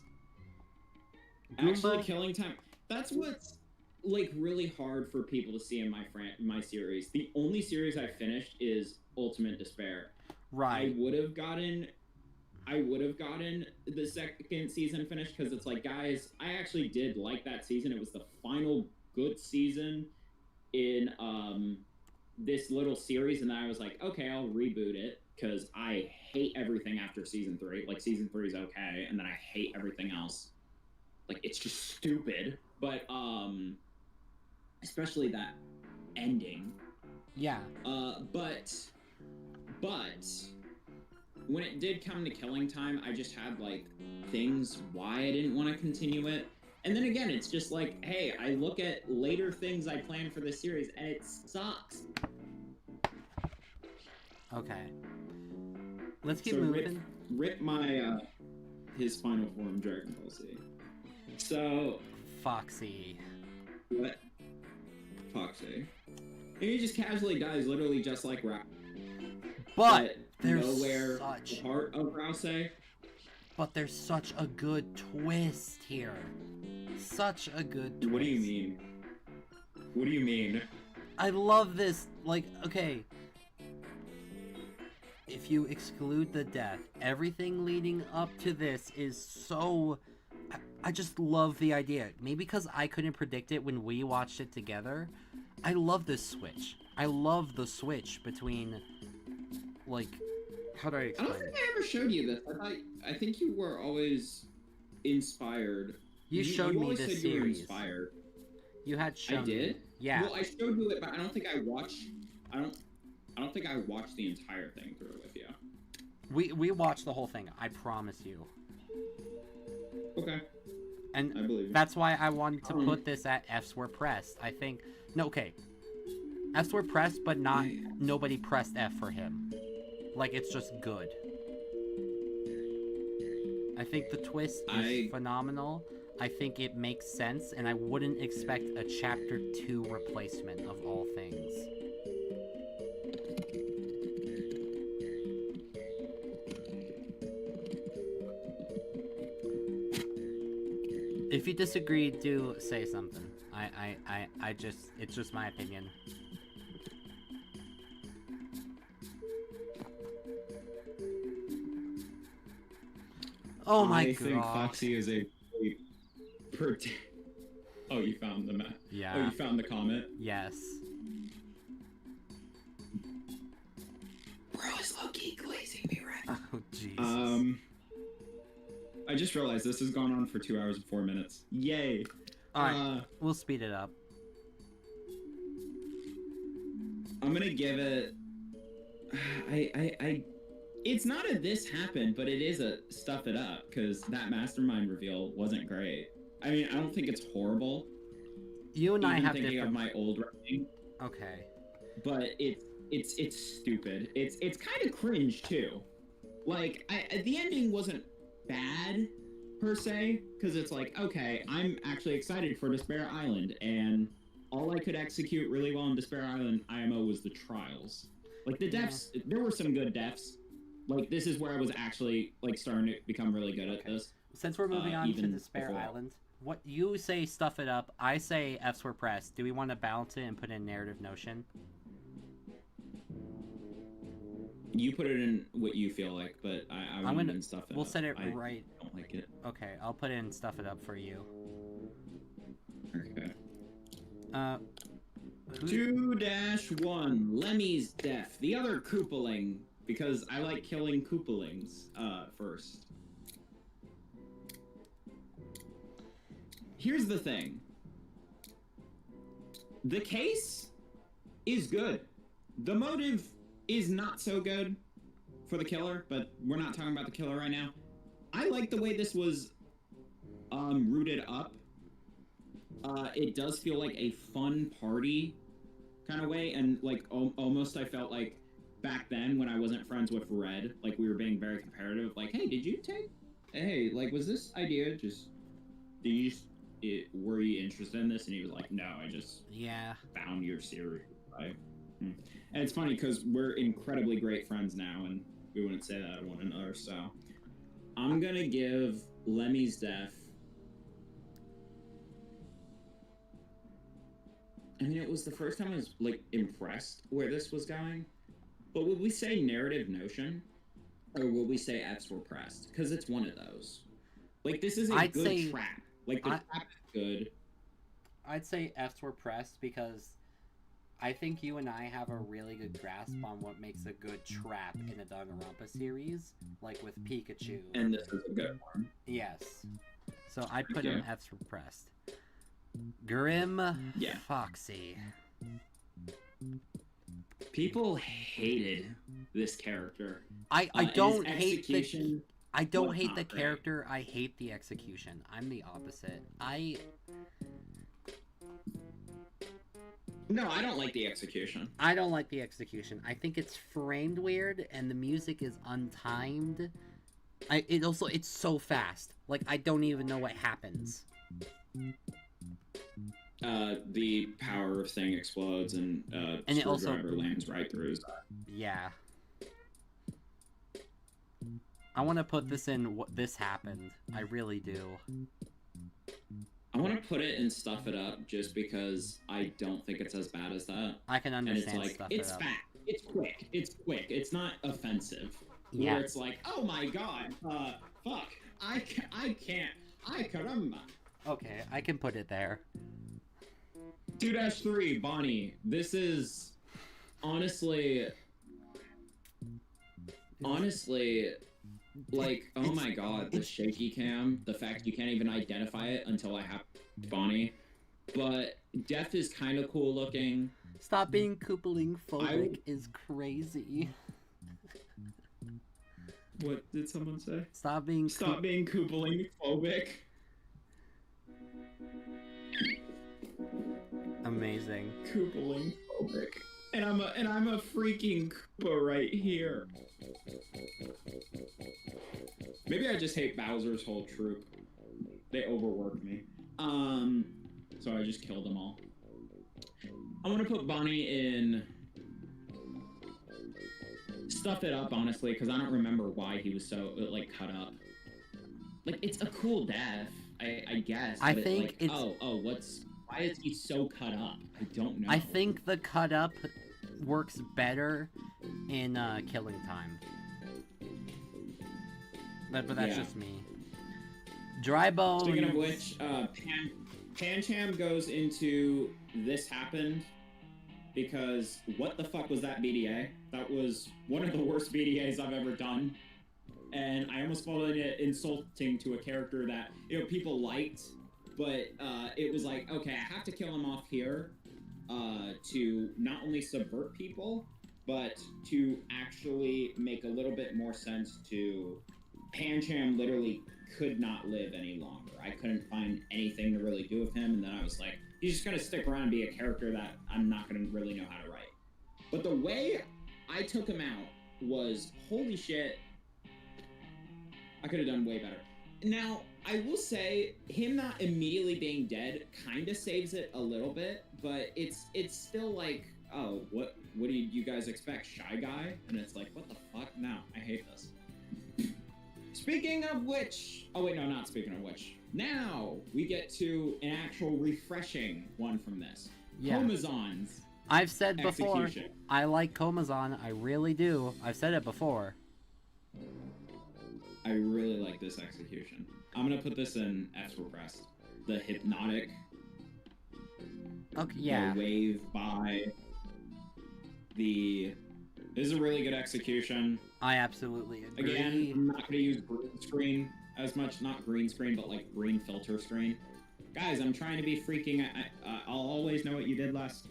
Goomba? Actually, killing time. That's what's like really hard for people to see in my series. The only series I finished is Ultimate Despair. Right. I would have gotten the second season finished because it's like, guys, I actually did like that season. It was the final good season in this little series, and then I was like, okay, I'll reboot it because I hate everything after season 3. Like, season 3 is okay, and then I hate everything else. Like, it's just stupid. But especially that ending. Yeah. But when it did come to killing time, I just had like things why I didn't want to continue it. And then again, it's just like, hey, I look at later things I planned for this series and it sucks. Okay. Let's keep moving. Rip my his final form Dragon Ball Z. So Foxy. What? Foxy. And he just casually dies, literally just like Rouse. But there's nowhere such part of Rouse. But there's such a good twist here. Such a good twist. What do you mean? What do you mean? I love this. Like, okay. If you exclude the death, everything leading up to this is so... I just love the idea. Maybe because I couldn't predict it when we watched it together. I love this switch. I love the switch between, like... How do I explain it? I don't think I ever showed you this. I think you were always inspired. You showed me this series. You were inspired. You had shown I did? me. Yeah. Well, I showed you it, but I don't think I watched... I don't think I watched the entire thing through with you. We watched the whole thing. I promise you. Okay. And I believe you. That's why I wanted to put this at F's were pressed. I think... No, okay. F's were pressed, but not... Nobody pressed F for him. Like, it's just good. I think the twist is phenomenal. I think it makes sense, and I wouldn't expect a Chapter 2 replacement of all things. If you disagree, do say something. It's just my opinion. Oh my god. I think Foxy is a... Oh, you found the map. Yeah. Oh, you found the comment? Yes. Bro, is low-key glazing me right. Oh, Jesus. I just realized this has gone on for 2 hours and 4 minutes. Yay. Alright, we'll speed it up. I'm gonna give it... It's not a this happened, but it is a stuff it up, because that mastermind reveal wasn't great. I mean, I don't think it's horrible. You and I have thinking different... of my old writing. Okay. But it's stupid. It's kind of cringe too. Like, the ending wasn't bad per se, because it's like, okay, I'm actually excited for Despair Island, and all I could execute really well on Despair Island IMO was the trials. Like, the deaths, there were some good deaths. Like, this is where I was actually, like, starting to become really good at this. Since we're moving on to Despair Island, what you say stuff it up, I say F's were pressed. Do we want to balance it and put in narrative notion? You put it in what you feel like, but I'm gonna stuff it We'll up. set it I right. don't like it. Okay, I'll put in stuff it up for you. Okay. 2-1, Lemmy's death. The other Koopaling, because I like killing Koopalings first. Here's the thing. The case is good. The motive is not so good for the killer, but we're not talking about the killer right now. I like the way this was rooted up. It does feel like a fun party kind of way, and like almost I felt like back then when I wasn't friends with Red, like we were being very comparative, like, hey, did you take, hey, like, was this idea just, were you interested in this? And he was like, no, I just found your series, right? And it's funny because we're incredibly great friends now, and we wouldn't say that to one another, so I'm gonna give Lemmy's death I mean, it was the first time I was, like, impressed where this was going. But would we say narrative notion? Or would we say F's were pressed? Because it's one of those. Like, this is a good trap. Like, the trap is good. I'd say F's were pressed because I think you and I have a really good grasp on what makes a good trap in a Danganronpa series, like with Pikachu. And this is a good one. Yes. So I'd put him F's were pressed. Grim Foxy. People hated this character. I don't hate the character. I hate the execution. I'm the opposite. No, I don't like the execution. I don't like the execution. I think it's framed weird and the music is untimed. It's so fast. Like, I don't even know what happens. The power thing explodes and it also lands right through his eye. Yeah. I want to put this in what this happened. I really do. I want to put it and stuff it up just because I don't think it's as bad as that. I can understand. And it's fast. It's quick. It's quick. It's not offensive. Yeah. Where it's like, oh my god, fuck, I can't, caramba. Okay, I can put it there. 2-3, Bonnie. This is honestly, like, oh my god, the shaky cam, the fact you can't even identify it until I have Bonnie. But Death is kind of cool looking. Stop being Koopaling phobic is crazy. What did someone say? Stop being Koopaling phobic. Amazing. Koopaling phobic. And I'm a freaking Koopa right here. Maybe I just hate Bowser's whole troop. They overwork me. So I just killed them all. I want to put Bonnie in... Stuff it up, honestly, because I don't remember why he was so, like, cut up. Like, it's a cool death, I guess. I think it's... Why is he so cut up? I don't know. I think the cut up works better in Killing Time. But that's just me. Dry Bones... Speaking of which, Pancham goes into This Happened because what the fuck was that BDA? That was one of the worst BDAs I've ever done. And I almost found it insulting to a character that, you know, people liked, but it was like, okay, I have to kill him off here to not only subvert people, but to actually make a little bit more sense to Pancham literally could not live any longer. I couldn't find anything to really do with him, and then I was like, he's just gonna stick around and be a character that I'm not gonna really know how to write. But the way I took him out was, holy shit, I could have done way better. Now, I will say, him not immediately being dead kind of saves it a little bit, but it's still like, oh, what do you guys expect, Shy Guy? And it's like, what the fuck? No, I hate this. Speaking of which, oh wait, no, not speaking of which. Now, we get to an actual refreshing one from this. Yeah. Comazon's I've said before, execution. I like Comazon, I really do. I've said it before. I really like this execution. I'm gonna put this in F's repressed. The hypnotic. Okay, yeah. The wave by. This is a really good execution. I absolutely agree. Again, I'm not gonna use green screen as much. Not green screen, but like green filter screen. Guys, I'm trying to be freaking. I'll always know what you did last,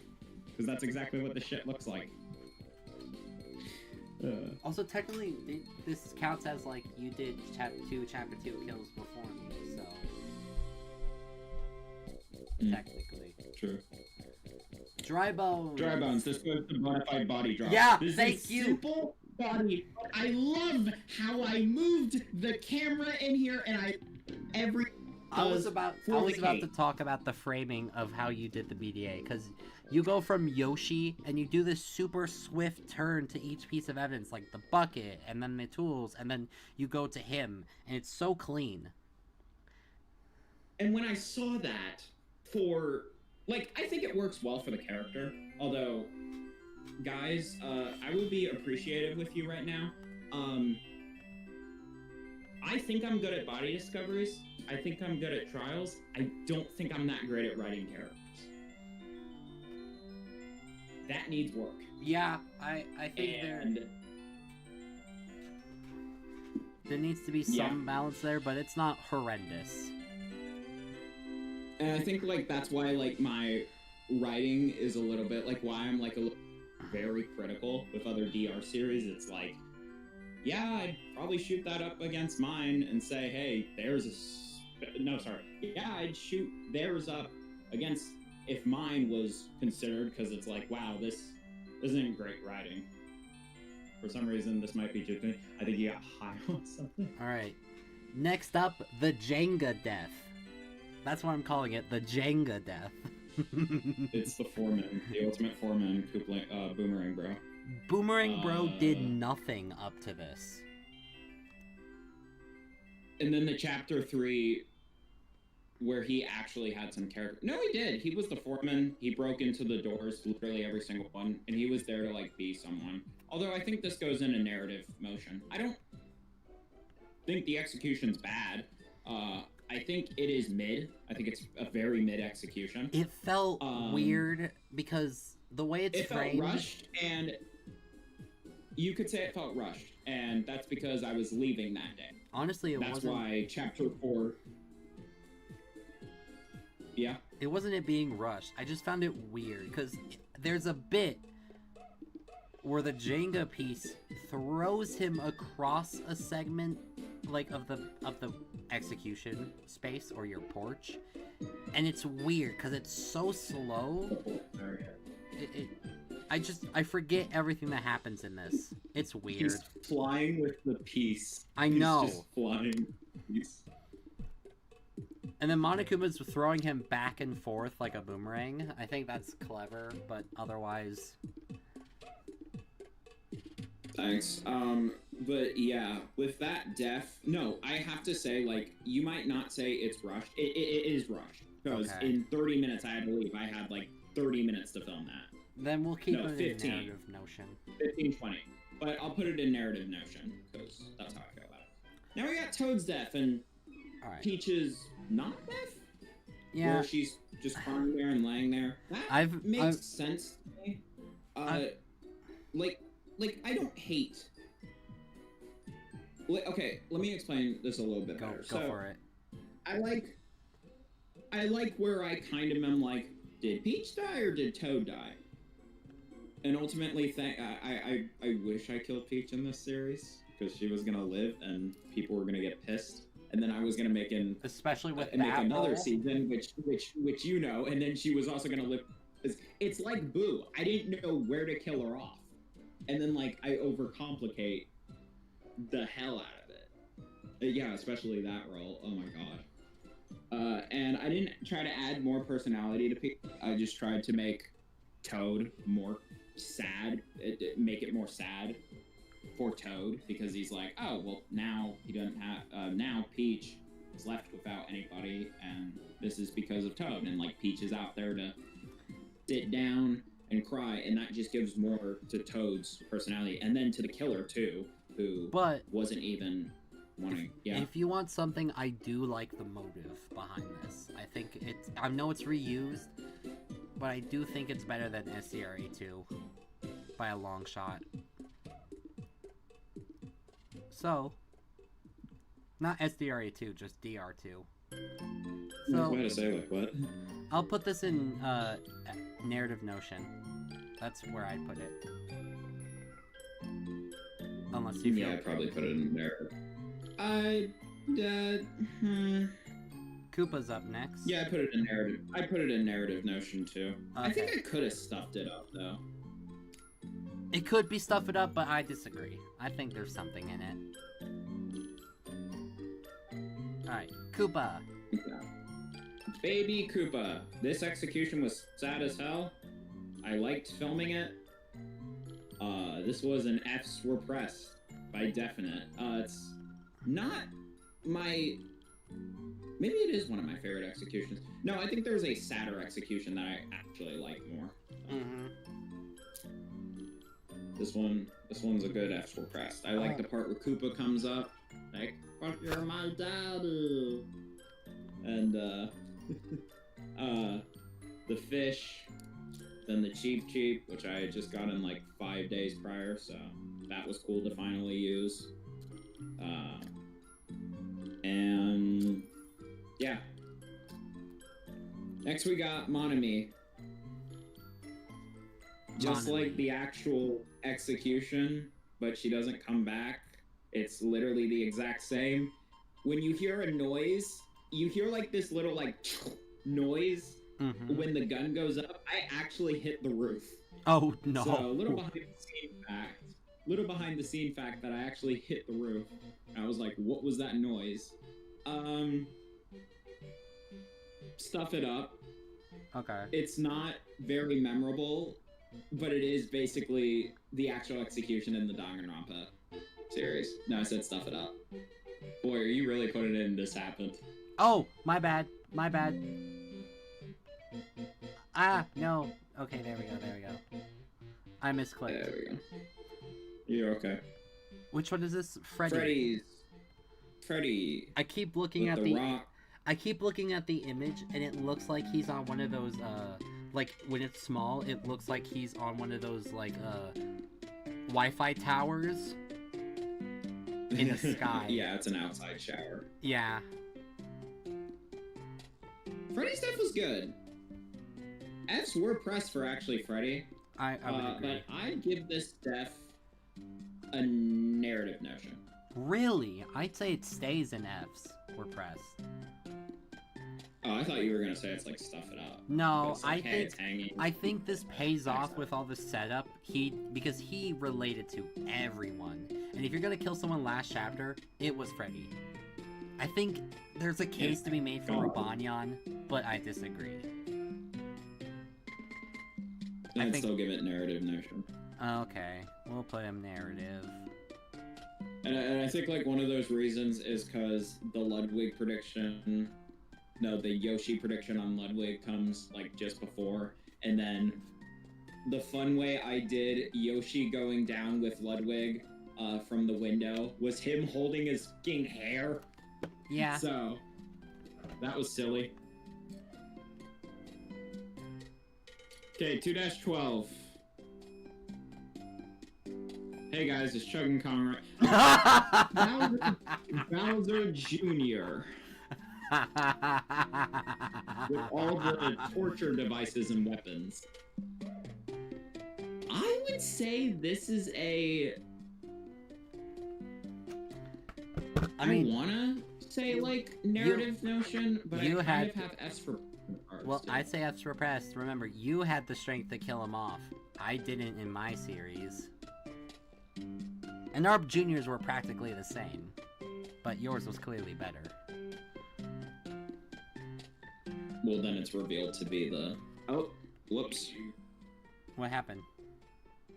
because that's exactly what the shit looks like. Also, technically, this counts as like you did chapter 2 kills before me, so technically. True. Dry Bones. Dry Bones. This was the modified body drop. Yeah, this thank is you. Simple body. I love how I moved the camera in here, and I was about to talk about the framing of how you did the BDA, because you go from Yoshi and you do this super swift turn to each piece of evidence, like the bucket and then the tools, and then you go to him, and it's so clean. And when I saw that for like, I think it works well for the character. Although, guys, I would be appreciative with you right now. I think I'm good at body discoveries. I think I'm good at trials. I don't think I'm that great at writing characters. That needs work. Yeah, I think there needs to be some balance there, but it's not horrendous. And I think, like, that's why, like, my writing is a little bit, like, why I'm, like, very critical with other DR series. It's like, yeah, I'd probably shoot that up against mine and say, hey, yeah, I'd shoot theirs up against if mine was considered, because it's like, wow, this isn't great writing. For some reason, this might be just me. I think you got high on something. Alright. Next up, the Jenga death. That's what I'm calling it, the Jenga death. It's the foreman, the ultimate foreman, Boomerang Bro. Boomerang Bro did nothing up to this. And then the chapter 3, where he actually had some character. No, he did. He was the foreman. He broke into the doors, literally every single one, and he was there to, like, be someone. Although I think this goes in a narrative motion. I don't think the execution's bad. I think it is mid. I think it's a very mid execution. It felt weird because the way it's framed... It felt rushed, and you could say it felt rushed, and that's because I was leaving that day. Honestly, it wasn't... That's why chapter 4... Yeah? It wasn't it being rushed. I just found it weird, because there's a bit where the Jenga piece throws him across a segment, like, of the execution space, or your porch, and it's weird, because it's so slow. I forget everything that happens in this. It's weird. He's flying with the piece. I know. He's just flying with the piece. And then Monokuma's throwing him back and forth like a boomerang. I think that's clever, but otherwise... Thanks. But yeah, with that death... No, I have to say, like, you might not say it's rushed. It is rushed. Because in 30 minutes I had to leave. I had, like, 30 minutes to film that. Then we'll keep it 15. In narrative notion. 15, 20. But I'll put it in narrative notion, because that's how I feel about it. Now we got Toad's death, and Peach's not death? Yeah. Where she's just crying there and laying there. That makes sense to me. Like, I don't hate... Okay, let me explain this a little bit better. Go for it. I like where I kind of am like, did Peach die or did Toad die? And ultimately, I wish I killed Peach in this series, because she was gonna live and people were gonna get pissed, and then I was gonna make especially with make another season, which you know, and then she was also gonna live. It's like Boo. I didn't know where to kill her off, and then like I overcomplicate the hell out of it. Yeah, especially that role. Oh my god. And I didn't try to add more personality to Peach. I just tried to make Toad more sad, make it more sad for Toad, because he's like, oh, well, now he doesn't have, now Peach is left without anybody, and this is because of Toad, and like Peach is out there to sit down and cry, and that just gives more to Toad's personality, and then to the killer too, who wasn't even wanting. If you want something, I do like the motive behind this. I think I know it's reused, but I do think it's better than SCRA2 by a long shot. So, not SDRA2, just DR2. So, I was going to say, like, what? I'll put this in narrative notion. That's where I'd put it. Unless you feel... Yeah, I'd probably put it in narrative. Koopa's up next. Yeah, I put it in narrative. I put it in narrative notion too. Okay. I think I could have stuffed it up though. It could be stuff it up, but I disagree. I think there's something in it. Alright, Koopa. Yeah. Baby Koopa. This execution was sad as hell. I liked filming it. This was an F's were pressed by Definite. It's not my maybe it is one of my favorite executions. No, I think there's a sadder execution that I actually like more. This one's a good F repressed. I like the part where Koopa comes up, like, "But you're my daddy," and the fish, then the Cheep, which I had just got in like 5 days prior, so that was cool to finally use. And yeah. Next we got Monomy. Just like the actual execution, but she doesn't come back. It's literally the exact same. When you hear a noise, you hear like this little like noise when the gun goes up. I actually hit the roof. Oh no. So a little behind the scene fact that I actually hit the roof. I was like, what was that noise? Stuff it up. Okay. It's not very memorable, but it is basically the actual execution in the Danganronpa series. No, I said stuff it up. Boy, are you really putting it in this happened. Oh, my bad. Ah, no. Okay, there we go. I misclicked. There we go. You're okay. Which one is this? Freddy. I keep looking at the image, and it looks like he's on one of those, like, when it's small, it looks like he's on one of those, like, Wi-Fi towers in the sky. Yeah, it's an outside shower. Yeah. Freddy's stuff was good. F's were pressed for actually Freddy. I would agree. But I'd give this def a narrative notion. Really? I'd say it stays in F's were pressed. Oh, I thought you were gonna say it's like stuff it up. No, like, I think this pays off with all the setup. Because he related to everyone, and if you're gonna kill someone last chapter, it was Freddy. I think there's a case to be made for Rabanyan, but I disagree. I'd still give it narrative notion. Okay, we'll put him narrative. And I think like one of those reasons is because the Ludwig prediction. No, the Yoshi prediction on Ludwig comes, like, just before. And then the fun way I did Yoshi going down with Ludwig from the window was him holding his fucking hair. Yeah. So, that was silly. Okay, 2-12. Hey guys, it's Chugging Kong right. Bowser Jr. With all the torture devices and weapons. I would say this is a... I wanna say, like, narrative notion, but I kind of have F's for... Well, I'd say F's for pressed. Remember, you had the strength to kill him off. I didn't in my series. And our juniors were practically the same. But yours was clearly better. Well, then it's revealed to be the... Oh, whoops. What happened?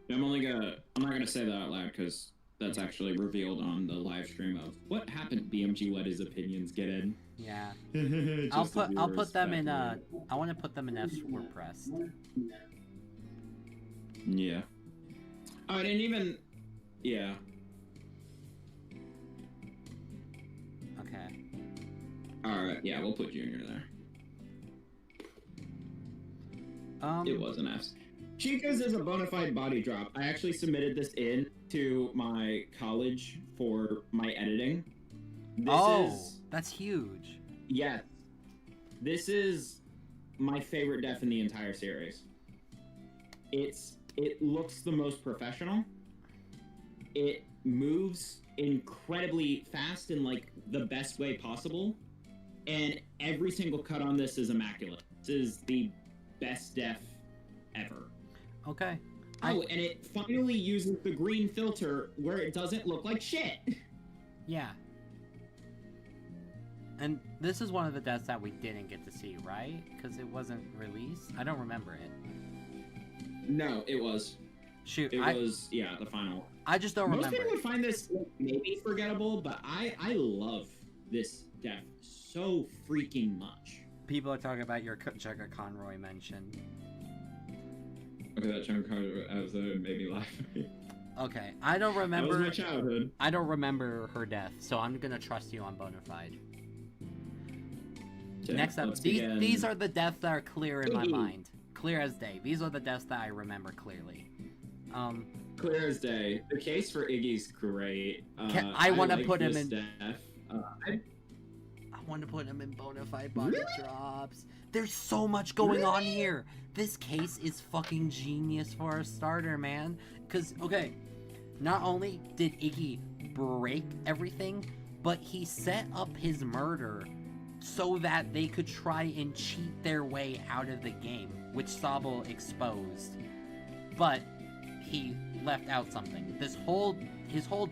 I'm not gonna say that out loud, because that's actually revealed on the live stream of what happened. BMG let his opinions get in. Yeah. I'll put them in, I want to put them in F's were pressed. Yeah. Oh, I didn't even... Yeah. Okay. Alright, yeah, we'll put Junior there. It was an F. Chica's is a bona fide body drop. I actually submitted this in to my college for my editing. That's huge. Yeah. This is my favorite def in the entire series. It looks the most professional. It moves incredibly fast in like the best way possible. And every single cut on this is immaculate. This is the best def ever. Okay. Oh, and it finally uses the green filter where it doesn't look like shit. Yeah. And this is one of the deaths that we didn't get to see, right? Because it wasn't released? I don't remember it. No, it was. Shoot. It was, the final. I just don't remember. Most people would find this maybe forgettable, but I love this death so freaking much. People are talking about your Chugga Conroy mention. Okay, that Chugga Conroy episode made me laugh. Okay, I don't remember. That was my childhood. I don't remember her death, so I'm gonna trust you on Bonafide. Okay, next up, these are the deaths that are clear in my mind. Clear as day. These are the deaths that I remember clearly. Clear as day. The case for Iggy's great. I want to put him in. Death. I want to put him in Bonafide body drops. There's so much going on here. This case is fucking genius for a starter, man. Cause okay, not only did Iggy break everything, but he set up his murder so that they could try and cheat their way out of the game, which Sabo exposed. But he left out something. His whole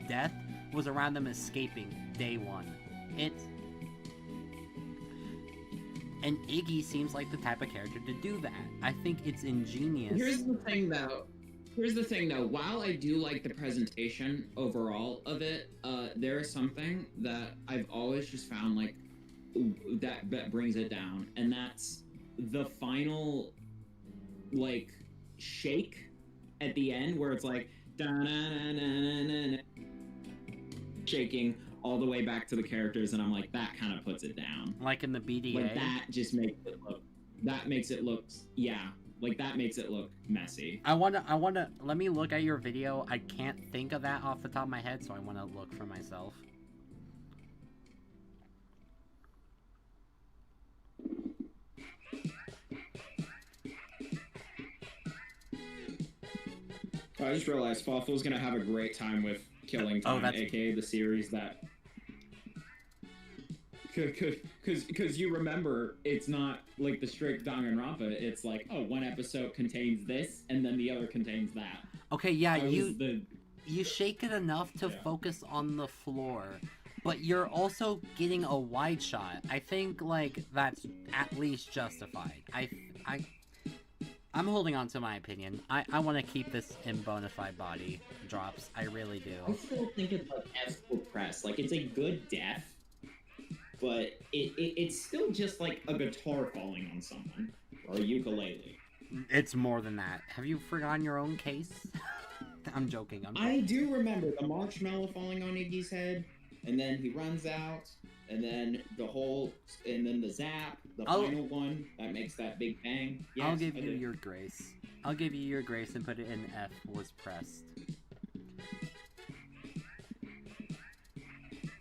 death was around them escaping day one. And Iggy seems like the type of character to do that. I think it's ingenious. Here's the thing though. While I do like the presentation overall of it, there is something that I've always just found like that brings it down, and that's the final like shake at the end where it's like shaking all the way back to the characters, and I'm like, that kind of puts it down. Like in the BDA? Like that just makes it look, that makes it look messy. I wanna, let me look at your video. I can't think of that off the top of my head, so I wanna look for myself. I just realized Fawful's gonna have a great time with Killing Time, aka the series that... Because you remember, it's not like the strict Danganronpa, it's like, oh, one episode contains this, and then the other contains that. Okay, yeah, you shake it enough to focus on the floor, but you're also getting a wide shot. I think, like, that's at least justified. I'm holding on to my opinion. I want to keep this in Bonafide body drops. I really do. I still think it's like F press. Like, it's a good death, but it's still just like a guitar falling on someone or a ukulele. It's more than that. Have you forgotten your own case? I'm joking. I do remember the marshmallow falling on Iggy's head, and then he runs out, and then the zap, the final one that makes that big bang. Yes, I'll give you your grace. I'll give you your grace and put it in F was pressed.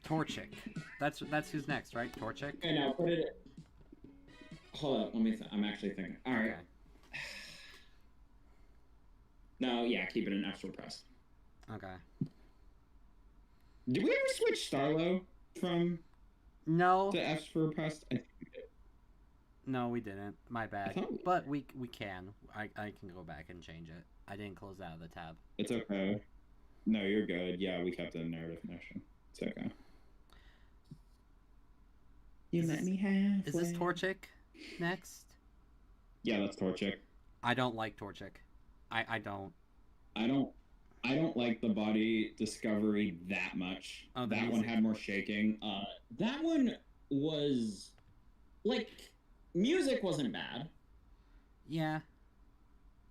Torchic. That's who's next, right? Torchic? Okay, now put it in. Hold up, let me I'm actually thinking. Alright. Okay. No, yeah, keep it in F pressed. Okay. Did we ever switch Starlo from to F pressed? I think we did. No, we didn't. My bad. But we can. I can go back and change it. I didn't close out of the tab. It's okay. No, you're good. Yeah, we kept it in narrative notion. It's okay. Let me have. Is this Torchic next? Yeah, that's Torchic. I don't like Torchic. I don't. I don't like the body discovery that much. Oh, that one had more shaking. That one was like music wasn't bad. Yeah.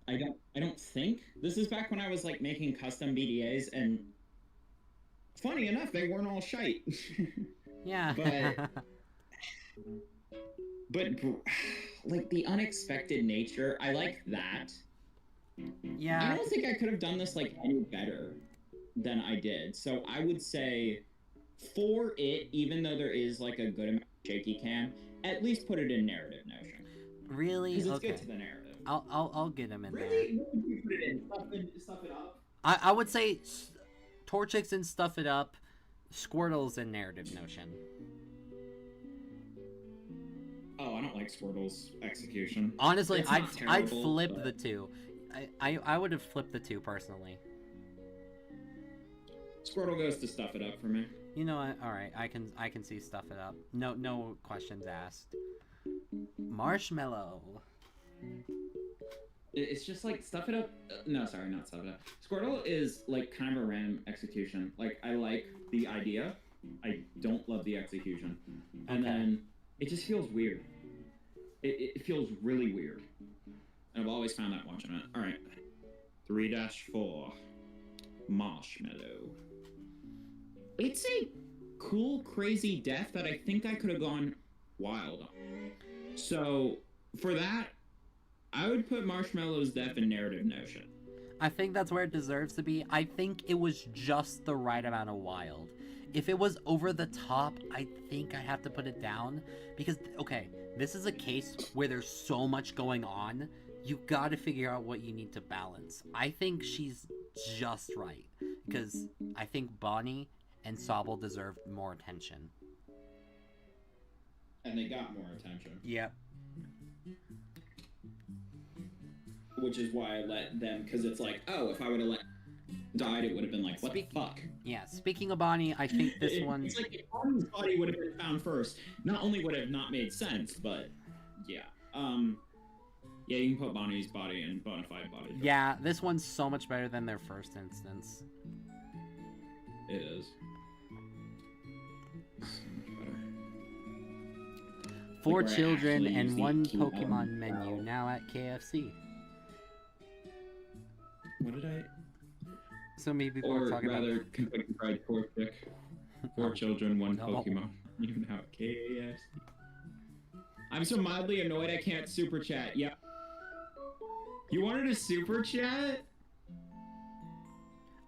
I don't think. This is back when I was like making custom BDAs, and funny enough, they weren't all shite. Yeah. But like the unexpected nature, I like that. Yeah. I don't think I could have done this like any better than I did. So I would say for it, even though there is like a good amount of shaky cam, at least put it in narrative notion. Really? Because it's good to the narrative. I'll get him in there. Really? What would you put it in? Stuff it up? I would say Torchic's and Stuff It Up, Squirtle's in narrative notion. Oh, I don't like Squirtle's execution. Honestly, I'd flip the two. I would have flipped the two personally. Squirtle goes to Stuff It Up for me. You know what? All right, I can see Stuff It Up. No questions asked. Marshmallow. It's just like Stuff It Up. No, sorry, not Stuff It Up. Squirtle is like kind of a random execution. Like I like the idea, I don't love the execution. And then it just feels weird. It feels really weird. And I've always found that watching it. All right. 3-4. Marshmallow. It's a cool, crazy death that I think I could have gone wild on. So, for that, I would put Marshmallow's death in narrative notion. I think that's where it deserves to be. I think it was just the right amount of wild. If it was over the top, I think I have to put it down. Because, okay, this is a case where there's so much going on. You gotta figure out what you need to balance. I think she's just right. Because I think Bonnie and Sobble deserved more attention. And they got more attention. Yep. Which is why I let them, because it's like, oh, if I would have died, it would have been like, what the fuck? Yeah, speaking of Bonnie, I think this one... It's like, if Bonnie's body would have been found first, not only would it have not made sense, but, yeah. Yeah, you can put Bonnie's body in Bonafide body. Yeah, this one's so much better than their first instance. It is. So much better. 4 children and 1 Pokemon menu, now at KFC. What did I... So maybe we're talking about... Or rather, Kentucky Fried Pork Chick. 4 children, 1 Pokemon. You know, KFC. I'm so mildly annoyed I can't super chat. Yep. You wanted a super chat?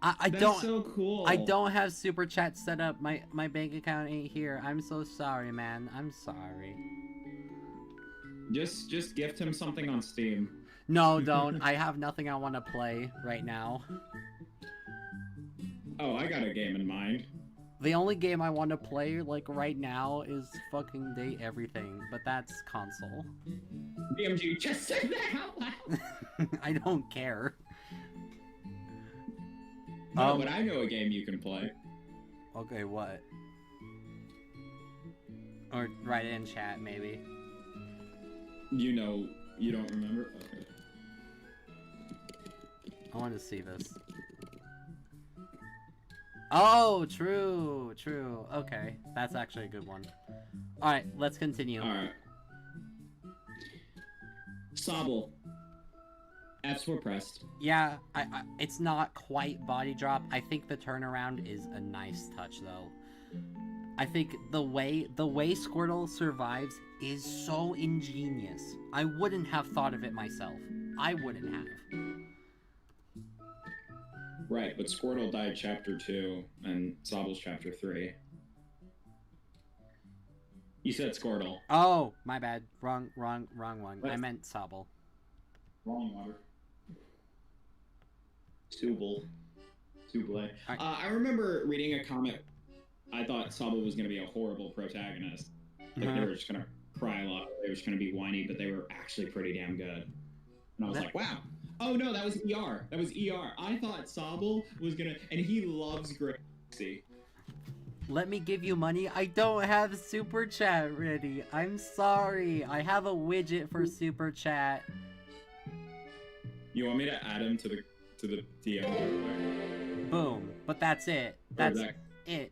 That's so cool. I don't have super chat set up. My bank account ain't here. I'm so sorry, man. I'm sorry. Just gift him something on Steam. No, don't. I have nothing I want to play right now. Oh, I got a game in mind. The only game I want to play, like, right now is fucking Date Everything, but that's console. BMG, just say that out loud! I don't care. No, but I know a game you can play. Okay, what? Or write it in chat, maybe. You know, you don't remember? Okay. I want to see this. Oh, true. Okay, that's actually a good one. Alright, let's continue. Alright. Sobble. Fs were pressed. Yeah, it's not quite body drop. I think the turnaround is a nice touch, though. I think the way Squirtle survives is so ingenious. I wouldn't have thought of it myself. I wouldn't have. Right, but Squirtle died chapter 2, and Sobble's chapter 3. You said Squirtle. Oh, my bad. Wrong one. What? I meant Sobble. Wrong water. Subble. I remember reading a comic. I thought Sobble was going to be a horrible protagonist. Like, they were just going to cry a lot. They were just going to be whiny, but they were actually pretty damn good. And I was like, wow. Oh, no, that was ER. I thought Sobble was going to... And he loves Gracie. Let me give you money. I don't have super chat ready. I'm sorry. I have a widget for super chat. You want me to add him to the DM? Boom. But that's it. That's it.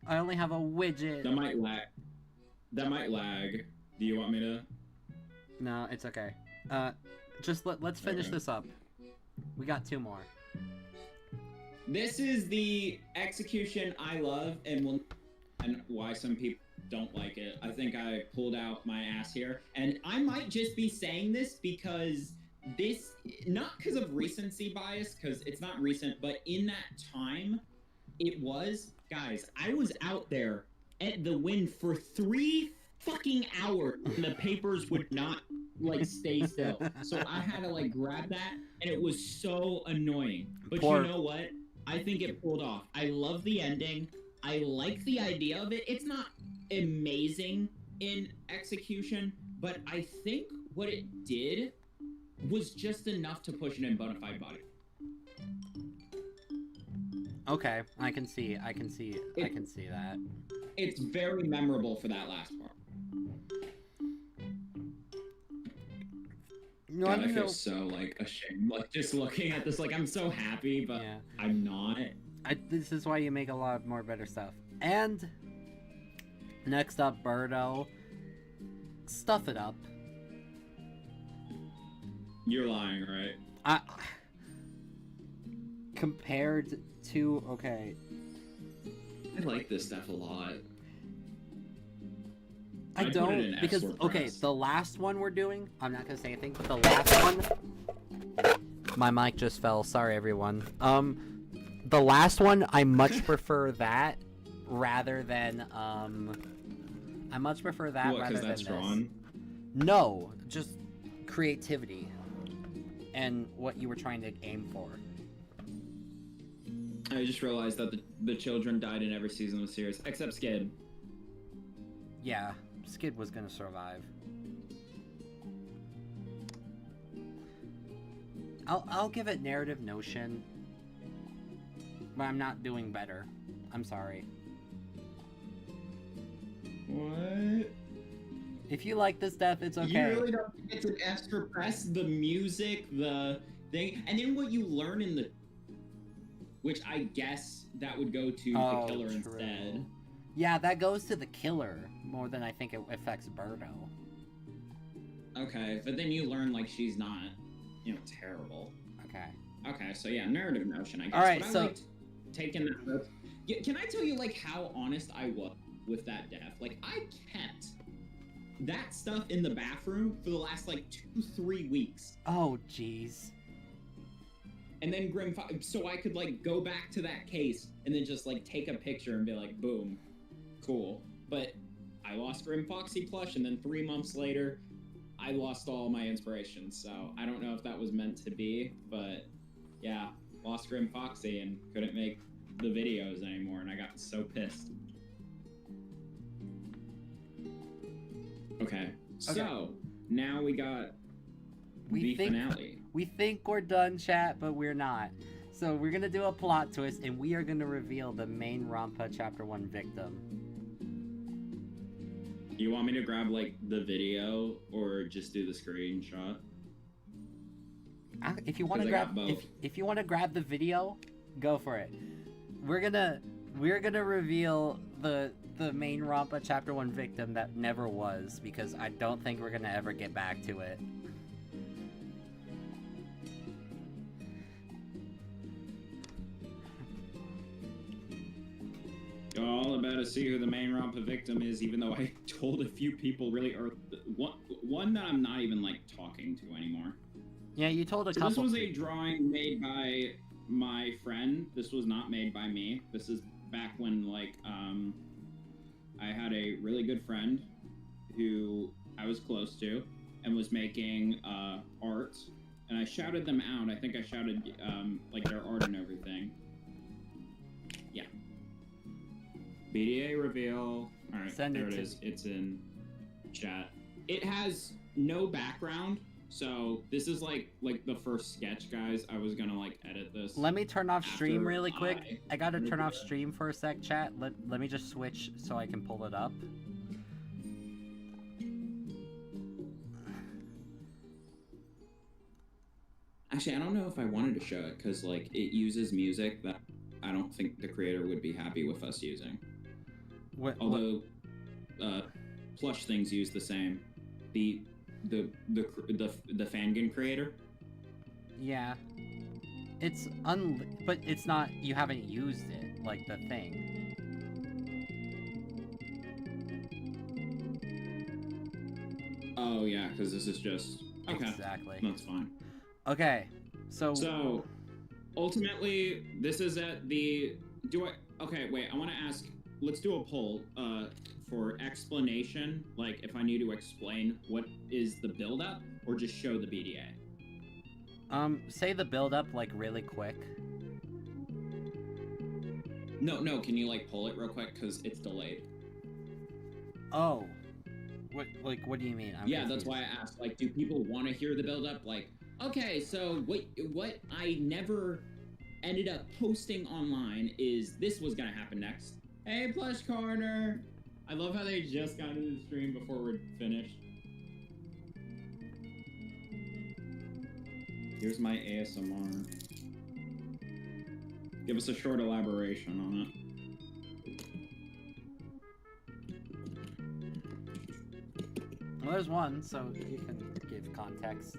I only have a widget. That might lag. Do you want me to? No, it's okay. Just let's finish this up. We got 2 more. This is the execution I love and why some people don't like it. I think I pulled out my ass here, and I might just be saying this because this, not because of recency bias, because it's not recent, but in that time, it was, guys, I was out there at the wind for 3 fucking hours, and the papers would not, like, stay still. So I had to, like, grab that, and it was so annoying. But you know what? I think it pulled off. I love the ending. I like the idea of it. It's not amazing in execution, but I think what it did was just enough to push it in Bonafide body. Okay, I can see that. It's very memorable for that last part. No, God, I feel so, like, ashamed. Like, just looking at this, like, I'm so happy, but yeah. I'm not. This is why you make a lot more better stuff. And Next up, Birdo. Stuff it up. You're lying, right? Compared to... Okay. I like this stuff a lot. I don't, because, okay, the last one we're doing, I'm not gonna say anything, but the last one... My mic just fell, sorry everyone. The last one, I much prefer that, rather than, I much prefer that what, rather than that's this. Drawn? No, just creativity, and what you were trying to aim for. I just realized that the children died in every season of the series, except Skid. Yeah, Skid was gonna survive. I'll give it narrative notion, but I'm not doing better. I'm sorry. What? If you like this death, it's okay. You really don't think it's an extra press? The music, the thing, and then what you learn in the... Which I guess that would go to the killer instead. Yeah, that goes to the killer more than I think it affects Birdo. Okay, but then you learn, like, she's not, you know, terrible. Okay. Okay, so yeah, narrative notion, I guess. Alright, but so... I liked taking that risk. Can I tell you, like, how honest I was with that death? Like, I kept that stuff in the bathroom for the last, like, 2-3 weeks. Oh, jeez. And then so I could, like, go back to that case and then just, like, take a picture and be like, boom, cool. But I lost Grim Foxy plush, and then 3 months later, I lost all my inspiration. So I don't know if that was meant to be, but yeah, lost Grim Foxy and couldn't make the videos anymore, and I got so pissed. Okay, so now we got the finale. We think we're done, chat, but we're not. So we're gonna do a plot twist, and we are gonna reveal the main Rampa Chapter 1 victim. You want me to grab, like, the video, or just do the screenshot? If you want to grab, if you want to grab the video, go for it. We're gonna reveal the main Rampa Chapter 1 victim that never was, because I don't think we're gonna ever get back to it. You're all about to see who the main Rampa victim is, even though I told a few people really, or one that I'm not even, like, talking to anymore. Yeah, you told a couple. This was a drawing made by my friend. This was not made by me. This is back when, like, I had a really good friend who I was close to and was making art, and I shouted them out. I think I shouted, like, their art and everything. Yeah. BDA reveal. All right, there it is. It's in chat. It has no background, so this is like the first sketch, guys. I was gonna, like, edit this. Let me turn off stream really quick. I gotta turn off stream for a sec, chat. Let me just switch so I can pull it up. Actually, I don't know if I wanted to show it because, like, it uses music that I don't think the creator would be happy with us using. Although Plush things use the same. The Fenkin creator. Yeah. It's but it's not, you haven't used it, like the thing. Oh yeah, because this is just okay. Exactly. That's fine. Okay, so ultimately, this is at the. Okay, wait. I want to ask. Let's do a poll for explanation. Like, if I need to explain what is the build-up, or just show the BDA. Say the build-up, like, really quick. No. Can you, like, pull it real quick because it's delayed? Oh, what do you mean? Yeah, that's why I asked. Like, do people want to hear the build-up? Like, okay, so what I never ended up posting online is this was gonna happen next. Hey, Plush Corner! I love how they just got into the stream before we're finished. Here's my ASMR. Give us a short elaboration on Well, there's one, so you can give context.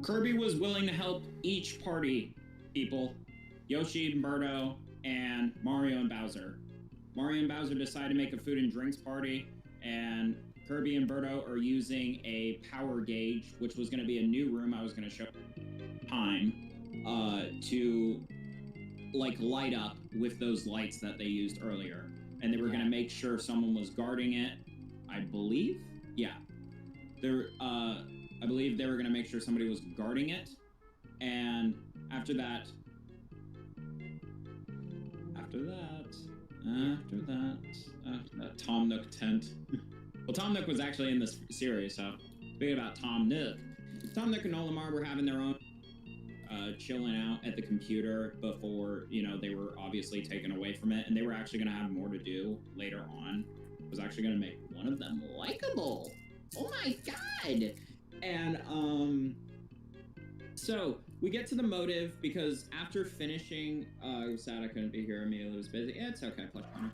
Kirby was willing to help each party people, Yoshi, Birdo, and Mario and Bowser. Mario and Bowser decided to make a food and drinks party, and Kirby and Birdo are using a power gauge, which was going to be a new room I was going to show time, to like light up with those lights that they used earlier. And they were going to make sure someone was guarding it, I believe. Yeah. I believe they were going to make sure somebody was guarding it. And after that, Tom Nook tent. Well, Tom Nook was actually in this series, so speaking about Tom Nook and Olimar were having their own chilling out at the computer before, you know, they were obviously taken away from it, and they were actually going to have more to do later on. It was actually going to make one of them likable. Oh my god! And so we get to the motive because after finishing, I was sad I couldn't be here. Amelia was busy. Yeah, it's okay, Plush Corner.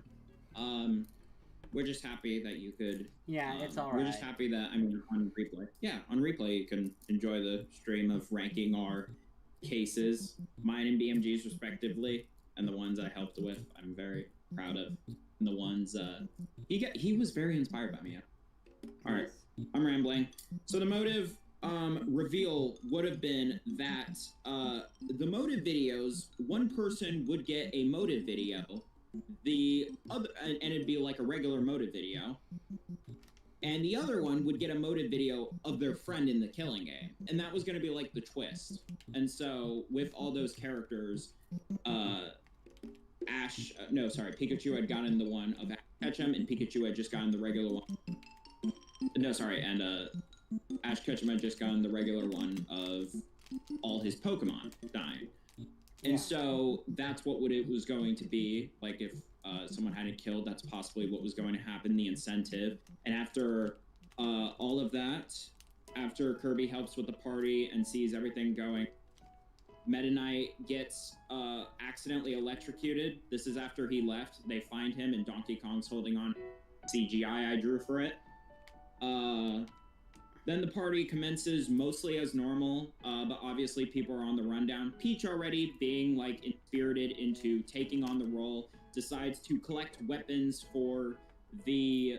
We're just happy that you could. Yeah, it's all right. We're just happy that, I mean, on replay. Yeah, on replay you can enjoy the stream of ranking our cases, mine and BMG's respectively, and the ones I helped with. I'm very proud of, and the ones he was very inspired by me. All right, I'm rambling. So the motive reveal would have been that the motive videos, one person would get a motive video, the other, and it'd be like a regular motive video, and the other one would get a motive video of their friend in the killing game, and that was going to be like the twist. And so with all those characters, Pikachu had gotten the one of Ketchum, and Pikachu had just gotten the regular one. No, sorry, and Ash Ketchum had just gotten the regular one of all his Pokemon dying. And so that's what it was going to be, like if someone hadn't killed, that's possibly what was going to happen, the incentive. And after all of that, after Kirby helps with the party and sees everything going, Metanite gets accidentally electrocuted. This is after he left. They find him and Donkey Kong's holding on CGI I drew for it. Then the party commences mostly as normal, but obviously people are on the rundown. Peach, already being like inspirited into taking on the role, decides to collect weapons for the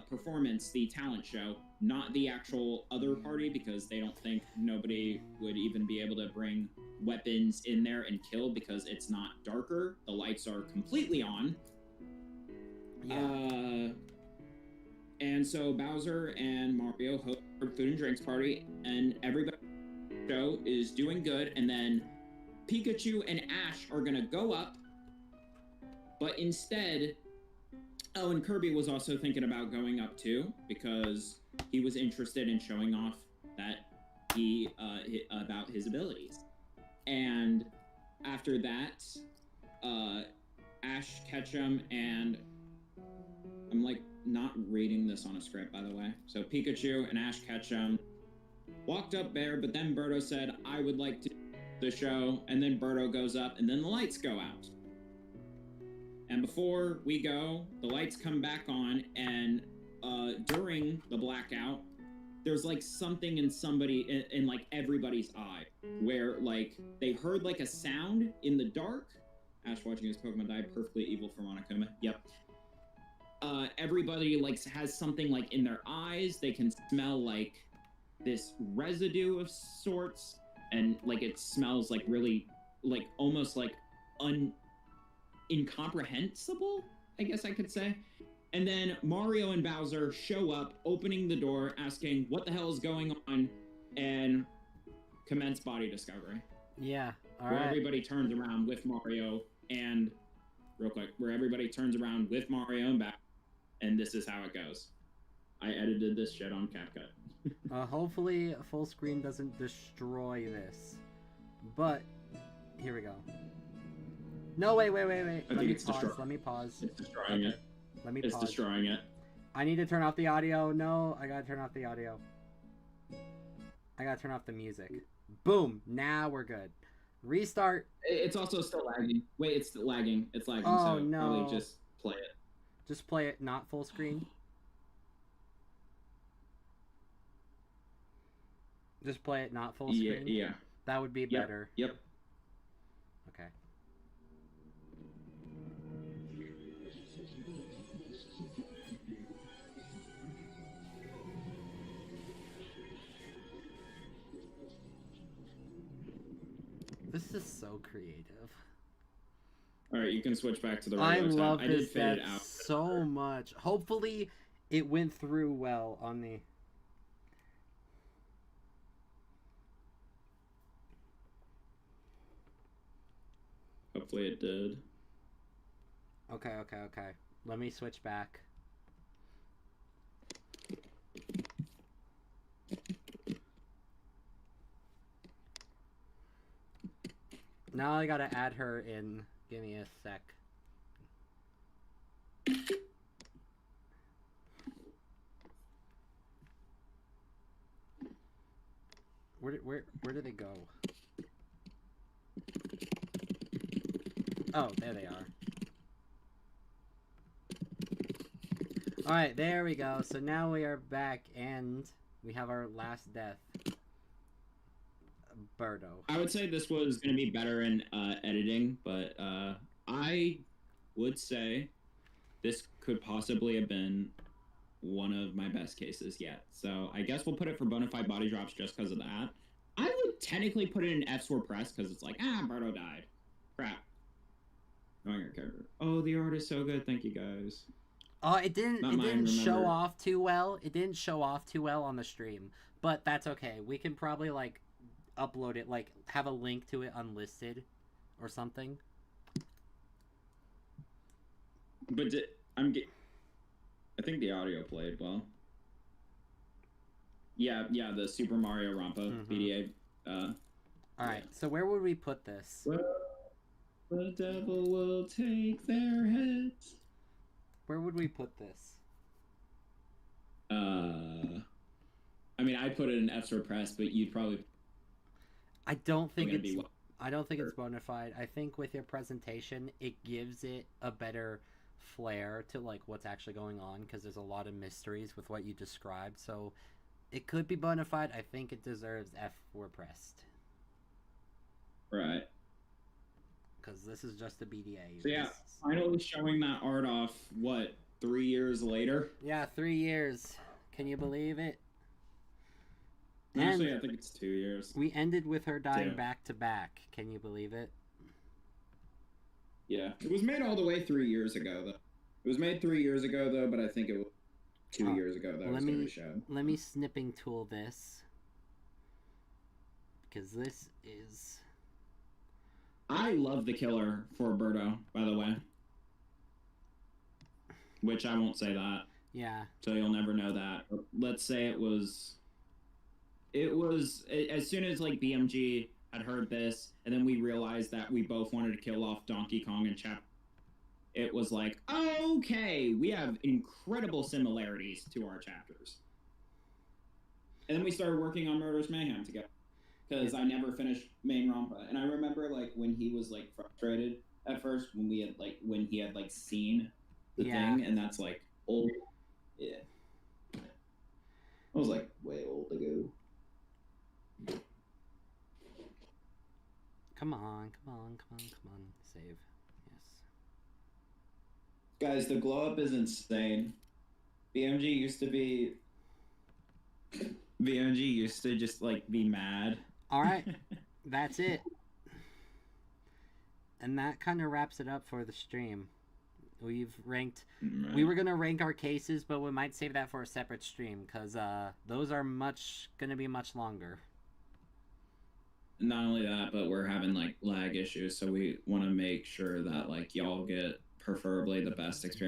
performance, the talent show, not the actual other party, because they don't think nobody would even be able to bring weapons in there and kill because it's not darker. The lights are completely on. Yeah. And so Bowser and Mario host a food and drinks party, and everybody in the show is doing good, and then Pikachu and Ash are gonna go up, but instead, oh, and Kirby was also thinking about going up too, because he was interested in showing off that he, about his abilities. And after that, Ash Ketchum and, I'm like, not reading this on a script, by the way. So Pikachu and Ash Ketchum walked up there, but then Birdo said, I would like to do the show, and then Birdo goes up, and then the lights go out. And before we go, the lights come back on, and during the blackout, there's like something in somebody, in like everybody's eye, where like they heard like a sound in the dark. Ash watching his Pokemon die, perfectly evil for Monokuma. Yep. Everybody like has something like in their eyes. They can smell like this residue of sorts, and like it smells like really like almost like incomprehensible, I guess I could say. And then Mario and Bowser show up, opening the door, asking what the hell is going on, and commence body discovery. Yeah, all where right. Everybody turns around with Mario and, real quick, where everybody turns around with Mario and Bowser, and this is how it goes. I edited this shit on CapCut. Hopefully full screen doesn't destroy this. But, here we go. No, wait. I think it's destroying. Let me pause. It's destroying it. Let me pause. It's destroying it. I need to turn off the audio. No, I gotta turn off the audio. I gotta turn off the music. Boom. Now we're good. Restart. It's also still lagging. Wait, it's still lagging. It's lagging, oh, so no. probably just play it. Just play it not full screen. Just play it not full screen? Yeah. That would be better. Yep. Okay. This is so creative. All right, you can switch back to the I regular love tab. this I did fade it out so much. Hopefully, it went through well on the. Hopefully it did. Okay. Let me switch back. Now I gotta add her in. Give me a sec. Where do they go? Oh, there they are. Alright, there we go. So now we are back, and we have our last death. Birdo. I would say this was going to be better in editing, but I would say this could possibly have been one of my best cases yet. So I guess we'll put it for bonafide body drops just because of that. I would technically put it in F-Sword Press because it's like, Birdo died. Crap. Knowing your character. Oh, the art is so good. Thank you, guys. Oh, it didn't show off too well. It didn't show off too well on the stream, but that's okay. We can probably like upload it, like have a link to it unlisted or something. But I think the audio played well. Yeah, the Super Mario Rompa BDA. Alright, so where would we put this? Well, the devil will take their heads. Where would we put this? I mean, I put it in F-Sword Press, but you'd probably. I don't think it's bona fide. I think with your presentation, it gives it a better flair to like what's actually going on because there's a lot of mysteries with what you described. So it could be bona fide. I think it deserves F for pressed. Right. Because this is just a BDA. So yeah, finally showing that art off. What, 3 years later? Yeah, 3 years. Can you believe it? Actually, I think it's 2 years. We ended with her dying back to back. Can you believe it? Yeah. It was made all the way 3 years ago, though. It was made 3 years ago, though, but I think it was 2 years ago that was going to be shown. Let me snipping tool this. Because this is... I love the killer for Birdo, by the way. Which I won't say that. Yeah. So you'll never know that. Let's say it was as soon as like BMG had heard this, and then we realized that we both wanted to kill off Donkey Kong and Chap. It was like, okay, we have incredible similarities to our chapters. And then we started working on Murderous Mayhem together. Because I never finished main Rompa. And I remember like when he was like frustrated at first when he had like seen the thing, and that's like old. Yeah. I was like way old ago. Come on. Save. Yes. Guys, the glow up is insane. BMG used to just like be mad. All right, that's it. And that kind of wraps it up for the stream. We've ranked... Right. We were going to rank our cases, but we might save that for a separate stream, because those are going to be much longer. Not only that, but we're having, like, lag issues, so we want to make sure that, like, y'all get preferably the best experience.